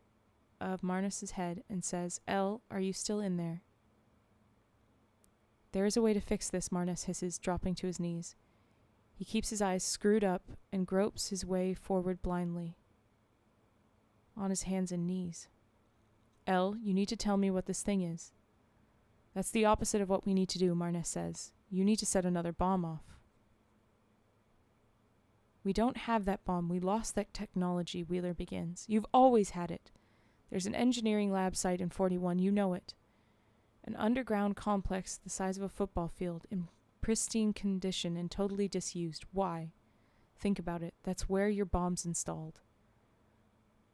of Marnus's head and says, "Elle, are you still in there?" "There is a way to fix this," Marnus hisses, dropping to his knees. He keeps his eyes screwed up and gropes his way forward blindly, on his hands and knees. "Elle, you need to tell me what this thing is." "That's the opposite of what we need to do," Marnus says. "You need to set another bomb off." "We don't have that bomb. We lost that technology," Wheeler begins. "You've always had it. There's an engineering lab site in 41. You know it. An underground complex the size of a football field, in pristine condition and totally disused. Why? Think about it. That's where your bomb's installed."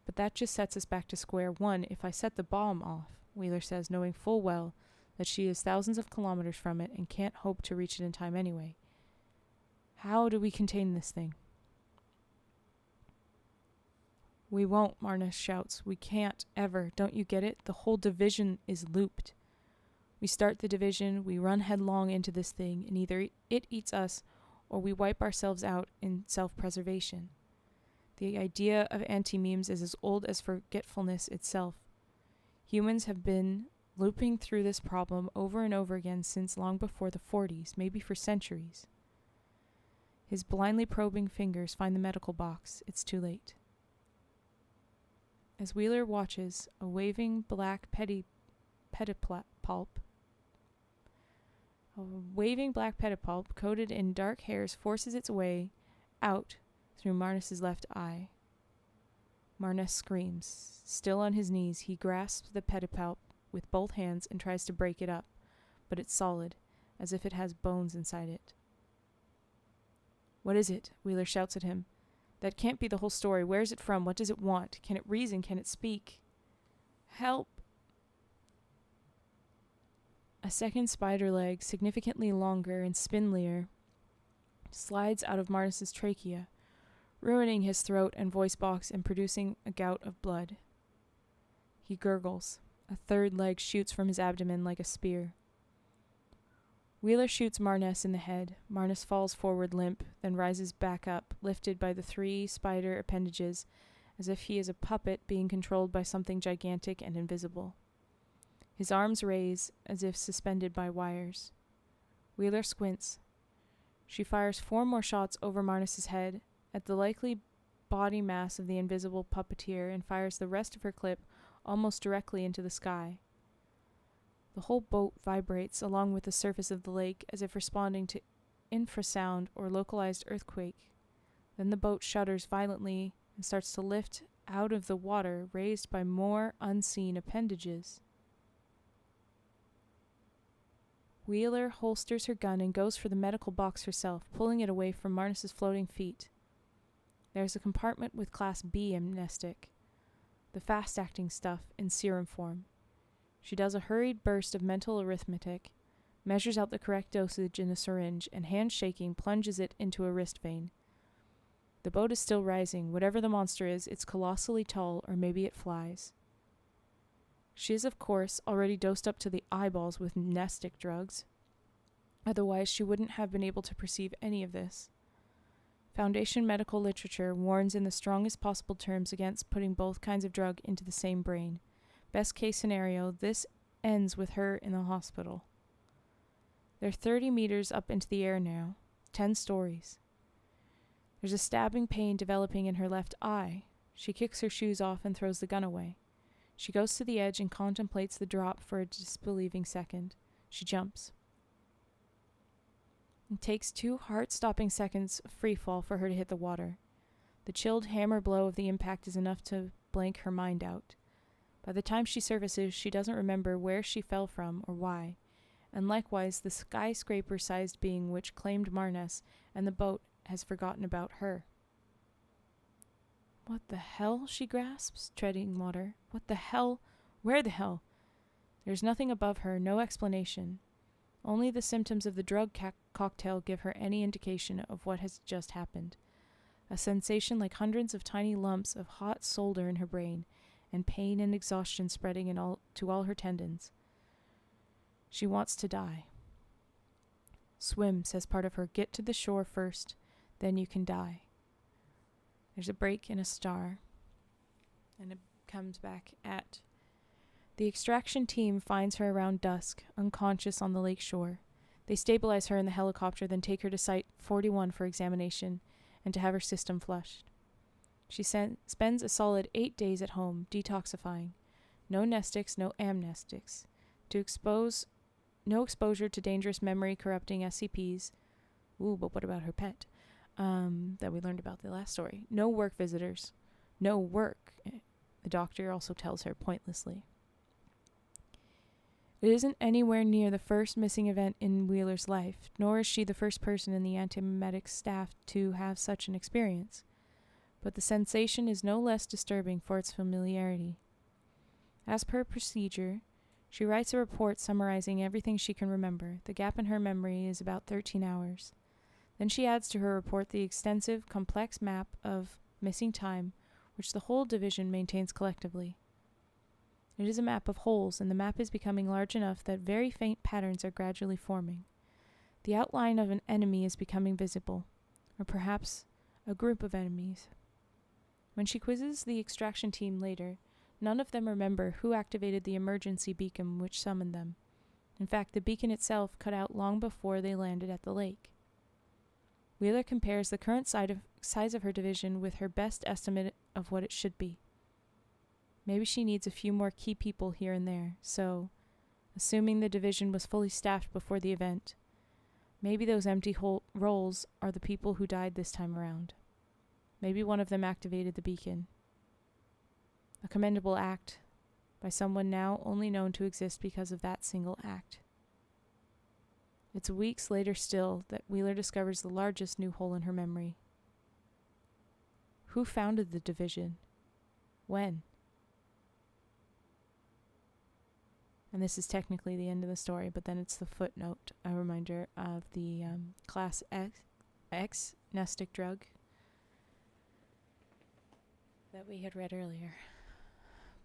"But that just sets us back to square one if I set the bomb off," Wheeler says, knowing full well that she is thousands of kilometers from it and can't hope to reach it in time anyway. "How do we contain this thing?" "We won't," Marnus shouts. "We can't, ever. Don't you get it? The whole division is looped. We start the division, we run headlong into this thing, and either it eats us or we wipe ourselves out in self-preservation. The idea of anti-memes is as old as forgetfulness itself. Humans have been looping through this problem over and over again since long before the 40s, maybe for centuries." His blindly probing fingers find the medical box. It's too late. As Wheeler watches, a waving black pedipalp coated in dark hairs forces its way out through Marnus's left eye. Marnus screams. Still on his knees, he grasps the pedipalp with both hands and tries to break it up, but it's solid, as if it has bones inside it. "What is it?" Wheeler shouts at him. "That can't be the whole story. Where's it from? What does it want? Can it reason? Can it speak?" "Help!" A second spider leg, significantly longer and spindlier, slides out of Marnus's trachea, ruining his throat and voice box and producing a gout of blood. He gurgles. A third leg shoots from his abdomen like a spear. Wheeler shoots Marnus in the head. Marnus falls forward limp, then rises back up, lifted by the 3 spider appendages, as if he is a puppet being controlled by something gigantic and invisible. His arms raise, as if suspended by wires. Wheeler squints. She fires 4 more shots over Marnus's head, at the likely body mass of the invisible puppeteer, and fires the rest of her clip almost directly into the sky. The whole boat vibrates along with the surface of the lake, as if responding to infrasound or localized earthquake. Then the boat shudders violently and starts to lift out of the water, raised by more unseen appendages. Wheeler holsters her gun and goes for the medical box herself, pulling it away from Marnus's floating feet. There's a compartment with Class B amnestic, the fast-acting stuff in serum form. She does a hurried burst of mental arithmetic, measures out the correct dosage in a syringe, and hand-shaking plunges it into a wrist vein. The boat is still rising. Whatever the monster is, it's colossally tall, or maybe it flies. She is, of course, already dosed up to the eyeballs with amnestic drugs. Otherwise, she wouldn't have been able to perceive any of this. Foundation medical literature warns in the strongest possible terms against putting both kinds of drug into the same brain. Best case scenario, this ends with her in the hospital. They're 30 meters up into the air now, 10 stories. There's a stabbing pain developing in her left eye. She kicks her shoes off and throws the gun away. She goes to the edge and contemplates the drop for a disbelieving second. She jumps. It takes 2 heart-stopping seconds of free fall for her to hit the water. The chilled hammer blow of the impact is enough to blank her mind out. By the time she surfaces, she doesn't remember where she fell from or why, and likewise the skyscraper-sized being which claimed Marnus and the boat has forgotten about her. "What the hell?" she grasps, treading water. "What the hell? Where the hell?" There's nothing above her, no explanation. Only the symptoms of the drug cocktail give her any indication of what has just happened. A sensation like hundreds of tiny lumps of hot solder in her brain, and pain and exhaustion spreading to all her tendons. She wants to die. "Swim," says part of her. "Get to the shore first, then you can die." There's a break in a star, and a comes back at. The extraction team finds her around dusk, unconscious on the lake shore. They stabilize her in the helicopter, then take her to Site 41 for examination and to have her system flushed. She spends a solid 8 days at home, detoxifying. No nestics, no amnestics. No exposure to dangerous memory-corrupting SCPs. Ooh, but what about her pet? That we learned about the last story. No work visitors. No work, the doctor also tells her pointlessly. It isn't anywhere near the first missing event in Wheeler's life, nor is she the first person in the antimemetic staff to have such an experience. But the sensation is no less disturbing for its familiarity. As per procedure, she writes a report summarizing everything she can remember. The gap in her memory is about 13 hours. Then she adds to her report the extensive, complex map of missing time, which the whole division maintains collectively. It is a map of holes, and the map is becoming large enough that very faint patterns are gradually forming. The outline of an enemy is becoming visible, or perhaps a group of enemies. When she quizzes the extraction team later, none of them remember who activated the emergency beacon which summoned them. In fact, the beacon itself cut out long before they landed at the lake. Wheeler compares the current size of her division with her best estimate of what it should be. Maybe she needs a few more key people here and there, so, assuming the division was fully staffed before the event, maybe those empty roles are the people who died this time around. Maybe one of them activated the beacon. A commendable act by someone now only known to exist because of that single act. It's weeks later still that Wheeler discovers the largest new hole in her memory. Who founded the division? When? And this is technically the end of the story, but then it's the footnote, a reminder of the Class X nestic drug that we had read earlier.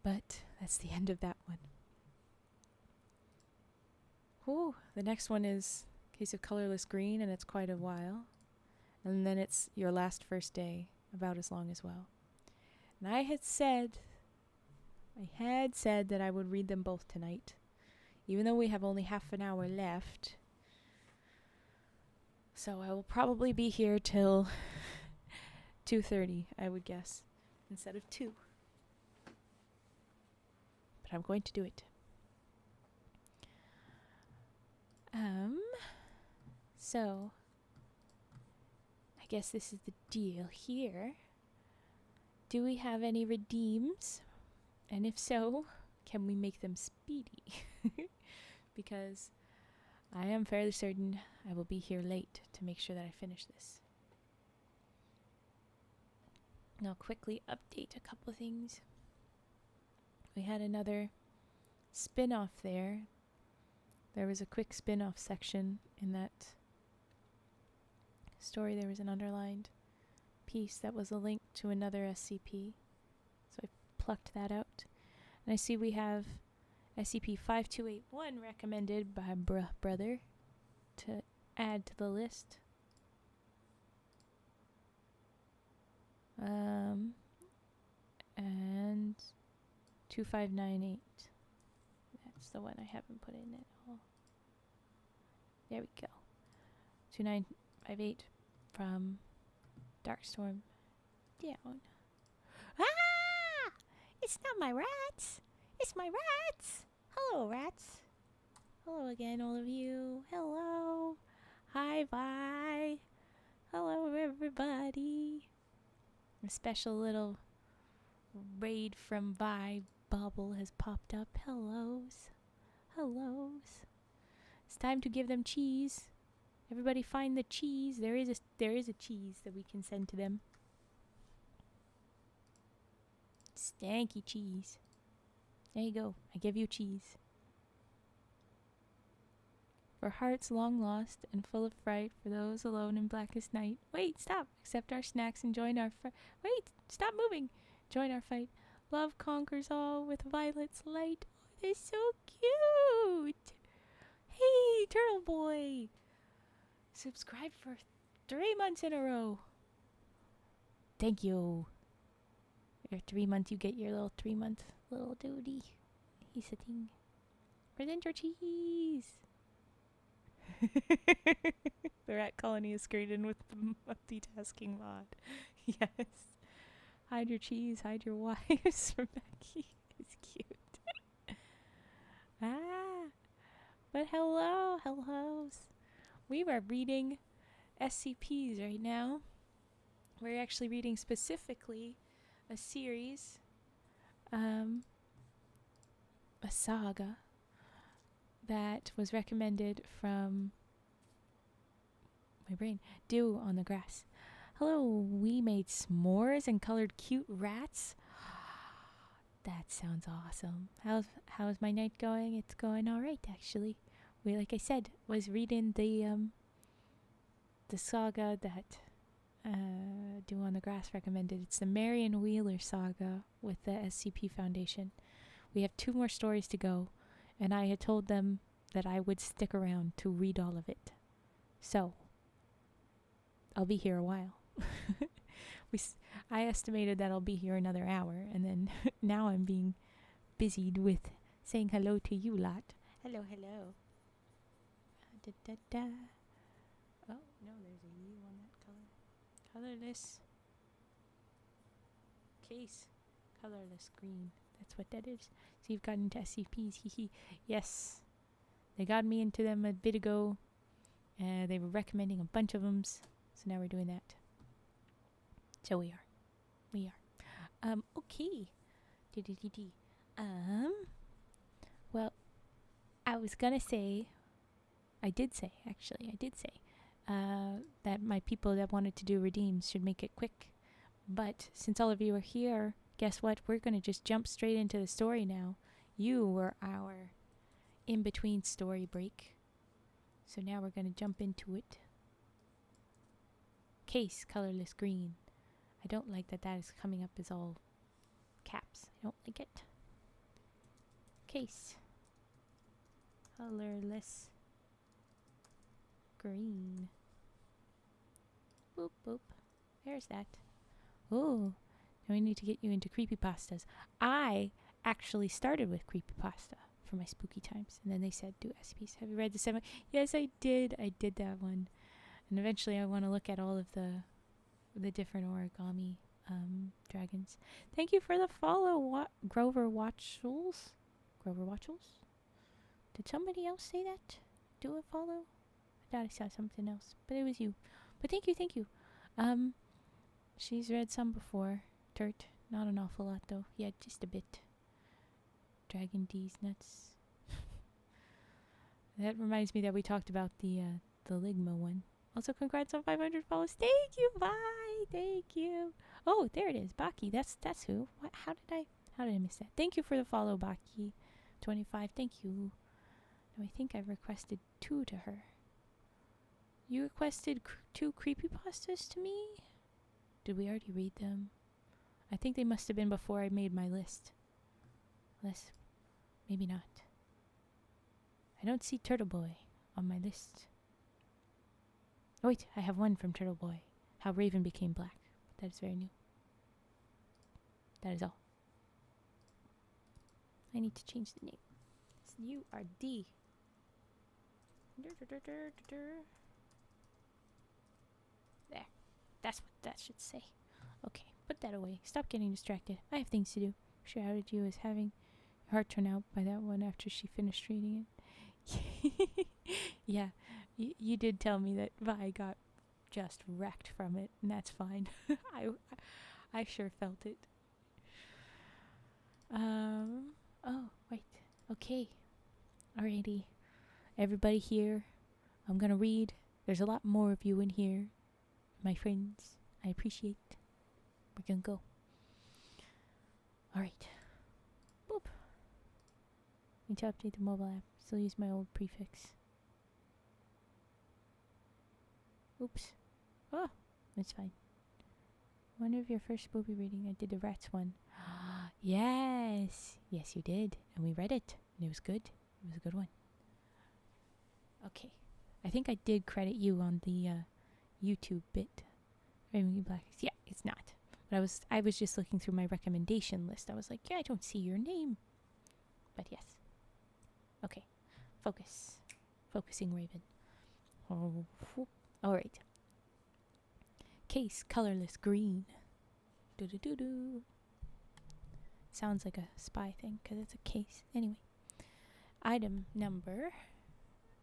But that's the end of that one. Ooh, the next one is Case of Colorless Green, and it's quite a while. And then it's Your Last First Day, about as long as well. And I had said that I would read them both tonight, even though we have only half an hour left. So I will probably be here till 2:30, I would guess, instead of 2. But I'm going to do it. So I guess this is the deal here. Do we have any redeems? And if so, can we make them speedy? Because I am fairly certain I will be here late to make sure that I finish this. Now quickly update a couple things. We had another spin-off there. There was a quick spin-off section in that story. There was an underlined piece that was a link to another SCP. So I plucked that out. And I see we have SCP-5281 recommended by brother to add to the list. And 2598. That's the one I haven't put in at all. There we go. 2958 from Darkstorm down. Ah! It's not my rats! It's my rats! Hello, rats. Hello again, all of you. Hello. Hi, bye. Hello, everybody. A special little raid from Vi bubble has popped up. Hellos. Hellos. It's time to give them cheese. Everybody find the cheese. There is a cheese that we can send to them. Stanky cheese. There you go. I give you cheese. For hearts long lost and full of fright, for those alone in blackest night. Wait, stop. Accept our snacks and join our Wait, stop moving. Join our fight. Love conquers all with Violet's light. Oh, they're so cute. Hey, Turtle Boy. Subscribe for 3 months in a row. Thank you. Your 3 month, you get your little 3 month little duty. He's sitting. Present your cheese. The rat colony is greeted with the multitasking mod. Yes. Hide your cheese, hide your wives from Becky. It's cute. But hellos. We are reading SCPs right now. We're actually reading specifically a series, a saga that was recommended from my brain. DewOnTheGrass. Hello, we made s'mores and colored cute rats. That sounds awesome. How's my night going? It's going all right, actually. We, like I said, was reading the saga that DewOnTheGrass recommended. It's the Marion Wheeler saga with the SCP Foundation. We have 2 more stories to go, and I had told them that I would stick around to read all of it. So, I'll be here a while. I estimated that I'll be here another hour, and then now I'm being busied with saying hello to you lot. Hello. Oh, no, there's a U on that color. Colorless case. Colorless green. That's what that is. So you've gotten into SCPs. Yes. They got me into them a bit ago. They were recommending a bunch of them. So now we're doing that. So we are. Okay. Well, I was gonna say, I did say, that my people that wanted to do redeems should make it quick. But since all of you are here, guess what? We're gonna just jump straight into the story now. You were our in-between story break. So now we're gonna jump into it. Case, colorless green. I don't like that is coming up as all caps. I don't like it. Case. Colorless green. Boop, boop. There's that. Oh, now we need to get you into creepypastas. I actually started with creepypasta for my spooky times, and then they said do SCPs. Have you read the 7? Yes, I did. I did that one. And eventually I want to look at all of the different origami dragons. Thank you for the follow, Grover Watchels. Did somebody else say that? Do a follow? I thought I saw something else, but it was you. But thank you. She's read some before. Dirt, not an awful lot though. Yeah, just a bit. Dragon D's nuts. That reminds me that we talked about the Ligma one. Also, congrats on 500 follows. Thank you, bye. Thank you. Oh, there it is, Baki. That's who. What? How did I miss that? Thank you for the follow, Baki. 25. Thank you. Now I think I've requested 2 to her. You requested 2 creepypastas to me? Did we already read them? I think they must have been before I made my list. Unless, maybe not. I don't see Turtle Boy on my list. Oh wait, I have one from Turtle Boy. How Raven became black. That is very new. That is all. I need to change the name. It's URD. There. That's what that should say. Okay, put that away. Stop getting distracted. I have things to do. Sure, how did you as having your heart turn out by that one after she finished reading it? Yeah, you did tell me that Vi got just wrecked from it, and that's fine. I sure felt it. Oh, wait. Okay. Alrighty. Everybody here, I'm gonna read. There's a lot more of you in here, my friends. I appreciate. We're gonna go. Alright. Boop. Need to update the mobile app. Still use my old prefix. Oops. Oh, it's fine. One of your first Spoopy reading, I did the rats one. Yes. Yes, you did. And we read it. And it was good. It was a good one. Okay. I think I did credit you on the YouTube bit. Raven Black. Yeah, it's not. But I was just looking through my recommendation list. I was like, yeah, I don't see your name. But yes. Okay. Focus. Focusing, Raven. Oh, all right. Case colorless green. Do. Sounds like a spy thing because it's a case. Anyway. Item number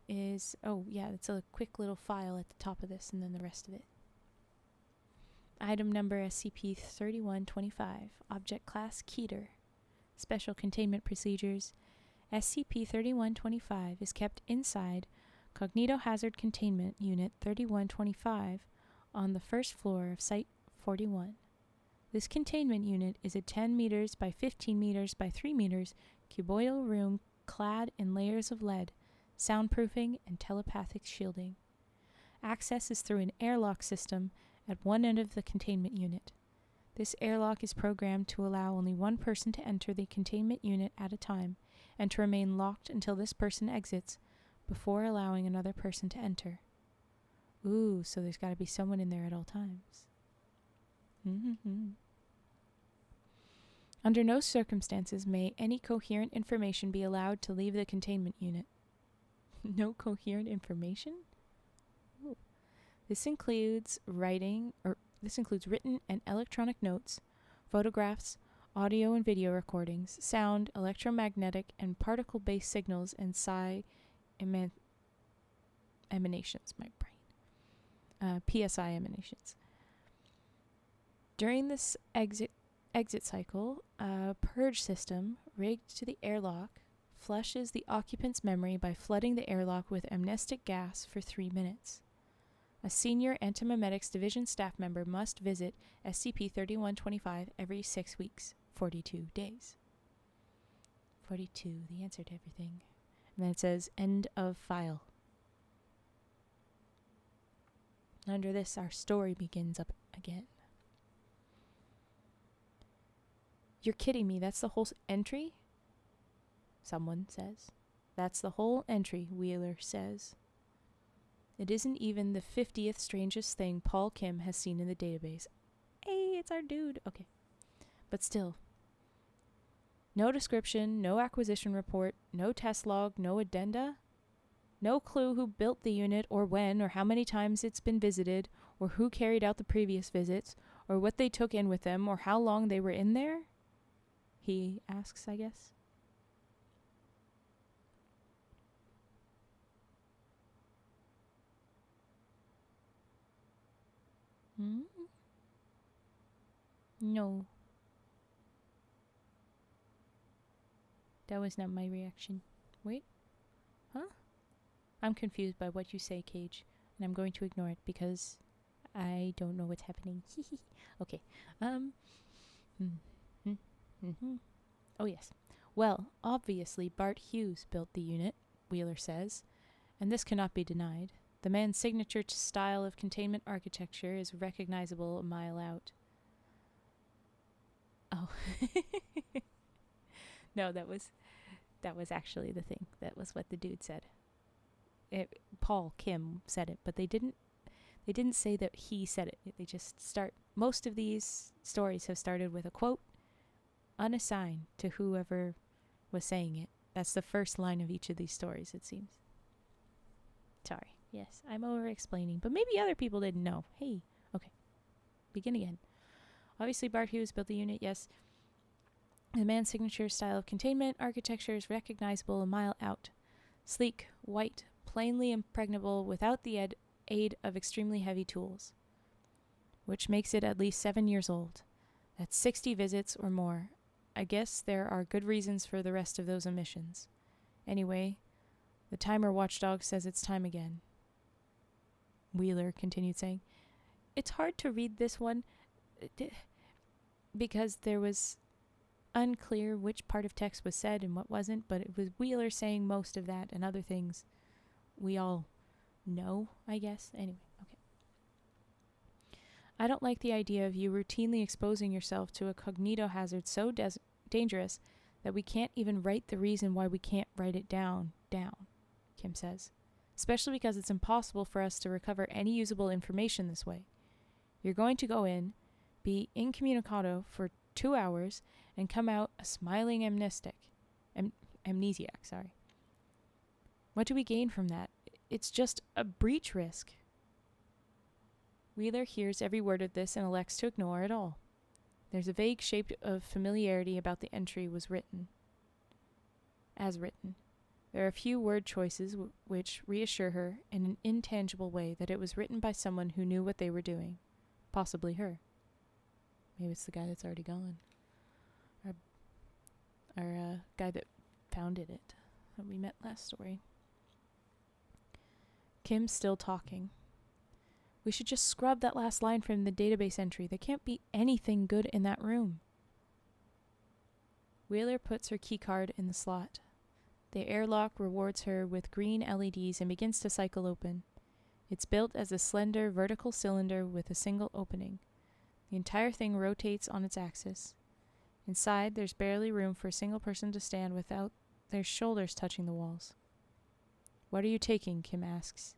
is, oh yeah, it's a quick little file at the top of this and then the rest of it. Item number SCP-3125, Object Class Keter. Special Containment Procedures. SCP-3125 is kept inside Cognitohazard Containment Unit 3125 on the first floor of Site 41. This containment unit is a 10 meters by 15 meters by 3 meters cuboidal room clad in layers of lead, soundproofing, and telepathic shielding. Access is through an airlock system at one end of the containment unit. This airlock is programmed to allow only one person to enter the containment unit at a time and to remain locked until this person exits before allowing another person to enter. Ooh, so there's got to be someone in there at all times. Under no circumstances may any coherent information be allowed to leave the containment unit. No coherent information? Ooh. This includes written and electronic notes, photographs, audio and video recordings, sound, electromagnetic and particle-based signals, and psi emanations. My brain. PSI emanations. During this exit cycle, a purge system rigged to the airlock flushes the occupant's memory by flooding the airlock with amnestic gas for 3 minutes. A senior Antimemetics Division staff member must visit SCP-3125 every 6 weeks, 42 days. 42, the answer to everything. And then it says, end of file. Under this, our story begins up again. You're kidding me, that's the whole entry? Someone says. That's the whole entry, Wheeler says. It isn't even the 50th strangest thing Paul Kim has seen in the database. Hey, it's our dude. Okay. But still. No description, no acquisition report, no test log, no addenda. No clue who built the unit or when or how many times it's been visited or who carried out the previous visits or what they took in with them or how long they were in there? He asks, I guess. No. That was not my reaction. Wait. Huh? I'm confused by what you say, Cage, and I'm going to ignore it because I don't know what's happening. Okay. Oh, yes. Well, obviously Bart Hughes built the unit, Wheeler says, and this cannot be denied. The man's signature style of containment architecture is recognizable a mile out. Oh. No, that was actually the thing. That was what the dude said. Paul Kim said it, but they didn't say that he said it. They just most of these stories have started with a quote unassigned to whoever was saying it. That's the first line of each of these stories, it seems. Sorry. Yes, I'm over-explaining, but maybe other people didn't know. Hey, okay. Begin again. Obviously, Bart Hughes built the unit, yes. The man's signature style of containment architecture is recognizable a mile out. Sleek, white, plainly impregnable without the aid of extremely heavy tools. Which makes it at least 7 years old. That's 60 visits or more. I guess there are good reasons for the rest of those omissions. Anyway, the timer watchdog says it's time again. Wheeler continued saying, it's hard to read this one because there was unclear which part of text was said and what wasn't, but it was Wheeler saying most of that and other things we all know, I guess. Anyway, okay. I don't like the idea of you routinely exposing yourself to a cognitohazard so dangerous that we can't even write the reason why we can't write it down, Kim says. Especially because it's impossible for us to recover any usable information this way. You're going to go in, be incommunicado for 2 hours, and come out a smiling amnesiac, sorry. What do we gain from that? It's just a breach risk. Wheeler hears every word of this and elects to ignore it all. There's a vague shape of familiarity about the entry as written. There are a few word choices which reassure her in an intangible way that it was written by someone who knew what they were doing. Possibly her. Maybe it's the guy that's already gone. Our guy that founded it, that we met last story. Kim's still talking. We should just scrub that last line from the database entry. There can't be anything good in that room. Wheeler puts her keycard in the slot. The airlock rewards her with green LEDs and begins to cycle open. It's built as a slender vertical cylinder with a single opening. The entire thing rotates on its axis. Inside, there's barely room for a single person to stand without their shoulders touching the walls. What are you taking? Kim asks.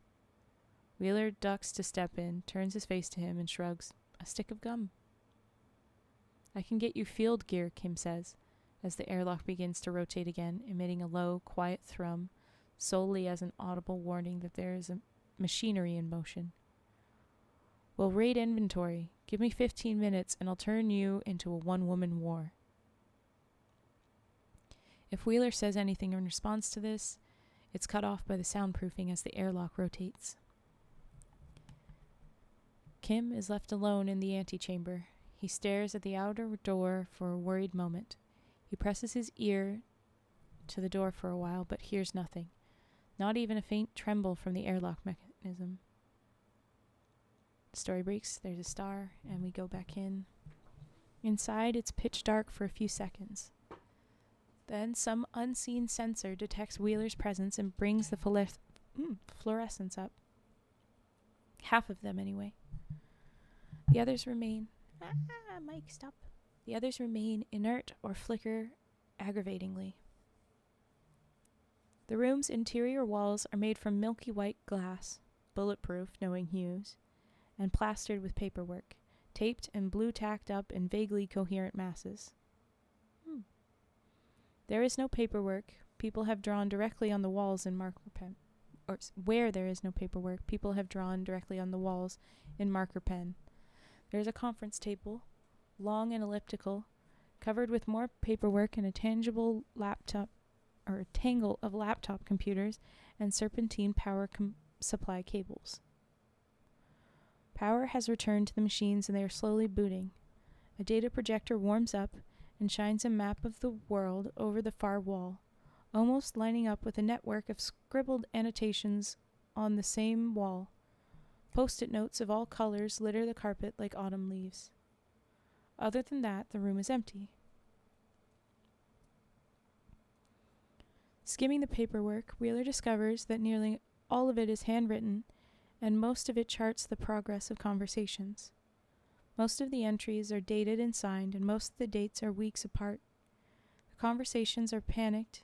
Wheeler ducks to step in, turns his face to him, and shrugs. A stick of gum. I can get you field gear, Kim says, as the airlock begins to rotate again, emitting a low, quiet thrum, solely as an audible warning that there is a machinery in motion. We'll raid inventory. Give me 15 minutes, and I'll turn you into a one-woman war. If Wheeler says anything in response to this, it's cut off by the soundproofing as the airlock rotates. Kim is left alone in the antechamber. He stares at the outer door for a worried moment. He presses his ear to the door for a while, but hears nothing. Not even a faint tremble from the airlock mechanism. The story breaks, there's a star, and we go back in. Inside, it's pitch dark for a few seconds. Then some unseen sensor detects Wheeler's presence and brings the fluorescents up. Half of them, anyway. The others remain... Mike, stop. The others remain inert or flicker aggravatingly. The room's interior walls are made from milky white glass, bulletproof, knowing hues, and plastered with paperwork, taped and blue-tacked up in vaguely coherent masses. There is no paperwork. People have drawn directly on the walls in marker pen. Or where there is no paperwork, people have drawn directly on the walls in marker pen. There's a conference table, long and elliptical, covered with more paperwork and a tangle of laptop computers and serpentine power supply cables. Power has returned to the machines and they are slowly booting. A data projector warms up and shines a map of the world over the far wall, almost lining up with a network of scribbled annotations on the same wall. Post-it notes of all colors litter the carpet like autumn leaves. Other than that, the room is empty. Skimming the paperwork, Wheeler discovers that nearly all of it is handwritten, and most of it charts the progress of conversations. Most of the entries are dated and signed, and most of the dates are weeks apart. The conversations are panicked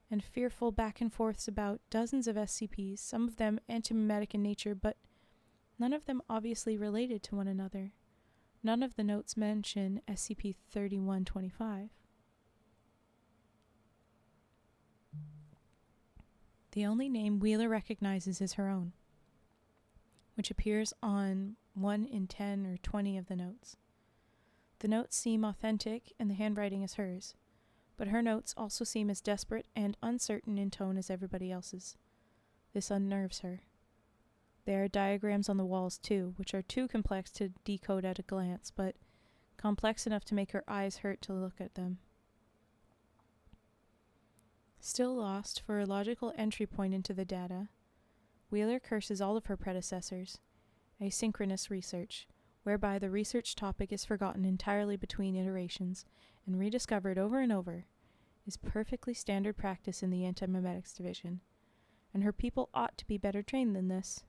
and fearful back and forths about dozens of SCPs, some of them antimemetic in nature, but none of them obviously related to one another. None of the notes mention SCP-3125. The only name Wheeler recognizes is her own, which appears on 1 in 10 or 20 of the notes. The notes seem authentic and the handwriting is hers, but her notes also seem as desperate and uncertain in tone as everybody else's. This unnerves her. There are diagrams on the walls too, which are too complex to decode at a glance, but complex enough to make her eyes hurt to look at them. Still lost for a logical entry point into the data, Wheeler curses all of her predecessors, asynchronous research, whereby the research topic is forgotten entirely between iterations and rediscovered over and over, is perfectly standard practice in the Antimemetics Division, and her people ought to be better trained than this.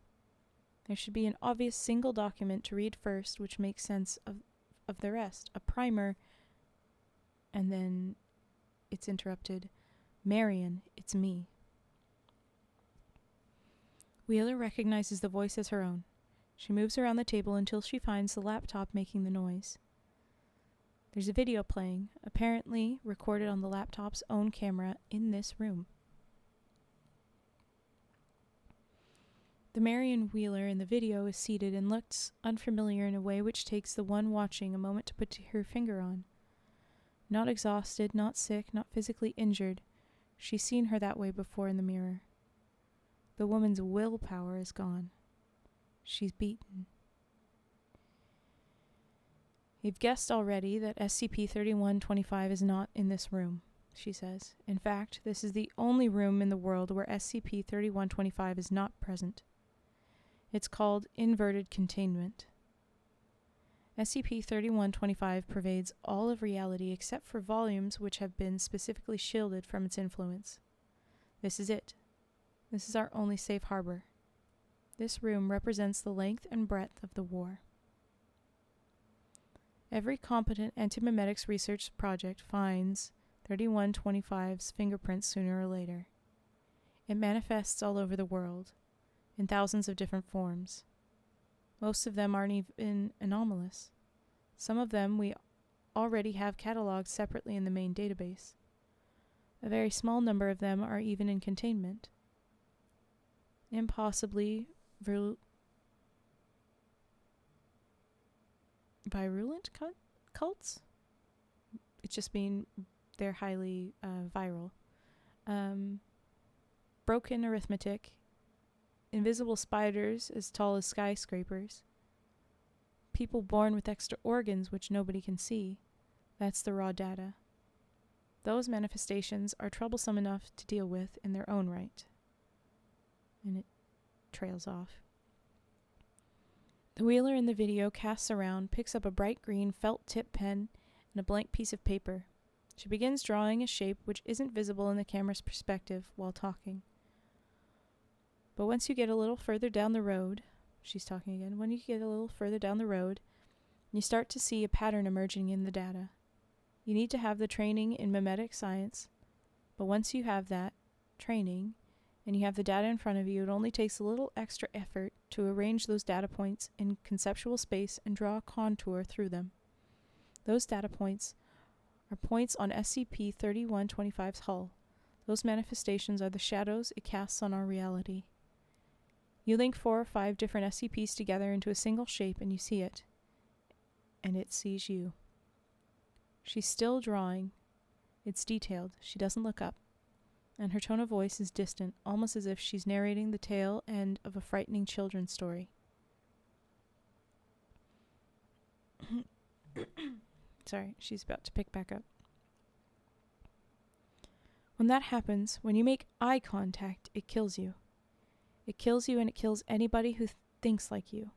There should be an obvious single document to read first which makes sense of the rest, a primer, and then it's interrupted. Marion, it's me. Wheeler recognizes the voice as her own. She moves around the table until she finds the laptop making the noise. There's a video playing, apparently recorded on the laptop's own camera in this room. The Marion Wheeler in the video is seated and looks unfamiliar in a way which takes the one watching a moment to put her finger on. Not exhausted, not sick, not physically injured. She's seen her that way before in the mirror. The woman's willpower is gone. She's beaten. You've guessed already that SCP-3125 is not in this room, she says. In fact, this is the only room in the world where SCP-3125 is not present. It's called inverted containment. SCP-3125 pervades all of reality except for volumes which have been specifically shielded from its influence. This is it. This is our only safe harbor. This room represents the length and breadth of the war. Every competent antimemetics research project finds 3125's fingerprints sooner or later. It manifests all over the world, in thousands of different forms. Most of them aren't even anomalous. Some of them we already have cataloged separately in the main database. A very small number of them are even in containment. Impossibly virulent cults? It's just mean they're highly viral. Broken arithmetic. Invisible spiders as tall as skyscrapers. People born with extra organs which nobody can see. That's the raw data. Those manifestations are troublesome enough to deal with in their own right. And it trails off. The Wheeler in the video casts around, picks up a bright green felt-tip pen and a blank piece of paper. She begins drawing a shape which isn't visible in the camera's perspective while talking. But once you get a little further down the road, she's talking again, when you get a little further down the road, you start to see a pattern emerging in the data. You need to have the training in memetic science, but once you have that training, and you have the data in front of you, it only takes a little extra effort to arrange those data points in conceptual space and draw a contour through them. Those data points are points on SCP-3125's hull. Those manifestations are the shadows it casts on our reality. You link 4 or 5 different SCPs together into a single shape and you see it. And it sees you. She's still drawing. It's detailed. She doesn't look up. And her tone of voice is distant, almost as if she's narrating the tail end of a frightening children's story. Sorry, she's about to pick back up. When that happens, when you make eye contact, it kills you. It kills you and it kills anybody who thinks like you.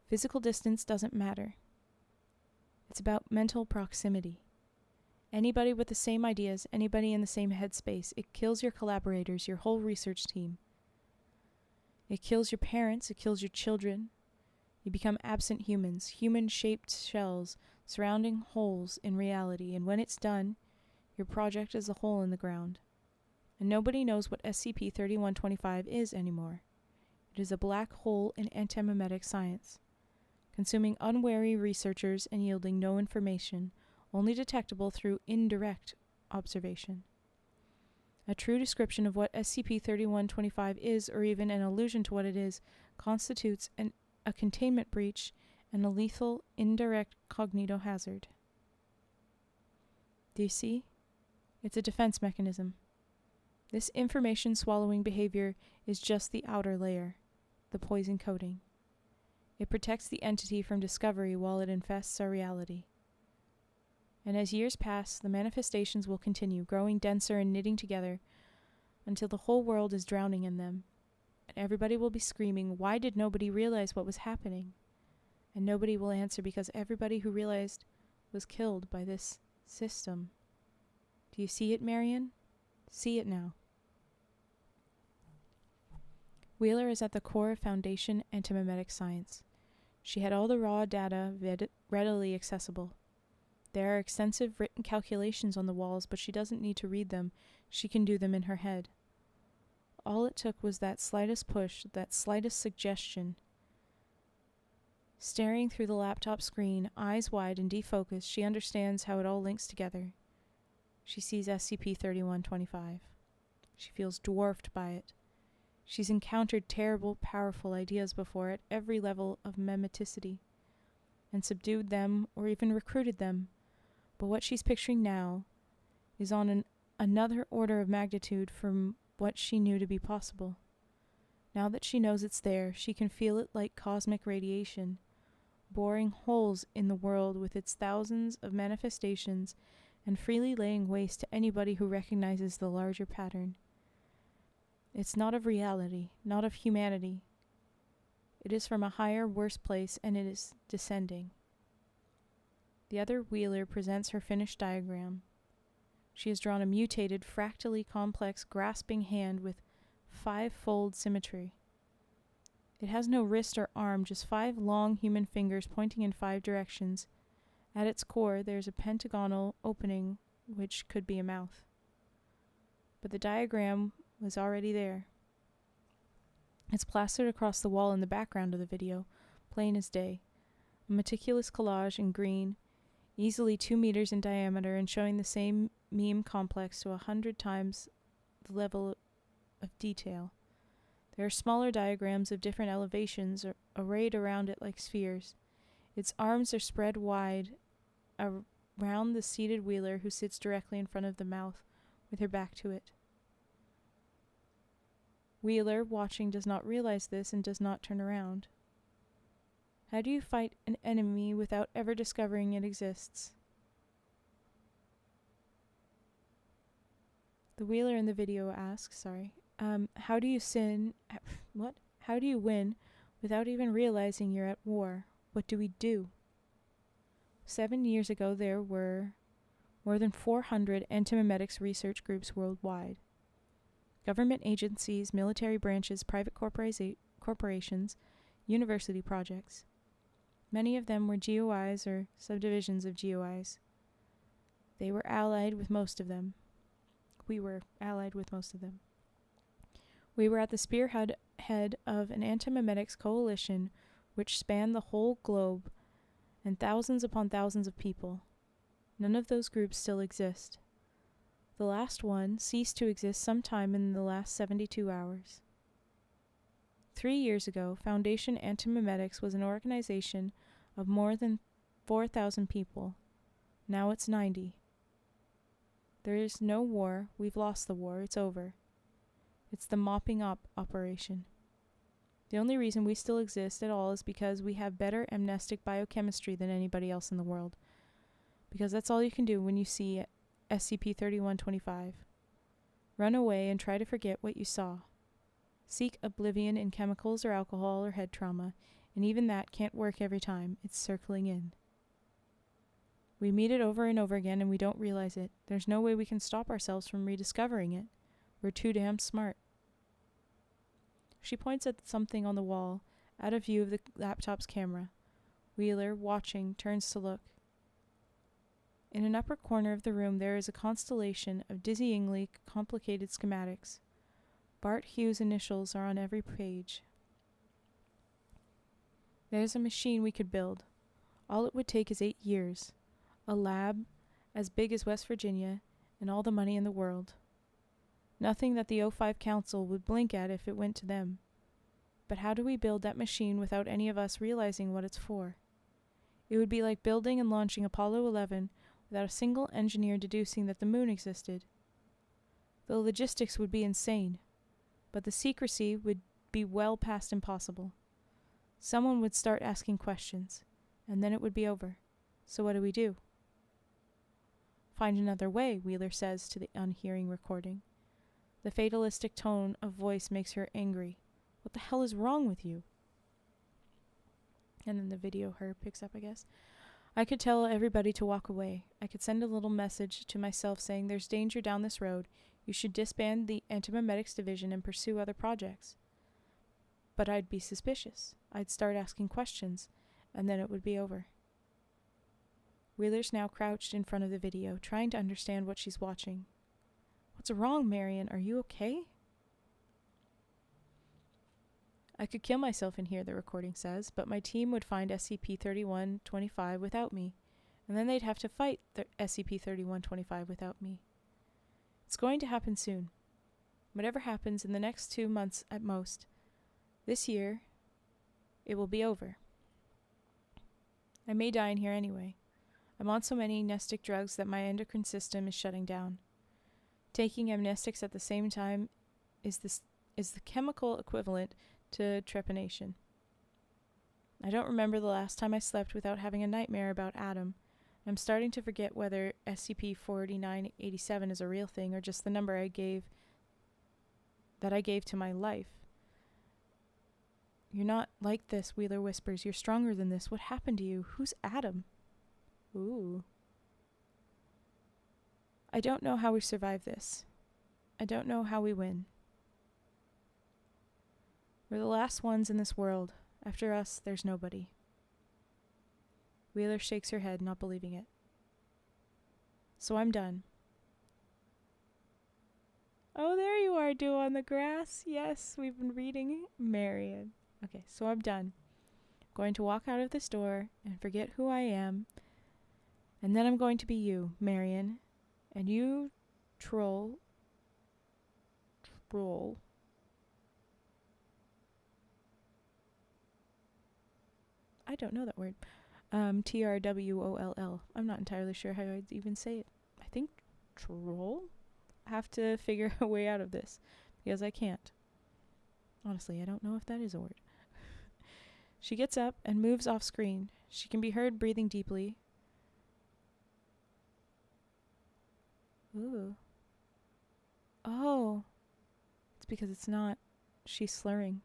Physical distance doesn't matter. It's about mental proximity. Anybody with the same ideas, anybody in the same headspace, it kills your collaborators, your whole research team. It kills your parents, it kills your children. You become absent humans, human-shaped shells surrounding holes in reality, and when it's done, your project is a hole in the ground. And nobody knows what SCP-3125 is anymore. It is a black hole in antimemetic science, consuming unwary researchers and yielding no information, only detectable through indirect observation. A true description of what SCP-3125 is, or even an allusion to what it is, constitutes a containment breach and a lethal indirect cognitohazard. Do you see? It's a defense mechanism. This information-swallowing behavior is just the outer layer, the poison coating. It protects the entity from discovery while it infests our reality. And as years pass, the manifestations will continue, growing denser and knitting together until the whole world is drowning in them. And everybody will be screaming, "Why did nobody realize what was happening?" And nobody will answer because everybody who realized was killed by this system. Do you see it, Marion? See it now. Wheeler is at the core of Foundation antimemetic science. She had all the raw data readily accessible. There are extensive written calculations on the walls, but she doesn't need to read them. She can do them in her head. All it took was that slightest push, that slightest suggestion. Staring through the laptop screen, eyes wide and defocused, she understands how it all links together. She sees SCP-3125. She feels dwarfed by it. She's encountered terrible, powerful ideas before at every level of memeticity, and subdued them or even recruited them. But what she's picturing now is on another order of magnitude from what she knew to be possible. Now that she knows it's there, she can feel it like cosmic radiation, boring holes in the world with its thousands of manifestations and freely laying waste to anybody who recognizes the larger pattern. It's not of reality, not of humanity. It is from a higher, worse place, and it is descending. The other Wheeler presents her finished diagram. She has drawn a mutated, fractally complex, grasping hand with 5-fold symmetry. It has no wrist or arm, just 5 long human fingers pointing in 5 directions. At its core, there's a pentagonal opening, which could be a mouth. But the diagram was already there. It's plastered across the wall in the background of the video, plain as day. A meticulous collage in green, easily 2 meters in diameter and showing the same meme complex to 100 times the level of detail. There are smaller diagrams of different elevations arrayed around it like spheres. Its arms are spread wide around the seated Wheeler who sits directly in front of the mouth with her back to it. Wheeler, watching, does not realize this and does not turn around. How do you fight an enemy without ever discovering it exists? The Wheeler in the video asks, how do you win without even realizing you're at war? What do we do? 7 years ago, there were more than 400 antimemetics research groups worldwide. Government agencies, military branches, private corporations, university projects. Many of them were GOIs or subdivisions of GOIs. They were allied with most of them. We were allied with most of them. We were at the spearhead of an antimemetics coalition which spanned the whole globe and thousands upon thousands of people. None of those groups still exist. The last one ceased to exist sometime in the last 72 hours. 3 years ago, Foundation Antimemetics was an organization of more than 4,000 people. Now it's 90. There is no war. We've lost the war. It's over. It's the mopping up operation. The only reason we still exist at all is because we have better amnestic biochemistry than anybody else in the world. Because that's all you can do when you see SCP-3125. Run away and try to forget what you saw. Seek oblivion in chemicals or alcohol or head trauma, and even that can't work every time. It's circling in. We meet it over and over again and we don't realize it. There's no way we can stop ourselves from rediscovering it. We're too damn smart. She points at something on the wall, out of view of the laptop's camera. Wheeler, watching, turns to look. In an upper corner of the room there is a constellation of dizzyingly complicated schematics. Bart Hughes' initials are on every page. There's a machine we could build. All it would take is 8 years. A lab as big as West Virginia, and all the money in the world. Nothing that the O5 Council would blink at if it went to them. But how do we build that machine without any of us realizing what it's for? It would be like building and launching Apollo 11 without a single engineer deducing that the moon existed. The logistics would be insane, but the secrecy would be well past impossible. Someone would start asking questions, and then it would be over. So what do we do? Find another way, Wheeler says to the unhearing recording. The fatalistic tone of voice makes her angry. What the hell is wrong with you? And then the video her picks up, I guess. I could tell everybody to walk away. I could send a little message to myself saying there's danger down this road. You should disband the Antimemetics Division and pursue other projects. But I'd be suspicious. I'd start asking questions, and then it would be over. Wheeler's now crouched in front of the video, trying to understand what she's watching. What's wrong, Marion? Are you okay? I could kill myself in here, the recording says, but my team would find SCP-3125 without me, and then they'd have to fight SCP-3125 without me. It's going to happen soon. Whatever happens in the next 2 months at most, this year, it will be over. I may die in here anyway. I'm on so many amnestic drugs that my endocrine system is shutting down. Taking amnestics at the same time is the chemical equivalent to trepanation. I don't remember the last time I slept without having a nightmare about Adam. I'm starting to forget whether SCP-4987 is a real thing or just the number I gave to my life. You're not like this, Wheeler whispers. You're stronger than this. What happened to you? Who's Adam? Ooh. I don't know how we survive this. I don't know how we win. We're the last ones in this world. After us, there's nobody. Wheeler shakes her head, not believing it. So I'm done. Oh, there you are, DewOnTheGrass. Yes, we've been reading Marion. Okay, so I'm done. I'm going to walk out of this door and forget who I am. And then I'm going to be you, Marion. And you, troll. I don't know that word. TRWOLL. I'm not entirely sure how I'd even say it. I think troll? I have to figure a way out of this because I can't. Honestly, I don't know if that is a word. She gets up and moves off screen. She can be heard breathing deeply. Ooh. Oh. It's because it's not. She's slurring.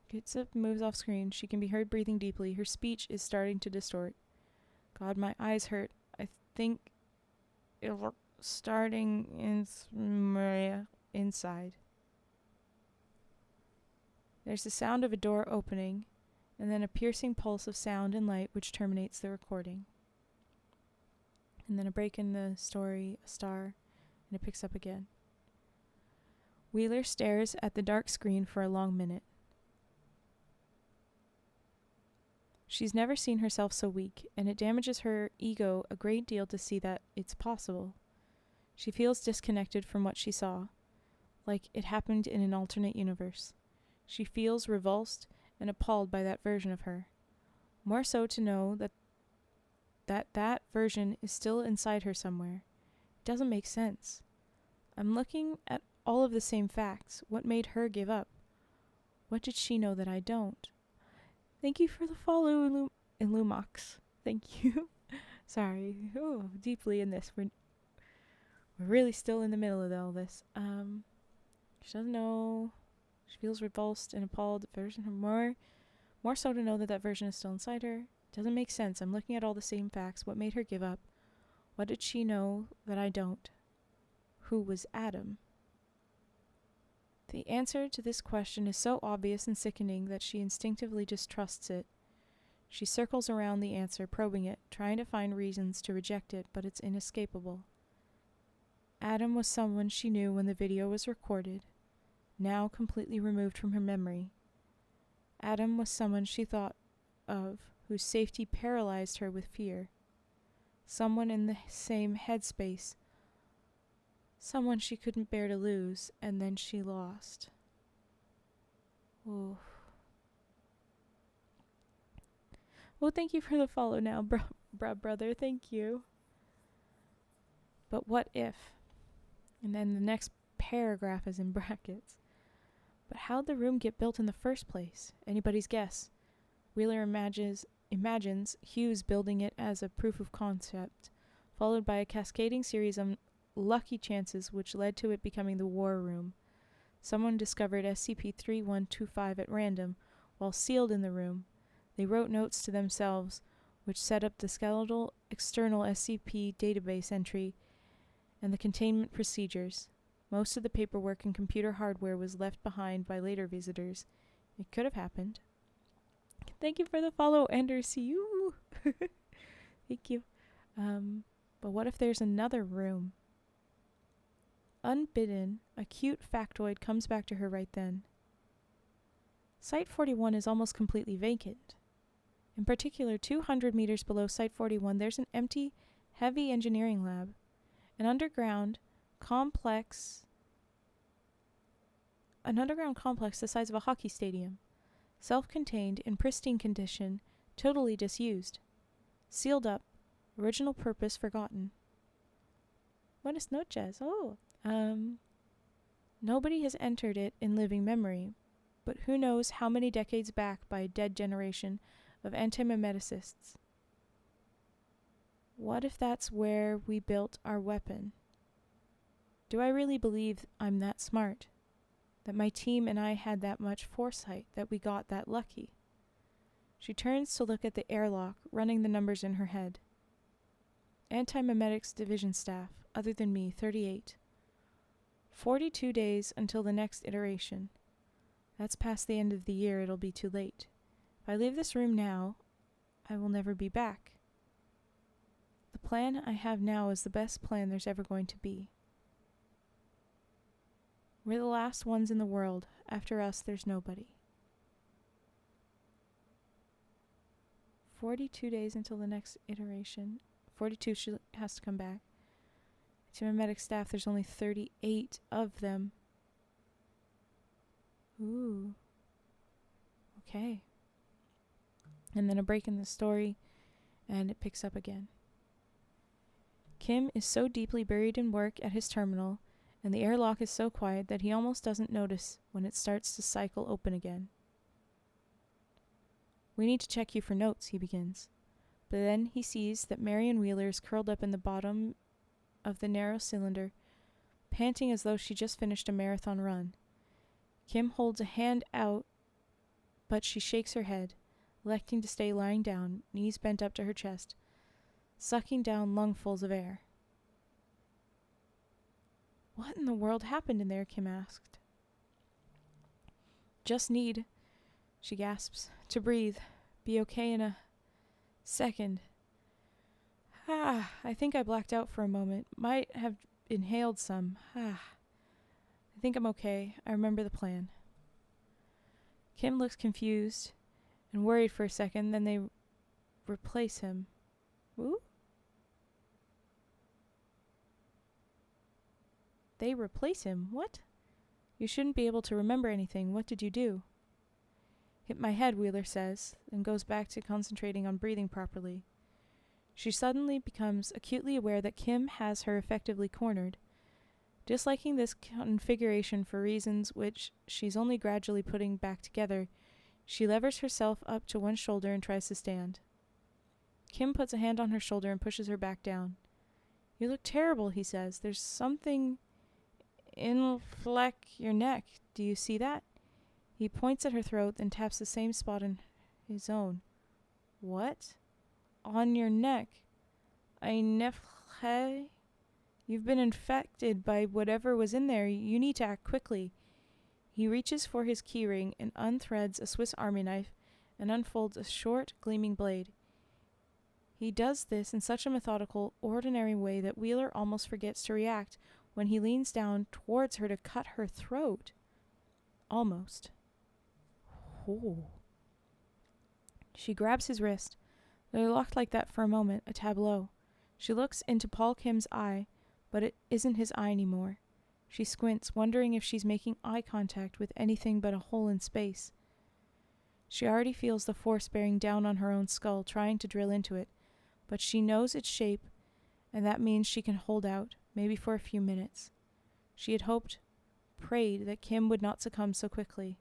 Gets up, moves off screen. She can be heard breathing deeply. Her speech is starting to distort. God, my eyes hurt. I think it's starting inside. There's the sound of a door opening, and then a piercing pulse of sound and light which terminates the recording. And then a break in the story, a star, and it picks up again. Wheeler stares at the dark screen for a long minute. She's never seen herself so weak, and it damages her ego a great deal to see that it's possible. She feels disconnected from what she saw, like it happened in an alternate universe. She feels revulsed and appalled by that version of her. More so to know that version is still inside her somewhere. It doesn't make sense. I'm looking at all of the same facts. What made her give up? What did she know that I don't? Thank you for the follow, Illumox. Thank you. Sorry. Oh, deeply in this. We're really still in the middle of all this. She doesn't know. She feels repulsed and appalled at version of more so to know that version is still inside her. Doesn't make sense. I'm looking at all the same facts. What made her give up? What did she know that I don't? Who was Adam? The answer to this question is so obvious and sickening that she instinctively distrusts it. She circles around the answer, probing it, trying to find reasons to reject it, but it's inescapable. Adam was someone she knew when the video was recorded, now completely removed from her memory. Adam was someone she thought of, whose safety paralyzed her with fear. Someone in the same headspace. Someone she couldn't bear to lose, and then she lost. Oh. Well, thank you for the follow now, brother. Thank you. But what if? And then the next paragraph is in brackets. But how'd the room get built in the first place? Anybody's guess. Wheeler imagines Hughes building it as a proof of concept, followed by a cascading series of lucky chances which led to it becoming the war room. Someone discovered SCP-3125 at random, while sealed in the room. They wrote notes to themselves, which set up the skeletal external SCP database entry and the containment procedures. Most of the paperwork and computer hardware was left behind by later visitors. It could have happened. Thank you for the follow, Anders. You. Thank you. But what if there's another room? Unbidden, a cute factoid comes back to her right then. Site 41 is almost completely vacant. In particular, 200 meters below Site 41, there's an empty, heavy engineering lab, an underground complex the size of a hockey stadium, self-contained, in pristine condition, totally disused, sealed up, original purpose forgotten. Buenas noches. Nobody has entered it in living memory, but who knows how many decades back by a dead generation of antimemeticists. What if that's where we built our weapon? Do I really believe I'm that smart? That my team and I had that much foresight, that we got that lucky? She turns to look at the airlock, running the numbers in her head. Antimemetics division staff, other than me, 38. 42 days until the next iteration. That's past the end of the year, it'll be too late. If I leave this room now, I will never be back. The plan I have now is the best plan there's ever going to be. We're the last ones in the world. After us, there's nobody. 42 days until the next iteration. 42, she has to come back. To my medic staff, there's only 38 of them. Ooh. Okay. And then a break in the story, and it picks up again. Kim is so deeply buried in work at his terminal, and the airlock is so quiet that he almost doesn't notice when it starts to cycle open again. We need to check you for notes, he begins. But then he sees that Marion Wheeler is curled up in the bottom of the narrow cylinder, panting as though she just finished a marathon run. Kim holds a hand out, but she shakes her head, electing to stay lying down, knees bent up to her chest, sucking down lungfuls of air. What in the world happened in there? Kim asked. Just need, she gasps, to breathe. Be okay in a second. I think I blacked out for a moment. Might have inhaled some. I think I'm okay. I remember the plan. Kim looks confused and worried for a second, then they replace him. Ooh? They replace him? What? You shouldn't be able to remember anything. What did you do? Hit my head, Wheeler says, and goes back to concentrating on breathing properly. She suddenly becomes acutely aware that Kim has her effectively cornered. Disliking this configuration for reasons which she's only gradually putting back together, she levers herself up to one shoulder and tries to stand. Kim puts a hand on her shoulder and pushes her back down. You look terrible, he says. There's something in your neck. Do you see that? He points at her throat, then taps the same spot in his own. What? On your neck. You've been infected by whatever was in there. You need to act quickly. He reaches for his keyring and unthreads a Swiss Army knife and unfolds a short, gleaming blade. He does this in such a methodical, ordinary way that Wheeler almost forgets to react when he leans down towards her to cut her throat. Almost. Oh. She grabs his wrist. They're locked like that for a moment, a tableau. She looks into Paul Kim's eye, but it isn't his eye anymore. She squints, wondering if she's making eye contact with anything but a hole in space. She already feels the force bearing down on her own skull, trying to drill into it, but she knows its shape, and that means she can hold out, maybe for a few minutes. She had hoped, prayed that Kim would not succumb so quickly,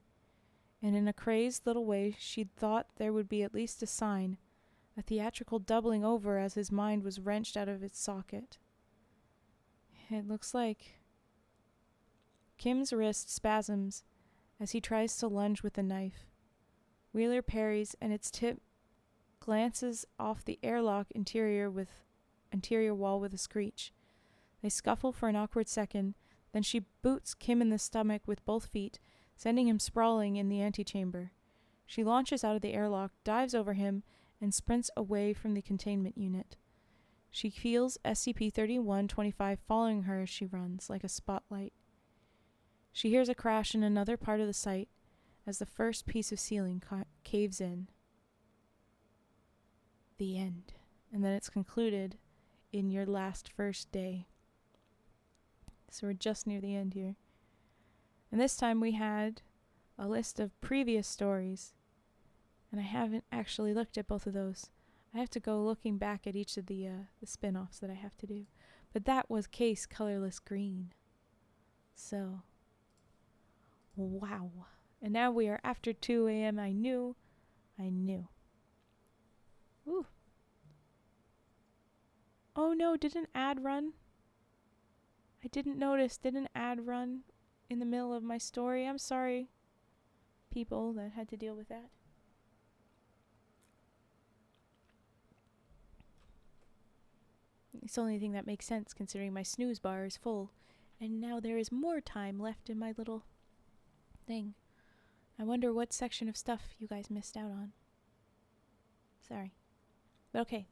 and in a crazed little way she'd thought there would be at least a sign, a theatrical doubling over as his mind was wrenched out of its socket. It looks like... Kim's wrist spasms as he tries to lunge with the knife. Wheeler parries, and its tip glances off the airlock interior wall with a screech. They scuffle for an awkward second, then she boots Kim in the stomach with both feet, sending him sprawling in the antechamber. She launches out of the airlock, dives over him, and sprints away from the containment unit. She feels SCP-3125 following her as she runs, like a spotlight. She hears a crash in another part of the site, as the first piece of ceiling caves in. The end. And then it's concluded in your last first day. So we're just near the end here. And this time we had a list of previous stories. And I haven't actually looked at both of those. I have to go looking back at each of the spin-offs that I have to do. But that was Case Colorless Green. So, wow. And now we are after 2 a.m. I knew. Ooh. Oh no, did an ad run? I didn't notice. Did an ad run in the middle of my story? I'm sorry, people that had to deal with that. It's the only thing that makes sense considering my snooze bar is full. And now there is more time left in my little thing. I wonder what section of stuff you guys missed out on. Sorry. But okay.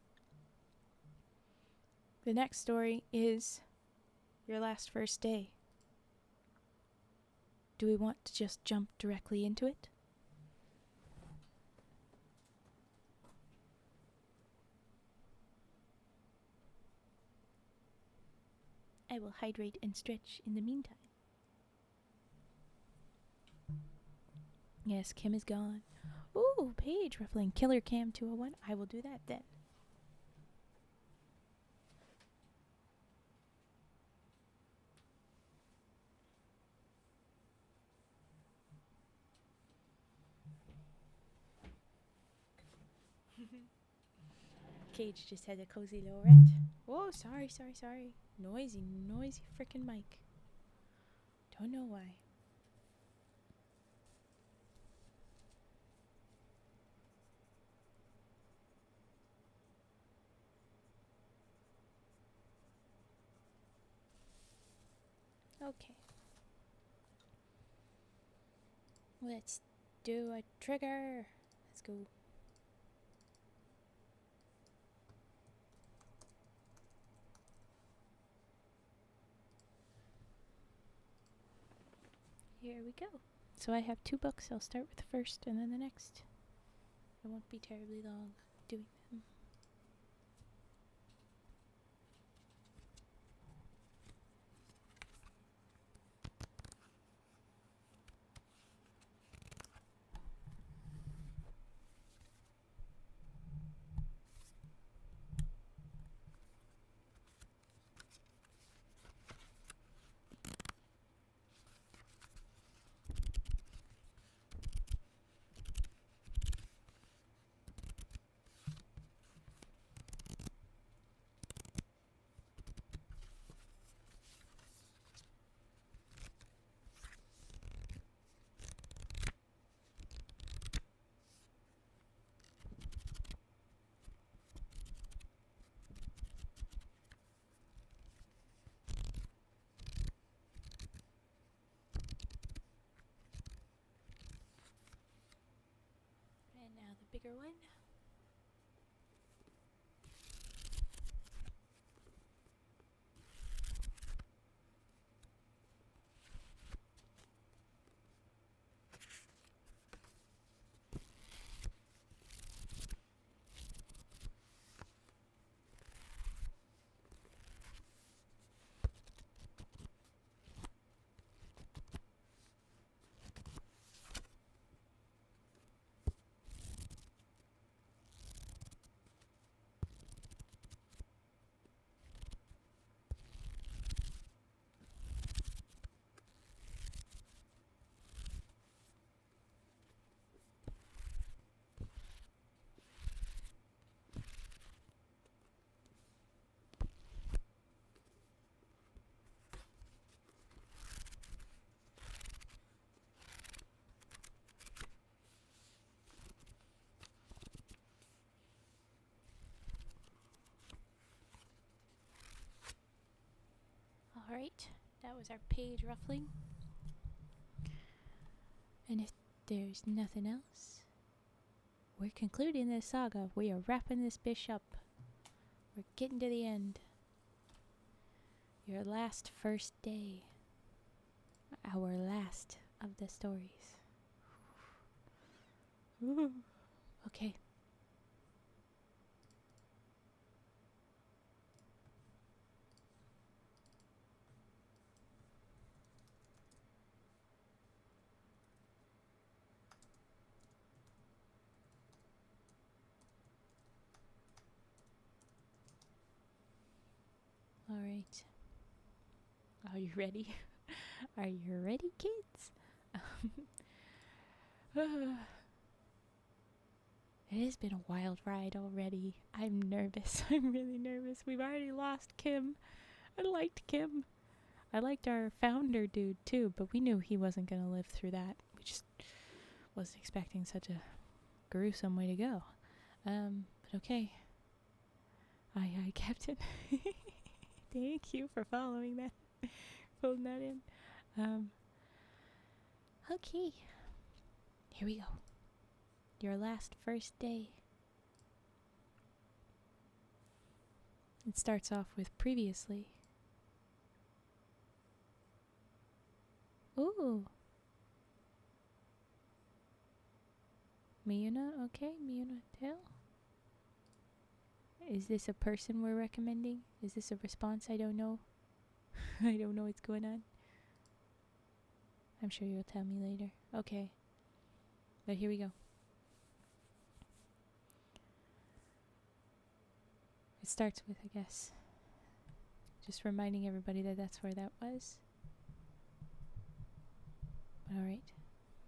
The next story is your last first day. Do we want to just jump directly into it? I will hydrate and stretch in the meantime. Yes, Kim is gone. Ooh, page ruffling. Killer Cam 201. I will do that then. Cage just had a cozy little rant. Oh, sorry. Noisy frickin' mic. Don't know why. Okay. Let's do a trigger. Let's go. Here we go. So I have 2 books. I'll start with the first and then the next. I won't be terribly long doing them. And now the bigger one. Alright, that was our page ruffling. And if there's nothing else, we're concluding this saga. We are wrapping this bitch up. We're getting to the end. Your last first day. Our last of the stories. Ooh. Okay. All right. Are you ready? Are you ready, kids? It has been a wild ride already. I'm nervous. I'm really nervous. We've already lost Kim. I liked Kim. I liked our founder dude too, but we knew he wasn't going to live through that. We just wasn't expecting such a gruesome way to go. But okay. Aye, Captain. Thank you for following that. Pulling that in. Okay. Here we go. Your last first day. It starts off with previously. Ooh. Miuna, okay, Miuna Tail. Is this a person we're recommending? Is this a response? I don't know. I don't know what's going on. I'm sure you'll tell me later. Okay. But here we go. It starts with, I guess, just reminding everybody that that's where that was. Alright.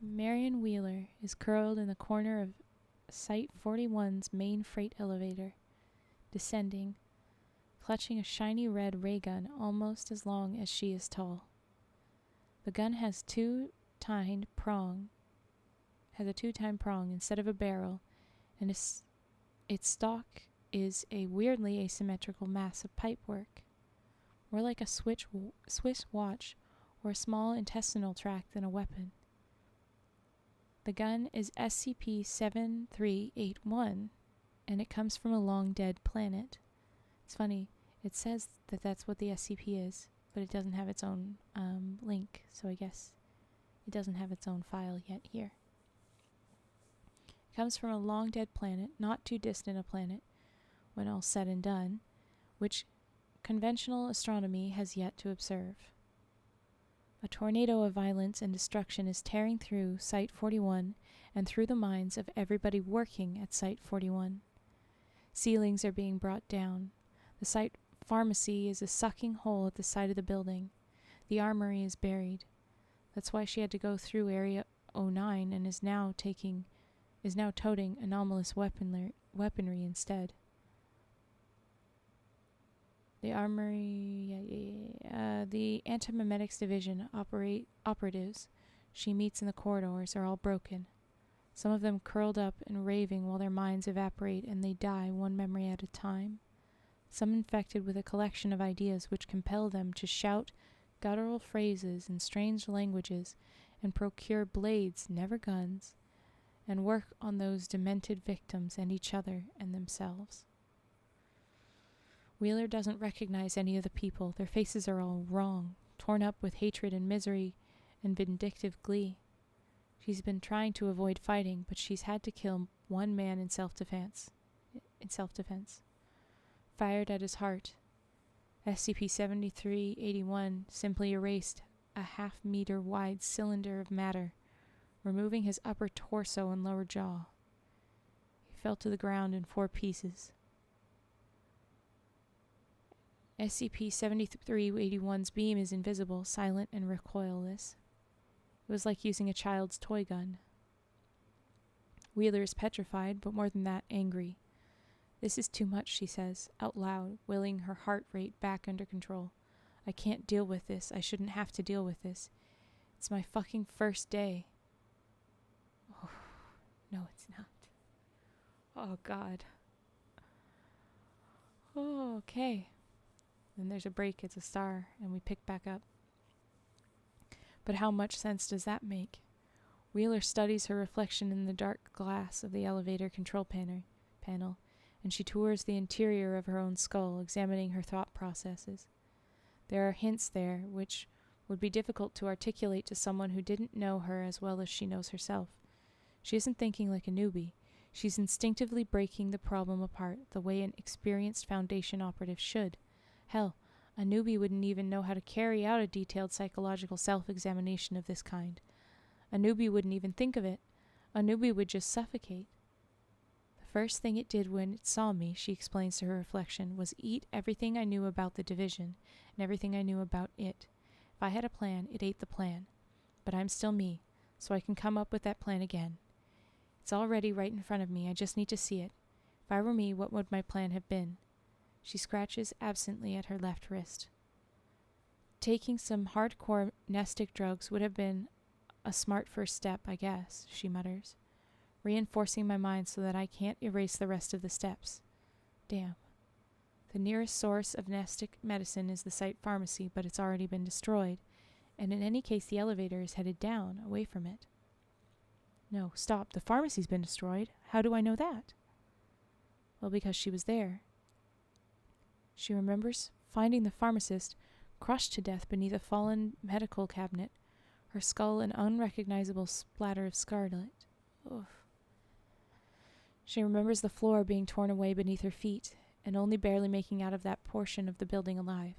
Marion Wheeler is curled in the corner of Site 41's main freight elevator, descending, clutching a shiny red ray gun almost as long as she is tall. The gun has a two-tined prong instead of a barrel, and its stock is a weirdly asymmetrical mass of pipework, more like a Swiss watch or a small intestinal tract than a weapon. The gun is SCP-7381, and it comes from a long-dead planet. It's funny, it says that that's what the SCP is, but it doesn't have its own link, so I guess it doesn't have its own file yet here. It comes from a long-dead planet, not too distant a planet, when all's said and done, which conventional astronomy has yet to observe. A tornado of violence and destruction is tearing through Site 41 and through the minds of everybody working at Site 41. Ceilings are being brought down. The site pharmacy is a sucking hole at the side of the building. The armory is buried. That's why she had to go through Area 09 and is now toting anomalous weaponry instead. The armory, the antimemetics division operatives she meets in the corridors are all broken. Some of them curled up and raving while their minds evaporate and they die one memory at a time. Some infected with a collection of ideas which compel them to shout guttural phrases in strange languages and procure blades, never guns, and work on those demented victims and each other and themselves. Wheeler doesn't recognize any of the people. Their faces are all wrong, torn up with hatred and misery and vindictive glee. She's been trying to avoid fighting, but she's had to kill one man in self-defense. Fired at his heart. SCP-7381 simply erased a half-meter wide cylinder of matter, removing his upper torso and lower jaw. He fell to the ground in 4 pieces. SCP-7381's beam is invisible, silent, and recoilless. It was like using a child's toy gun. Wheeler is petrified, but more than that, angry. This is too much, she says, out loud, willing her heart rate back under control. I can't deal with this. I shouldn't have to deal with this. It's my fucking first day. Oh, no, it's not. Oh, God. Oh, okay. Then there's a break, it's a star, and we pick back up. But how much sense does that make? Wheeler studies her reflection in the dark glass of the elevator control panel, and she tours the interior of her own skull, examining her thought processes. There are hints there which would be difficult to articulate to someone who didn't know her as well as she knows herself. She isn't thinking like a newbie. She's instinctively breaking the problem apart the way an experienced Foundation operative should. Hell, a newbie wouldn't even know how to carry out a detailed psychological self-examination of this kind. A newbie wouldn't even think of it. A newbie would just suffocate. The first thing it did when it saw me, she explains to her reflection, was eat everything I knew about the division and everything I knew about it. If I had a plan, it ate the plan. But I'm still me, so I can come up with that plan again. It's already right in front of me. I just need to see it. If I were me, what would my plan have been? She scratches absently at her left wrist. Taking some hardcore nestic drugs would have been a smart first step, I guess, she mutters, reinforcing my mind so that I can't erase the rest of the steps. Damn. The nearest source of nestic medicine is the site pharmacy, but it's already been destroyed, and in any case the elevator is headed down, away from it. No, stop. The pharmacy's been destroyed. How do I know that? Well, because she was there. She remembers finding the pharmacist crushed to death beneath a fallen medical cabinet, her skull an unrecognizable splatter of scarlet. Ugh. She remembers the floor being torn away beneath her feet, and only barely making out of that portion of the building alive.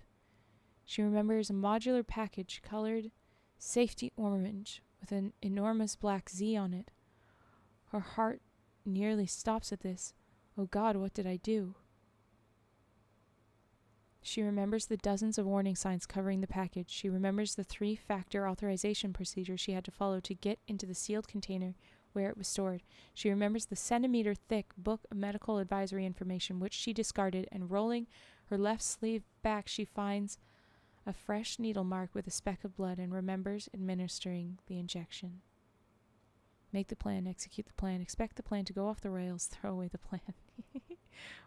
She remembers a modular package colored safety orange with an enormous black Z on it. Her heart nearly stops at this. Oh God, what did I do? She remembers the dozens of warning signs covering the package. She remembers the 3-factor authorization procedure she had to follow to get into the sealed container where it was stored. She remembers the centimeter-thick book of medical advisory information which she discarded, and rolling her left sleeve back she finds a fresh needle mark with a speck of blood and remembers administering the injection. Make the plan, execute the plan, expect the plan to go off the rails, throw away the plan.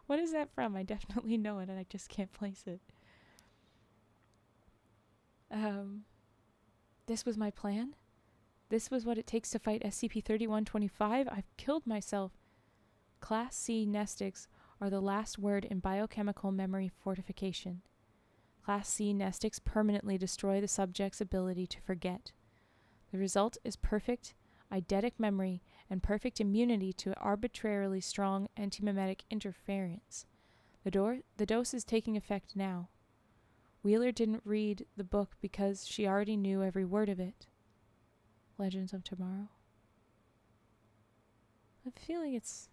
What is that from? I definitely know it and I just can't place it. This was my plan? This was what it takes to fight SCP-3125? I've killed myself. Class C nestics are the last word in biochemical memory fortification. Class C nestics permanently destroy the subject's ability to forget. The result is perfect eidetic memory and perfect immunity to arbitrarily strong antimemetic interference. The dose is taking effect now. Wheeler didn't read the book because she already knew every word of it. Legends of Tomorrow. I have a feeling it's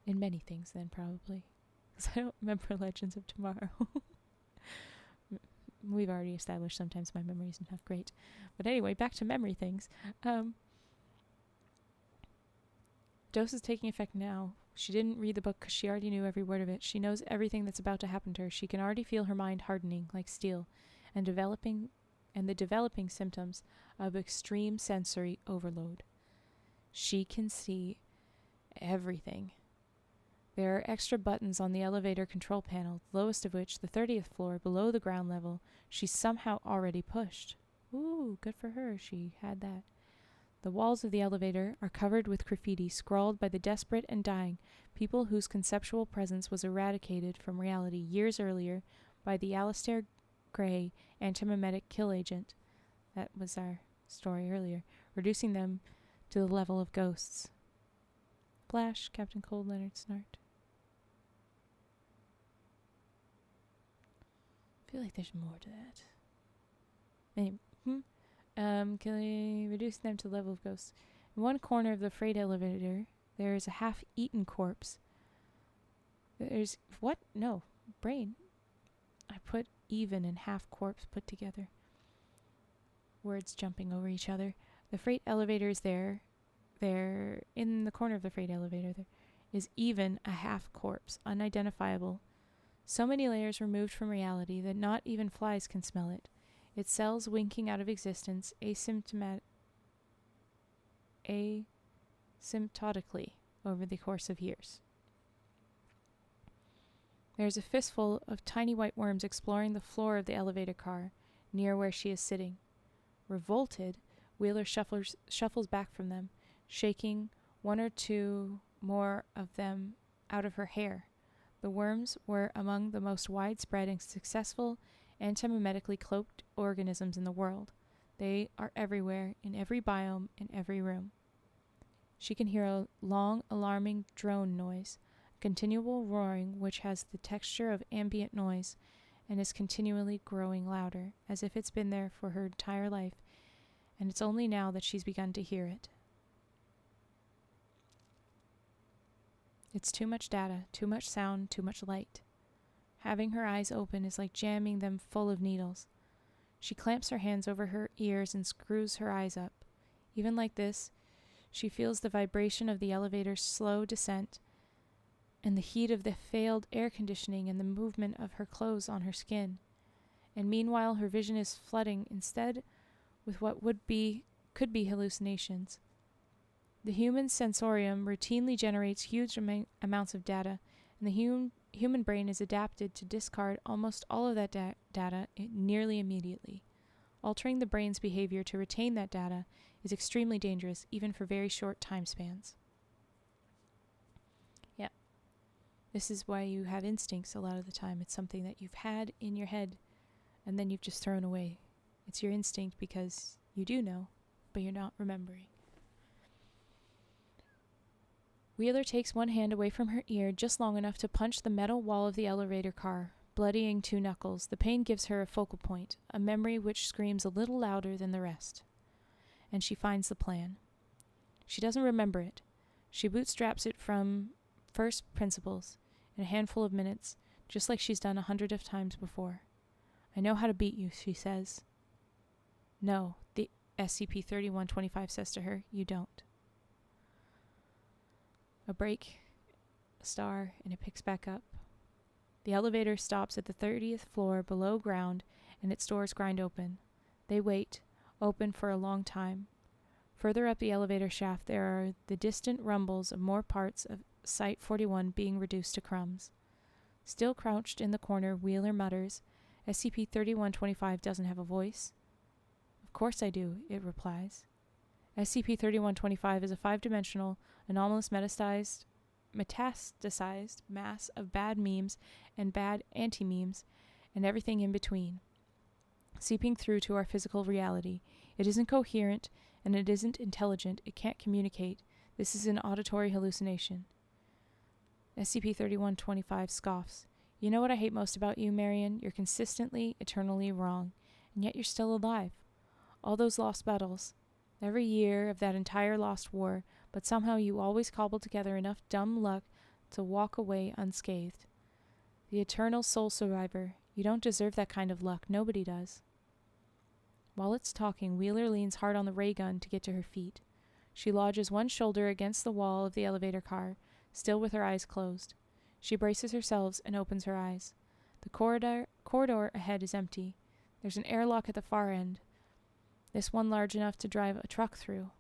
in many things then, probably. Because I don't remember Legends of Tomorrow. We've already established sometimes my memory isn't that great. But anyway, back to memory things. Dose is taking effect now. She didn't read the book because she already knew every word of it. She knows everything that's about to happen to her. She can already feel her mind hardening like steel and the developing symptoms of extreme sensory overload. She can see everything. There are extra buttons on the elevator control panel, the lowest of which, the 30th floor, below the ground level, she's somehow already pushed. Ooh, good for her, she had that. The walls of the elevator are covered with graffiti scrawled by the desperate and dying, people whose conceptual presence was eradicated from reality years earlier by the Alistair Gray antimemetic kill agent. That was our story earlier, reducing them to the level of ghosts. Flash, Captain Cold Leonard Snart. I feel like there's more to that. Anyway, reducing them to the level of ghosts. In one corner of the freight elevator, there is a half-eaten corpse. There's... What? No. Brain. I put even and half corpse put together. Words jumping over each other. The freight elevator is there. There, in the corner of the freight elevator, there is even a half corpse, unidentifiable. So many layers removed from reality that not even flies can smell it. Its cells winking out of existence asymptotically over the course of years. There is a fistful of tiny white worms exploring the floor of the elevator car, near where she is sitting. Revolted, Wheeler shuffles back from them, shaking one or two more of them out of her hair. The worms were among the most widespread and successful antimemetically cloaked organisms in the world. They are everywhere, in every biome, in every room. She can hear a long, alarming drone noise, a continual roaring which has the texture of ambient noise and is continually growing louder, as if it's been there for her entire life, and it's only now that she's begun to hear it. It's too much data, too much sound, too much light. Having her eyes open is like jamming them full of needles. She clamps her hands over her ears and screws her eyes up. Even like this, she feels the vibration of the elevator's slow descent and the heat of the failed air conditioning and the movement of her clothes on her skin. And meanwhile her vision is flooding instead with what could be hallucinations. The human sensorium routinely generates huge amounts of data, and the human brain is adapted to discard almost all of that data nearly immediately. Altering the brain's behavior to retain that data is extremely dangerous, even for very short time spans. Yeah. This is why you have instincts a lot of the time. It's something that you've had in your head, and then you've just thrown away. It's your instinct because you do know, but you're not remembering. Wheeler takes one hand away from her ear just long enough to punch the metal wall of the elevator car, bloodying 2 knuckles. The pain gives her a focal point, a memory which screams a little louder than the rest. And she finds the plan. She doesn't remember it. She bootstraps it from first principles in a handful of minutes, just like she's done 100 of times before. I know how to beat you, she says. No, the SCP-3125 says to her, you don't. A break, a star, and it picks back up. The elevator stops at the 30th floor below ground, and its doors grind open. They wait, open for a long time. Further up the elevator shaft, there are the distant rumbles of more parts of Site 41 being reduced to crumbs. Still crouched in the corner, Wheeler mutters, SCP-3125 doesn't have a voice. Of course I do, it replies. SCP-3125 is a 5-dimensional, anomalous metastasized mass of bad memes and bad anti-memes and everything in between, seeping through to our physical reality. It isn't coherent and it isn't intelligent. It can't communicate. This is an auditory hallucination. SCP-3125 scoffs. You know what I hate most about you, Marion? You're consistently, eternally wrong, and yet you're still alive. All those lost battles, every year of that entire lost war, but somehow you always cobble together enough dumb luck to walk away unscathed. The eternal sole survivor. You don't deserve that kind of luck. Nobody does. While it's talking, Wheeler leans hard on the ray gun to get to her feet. She lodges one shoulder against the wall of the elevator car, still with her eyes closed. She braces herself and opens her eyes. The corridor ahead is empty. There's an airlock at the far end, this one large enough to drive a truck through.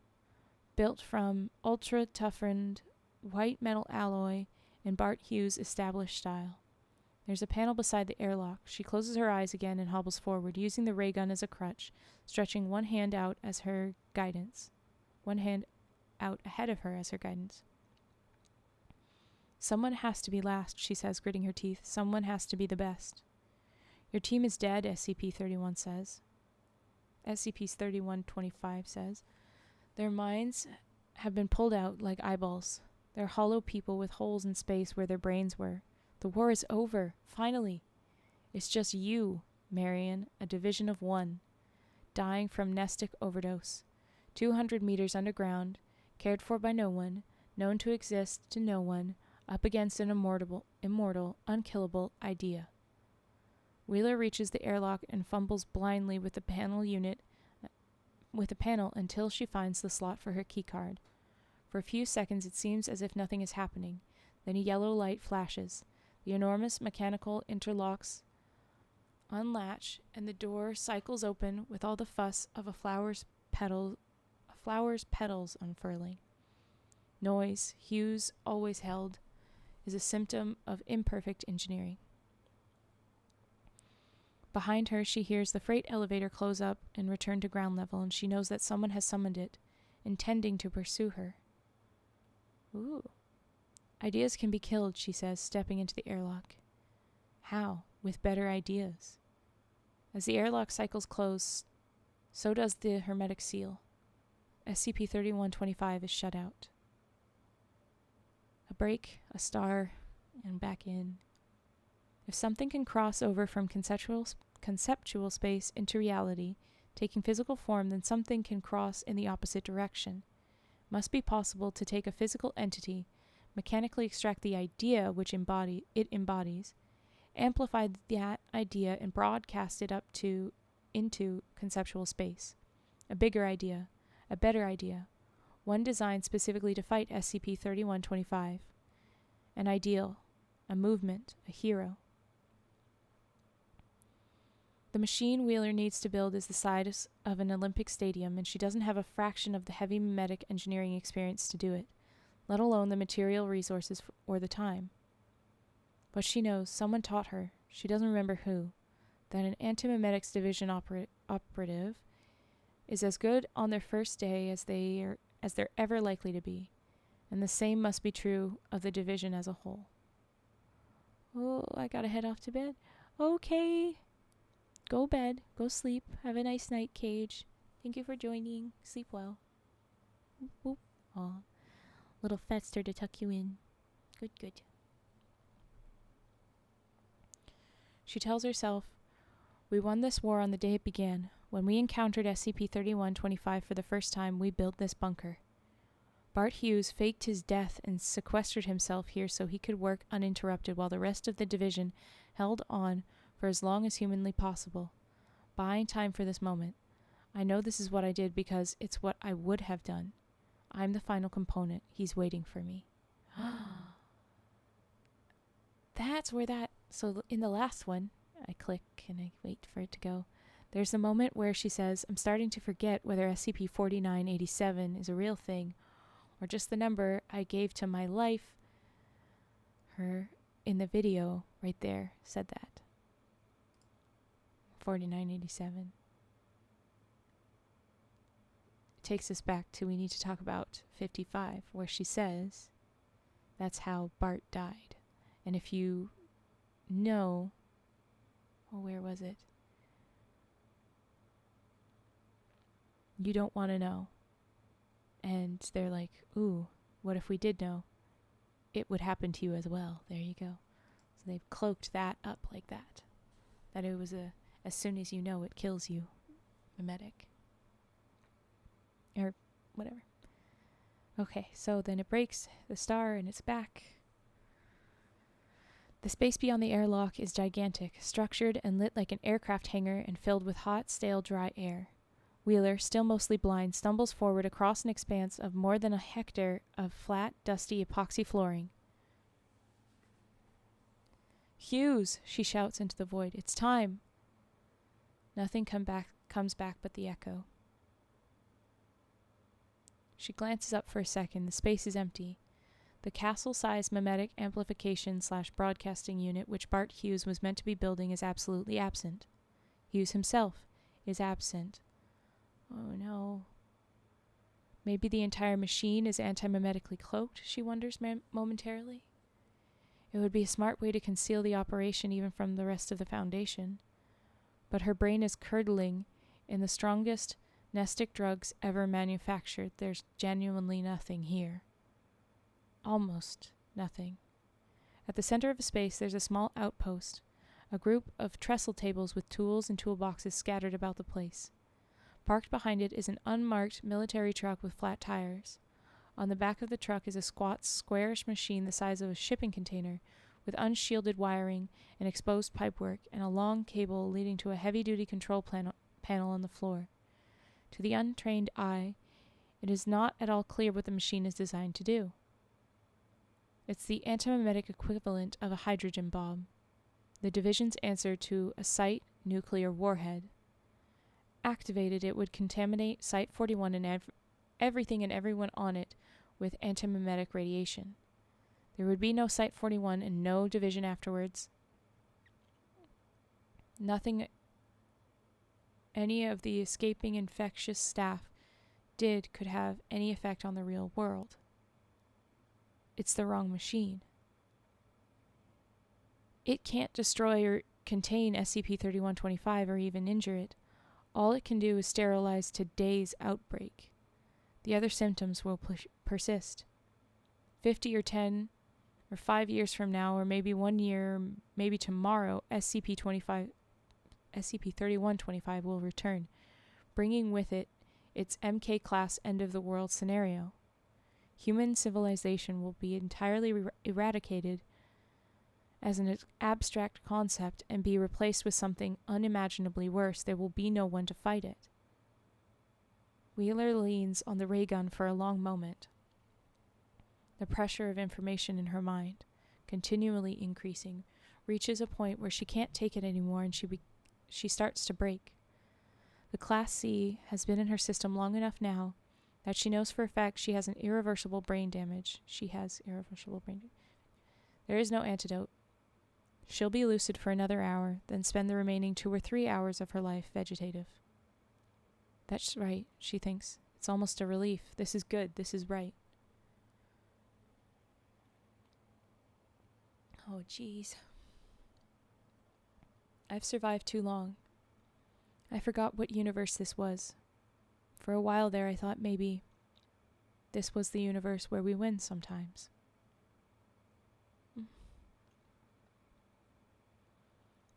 Built from ultra-toughened white metal alloy in Bart Hughes' established style. There's a panel beside the airlock. She closes her eyes again and hobbles forward, using the ray gun as a crutch, stretching one hand out as her guidance. One hand out ahead of her as her guidance. Someone has to be last, she says, gritting her teeth. Someone has to be the best. Your team is dead, SCP-31 says. SCP-3125 says. Their minds have been pulled out like eyeballs. They're hollow people with holes in space where their brains were. The war is over, finally. It's just you, Marion, a division of 1, dying from mnestic overdose. 200 meters underground, cared for by no one, known to exist to no one, up against an immortal, unkillable idea. Wheeler reaches the airlock and fumbles blindly with the panel until she finds the slot for her keycard. For a few seconds it seems as if nothing is happening. Then a yellow light flashes. The enormous mechanical interlocks unlatch, and the door cycles open with all the fuss of a flower's petals unfurling. Noise, Hughes always held, is a symptom of imperfect engineering. Behind her, she hears the freight elevator close up and return to ground level, and she knows that someone has summoned it, intending to pursue her. Ooh. Ideas can be killed, she says, stepping into the airlock. How? With better ideas. As the airlock cycles close, so does the hermetic seal. SCP-3125 is shut out. break, a star, and back in. If something can cross over from conceptual space into reality, taking physical form, then something can cross in the opposite direction. It must be possible to take a physical entity, mechanically extract the idea which it embodies, amplify that idea, and broadcast it into conceptual space. A bigger idea, a better idea, one designed specifically to fight SCP-3125. An ideal, a movement, a hero. The machine Wheeler needs to build is the size of an Olympic stadium, and she doesn't have a fraction of the heavy memetic engineering experience to do it, let alone the material resources or the time. But she knows, someone taught her, she doesn't remember who, that an anti-memetics division operative is as good on their first day as they're ever likely to be, and the same must be true of the division as a whole. Oh, I gotta head off to bed. Okay. Go bed. Go sleep. Have a nice night, Cage. Thank you for joining. Sleep well. Whoop, whoop. Aw. Little Fetster to tuck you in. Good, good. She tells herself, we won this war on the day it began. When we encountered SCP-3125 for the first time, we built this bunker. Bart Hughes faked his death and sequestered himself here so he could work uninterrupted while the rest of the division held on for as long as humanly possible, buying time for this moment. I know this is what I did because it's what I would have done. I'm the final component. He's waiting for me. That's where so in the last one, I click and I wait for it to go. There's the moment where she says, I'm starting to forget whether SCP-4987 is a real thing or just the number I gave to my life. Her in the video right there said that. 4987. It takes us back to we need to talk about 55, where she says that's how Bart died. And if you know, where was it? You don't want to know. And they're like, ooh, what if we did know? It would happen to you as well. There you go. So they've cloaked that up like that. That it was as soon as you know, it kills you. Memetic. Or whatever. Okay, so then it breaks the star and it's back. The space beyond the airlock is gigantic, structured and lit like an aircraft hangar and filled with hot, stale, dry air. Wheeler, still mostly blind, stumbles forward across an expanse of more than a hectare of flat, dusty epoxy flooring. Hughes, she shouts into the void. It's time. Nothing comes back but the echo. She glances up for a second. The space is empty. The castle-sized memetic amplification/broadcasting unit which Bart Hughes was meant to be building is absolutely absent. Hughes himself is absent. Oh no. Maybe the entire machine is anti-memetically cloaked, she wonders momentarily. It would be a smart way to conceal the operation even from the rest of the Foundation. But her brain is curdling in the strongest nestic drugs ever manufactured. There's genuinely nothing here. Almost nothing. At the center of the space, there's a small outpost, a group of trestle tables with tools and toolboxes scattered about the place. Parked behind it is an unmarked military truck with flat tires. On the back of the truck is a squat, squarish machine the size of a shipping container, with unshielded wiring and exposed pipework, and a long cable leading to a heavy-duty control panel on the floor. To the untrained eye, it is not at all clear what the machine is designed to do. It's the antimemetic equivalent of a hydrogen bomb, the division's answer to a Site nuclear warhead. Activated, it would contaminate Site 41 and everything and everyone on it with antimemetic radiation. There would be no Site 41 and no division afterwards. Nothing any of the escaping infectious staff did could have any effect on the real world. It's the wrong machine. It can't destroy or contain SCP-3125 or even injure it. All it can do is sterilize today's outbreak. The other symptoms will persist. 50 or 10 Or 5 years from now, or maybe 1 year, maybe tomorrow, SCP-3125 will return, bringing with it its MK-class end-of-the-world scenario. Human civilization will be entirely eradicated as an abstract concept and be replaced with something unimaginably worse. There will be no one to fight it. Wheeler leans on the ray gun for a long moment. The pressure of information in her mind, continually increasing, reaches a point where she can't take it anymore and she starts to break. The Class C has been in her system long enough now that she knows for a fact she has irreversible brain damage. There is no antidote. She'll be lucid for another hour, then spend the remaining 2 or 3 hours of her life vegetative. That's right, she thinks. It's almost a relief. This is good. This is right. Oh, jeez. I've survived too long. I forgot what universe this was. For a while there, I thought maybe this was the universe where we win sometimes.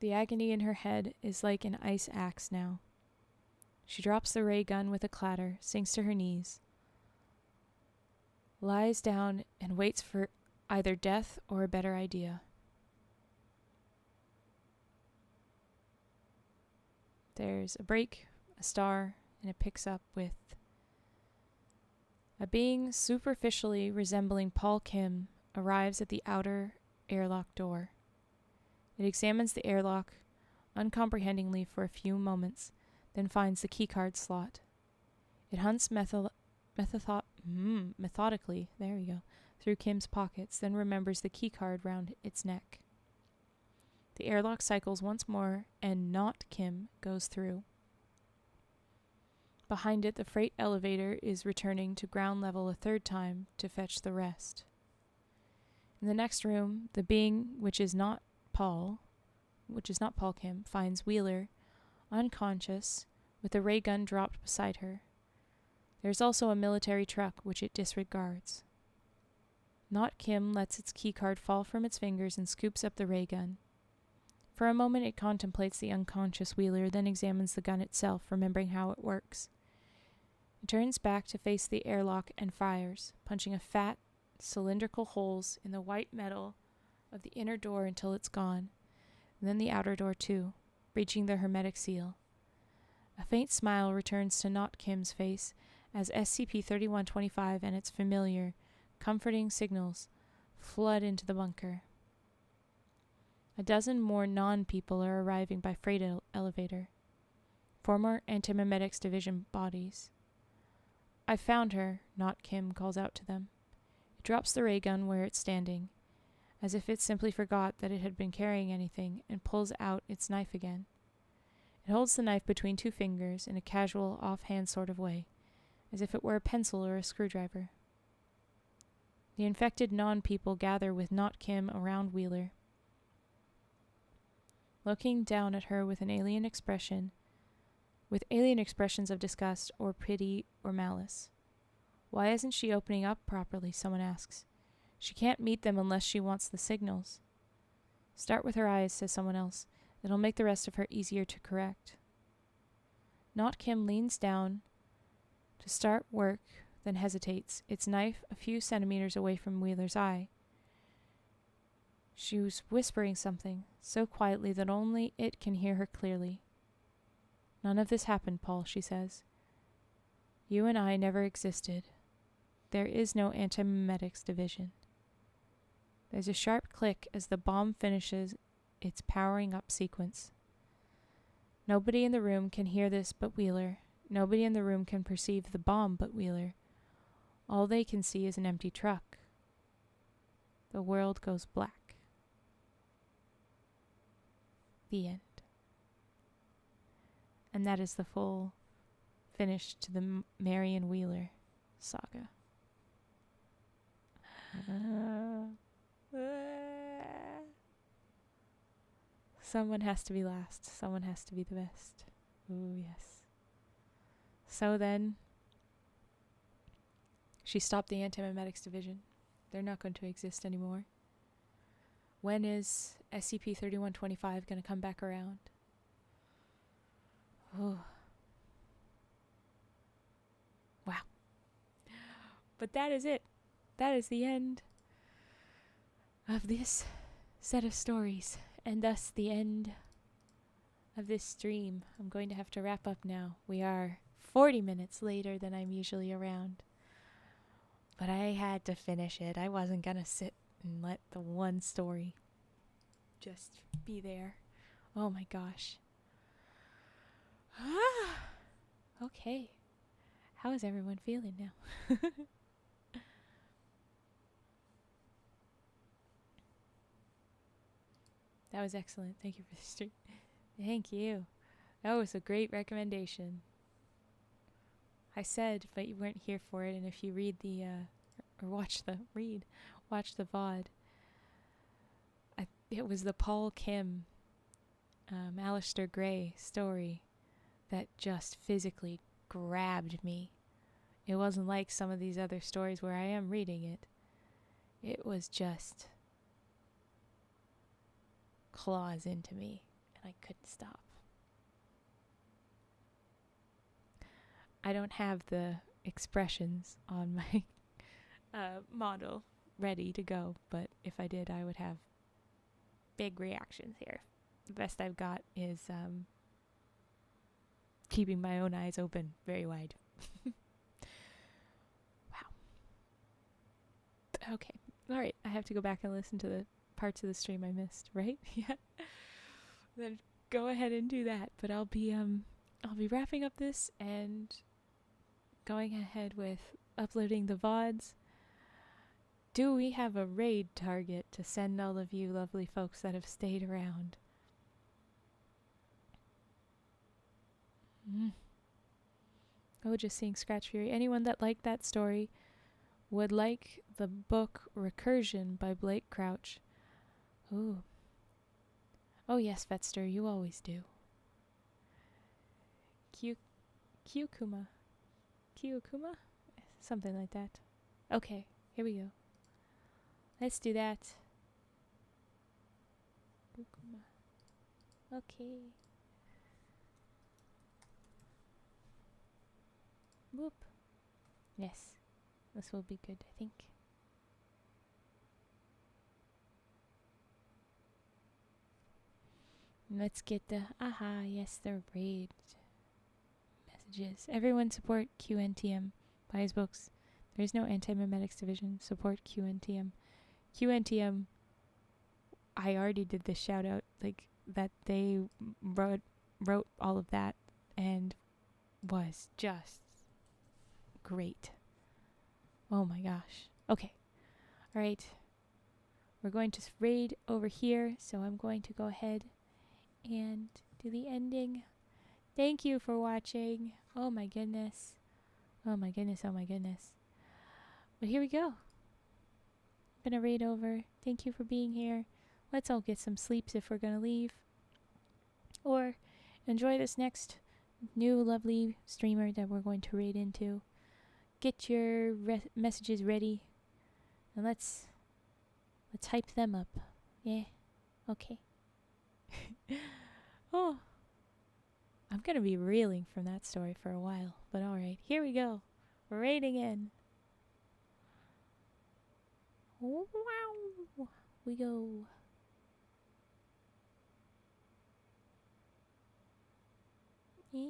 The agony in her head is like an ice axe now. She drops the ray gun with a clatter, sinks to her knees, lies down, and waits for either death or a better idea. There's a break, a star, and it picks up with a being superficially resembling Paul Kim arrives at the outer airlock door. It examines the airlock uncomprehendingly for a few moments, then finds the keycard slot. It hunts methodically through Kim's pockets, then remembers the keycard round its neck. The airlock cycles once more, and not Kim goes through. Behind it, the freight elevator is returning to ground level a third time to fetch the rest. In the next room, the being which is not Paul Kim, finds Wheeler unconscious with a ray gun dropped beside her. There's also a military truck which it disregards. Not Kim lets its keycard fall from its fingers and scoops up the ray gun. For a moment it contemplates the unconscious Wheeler, then examines the gun itself, remembering how it works. It turns back to face the airlock and fires, punching a fat, cylindrical holes in the white metal of the inner door until it's gone, and then the outer door too, breaching the hermetic seal. A faint smile returns to Not Kim's face as SCP-3125 and its familiar, comforting signals flood into the bunker. A dozen more non-people are arriving by freight elevator. Former Antimemetics Division bodies. "I found her," Not Kim calls out to them. It drops the ray gun where it's standing, as if it simply forgot that it had been carrying anything, and pulls out its knife again. It holds the knife between 2 fingers in a casual, offhand sort of way, as if it were a pencil or a screwdriver. The infected non-people gather with Not Kim around Wheeler, looking down at her with alien expressions of disgust or pity or malice. "Why isn't she opening up properly?" someone asks. "She can't meet them unless she wants the signals." "Start with her eyes," says someone else. "It'll make the rest of her easier to correct." Not Kim leans down to start work, then hesitates, its knife a few centimeters away from Wheeler's eye. She was whispering something, so quietly that only it can hear her clearly. "None of this happened, Paul," she says. "You and I never existed. There is no Antimemetics Division." There's a sharp click as the bomb finishes its powering up sequence. Nobody in the room can hear this but Wheeler. Nobody in the room can perceive the bomb but Wheeler. All they can see is an empty truck. The world goes black. The end. And that is the full finish to the Marion Wheeler saga. Someone has to be last. Someone has to be the best. Ooh, yes. So then, she stopped the Antimemetics Division. They're not going to exist anymore. When is SCP-3125 going to come back around? Oh. Wow. But that is it. That is the end of this set of stories, and thus the end of this stream. I'm going to have to wrap up now. We are 40 minutes later than I'm usually around. But I had to finish it. I wasn't going to sit and let the one story just be there. Oh my gosh. Okay. How is everyone feeling now? That was excellent. Thank you for the stream. Thank you. That was a great recommendation. I said, but you weren't here for it, and if you read the, or watch the VOD, it was the Paul Kim, Alistair Gray story that just physically grabbed me. It wasn't like some of these other stories where I am reading it. It was just claws into me, and I couldn't stop. I don't have the expressions on my model ready to go, but if I did, I would have big reactions here. The best I've got is keeping my own eyes open very wide. Wow. Okay. All right. I have to go back and listen to the parts of the stream I missed, right? Yeah. Then go ahead and do that. But I'll be wrapping up this and going ahead with uploading the VODs. Do we have a raid target to send all of you lovely folks that have stayed around? Oh, just seeing Scratch Fury. Anyone that liked that story would like the book Recursion by Blake Crouch. Ooh. Oh yes, Vetster, you always do. Kyokuma? Something like that. Okay, here we go. Let's do that. Okay. Whoop. Yes. This will be good, I think. Let's get the yes, the raid messages. Everyone support qntm. Buy his books. There's no anti-memetics division. Support qntm. qntm, I already did this shout out, like that they wrote all of that and was just great. Oh my gosh. Okay. All right. We're going to raid over here, so I'm going to go ahead and do the ending. Thank you for watching. Oh my goodness. Oh my goodness. Oh my goodness. But here we go. I'm gonna raid over. Thank you for being here. Let's all get some sleeps if we're gonna leave. Or enjoy this next new lovely streamer that we're going to raid into. Get your messages ready. And let's hype them up. Yeah. Okay. Oh. I'm going to be reeling from that story for a while. But alright, here we go. We're raiding in. Wow. We go. And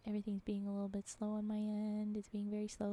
everything's being a little bit slow on my end. It's being very slow.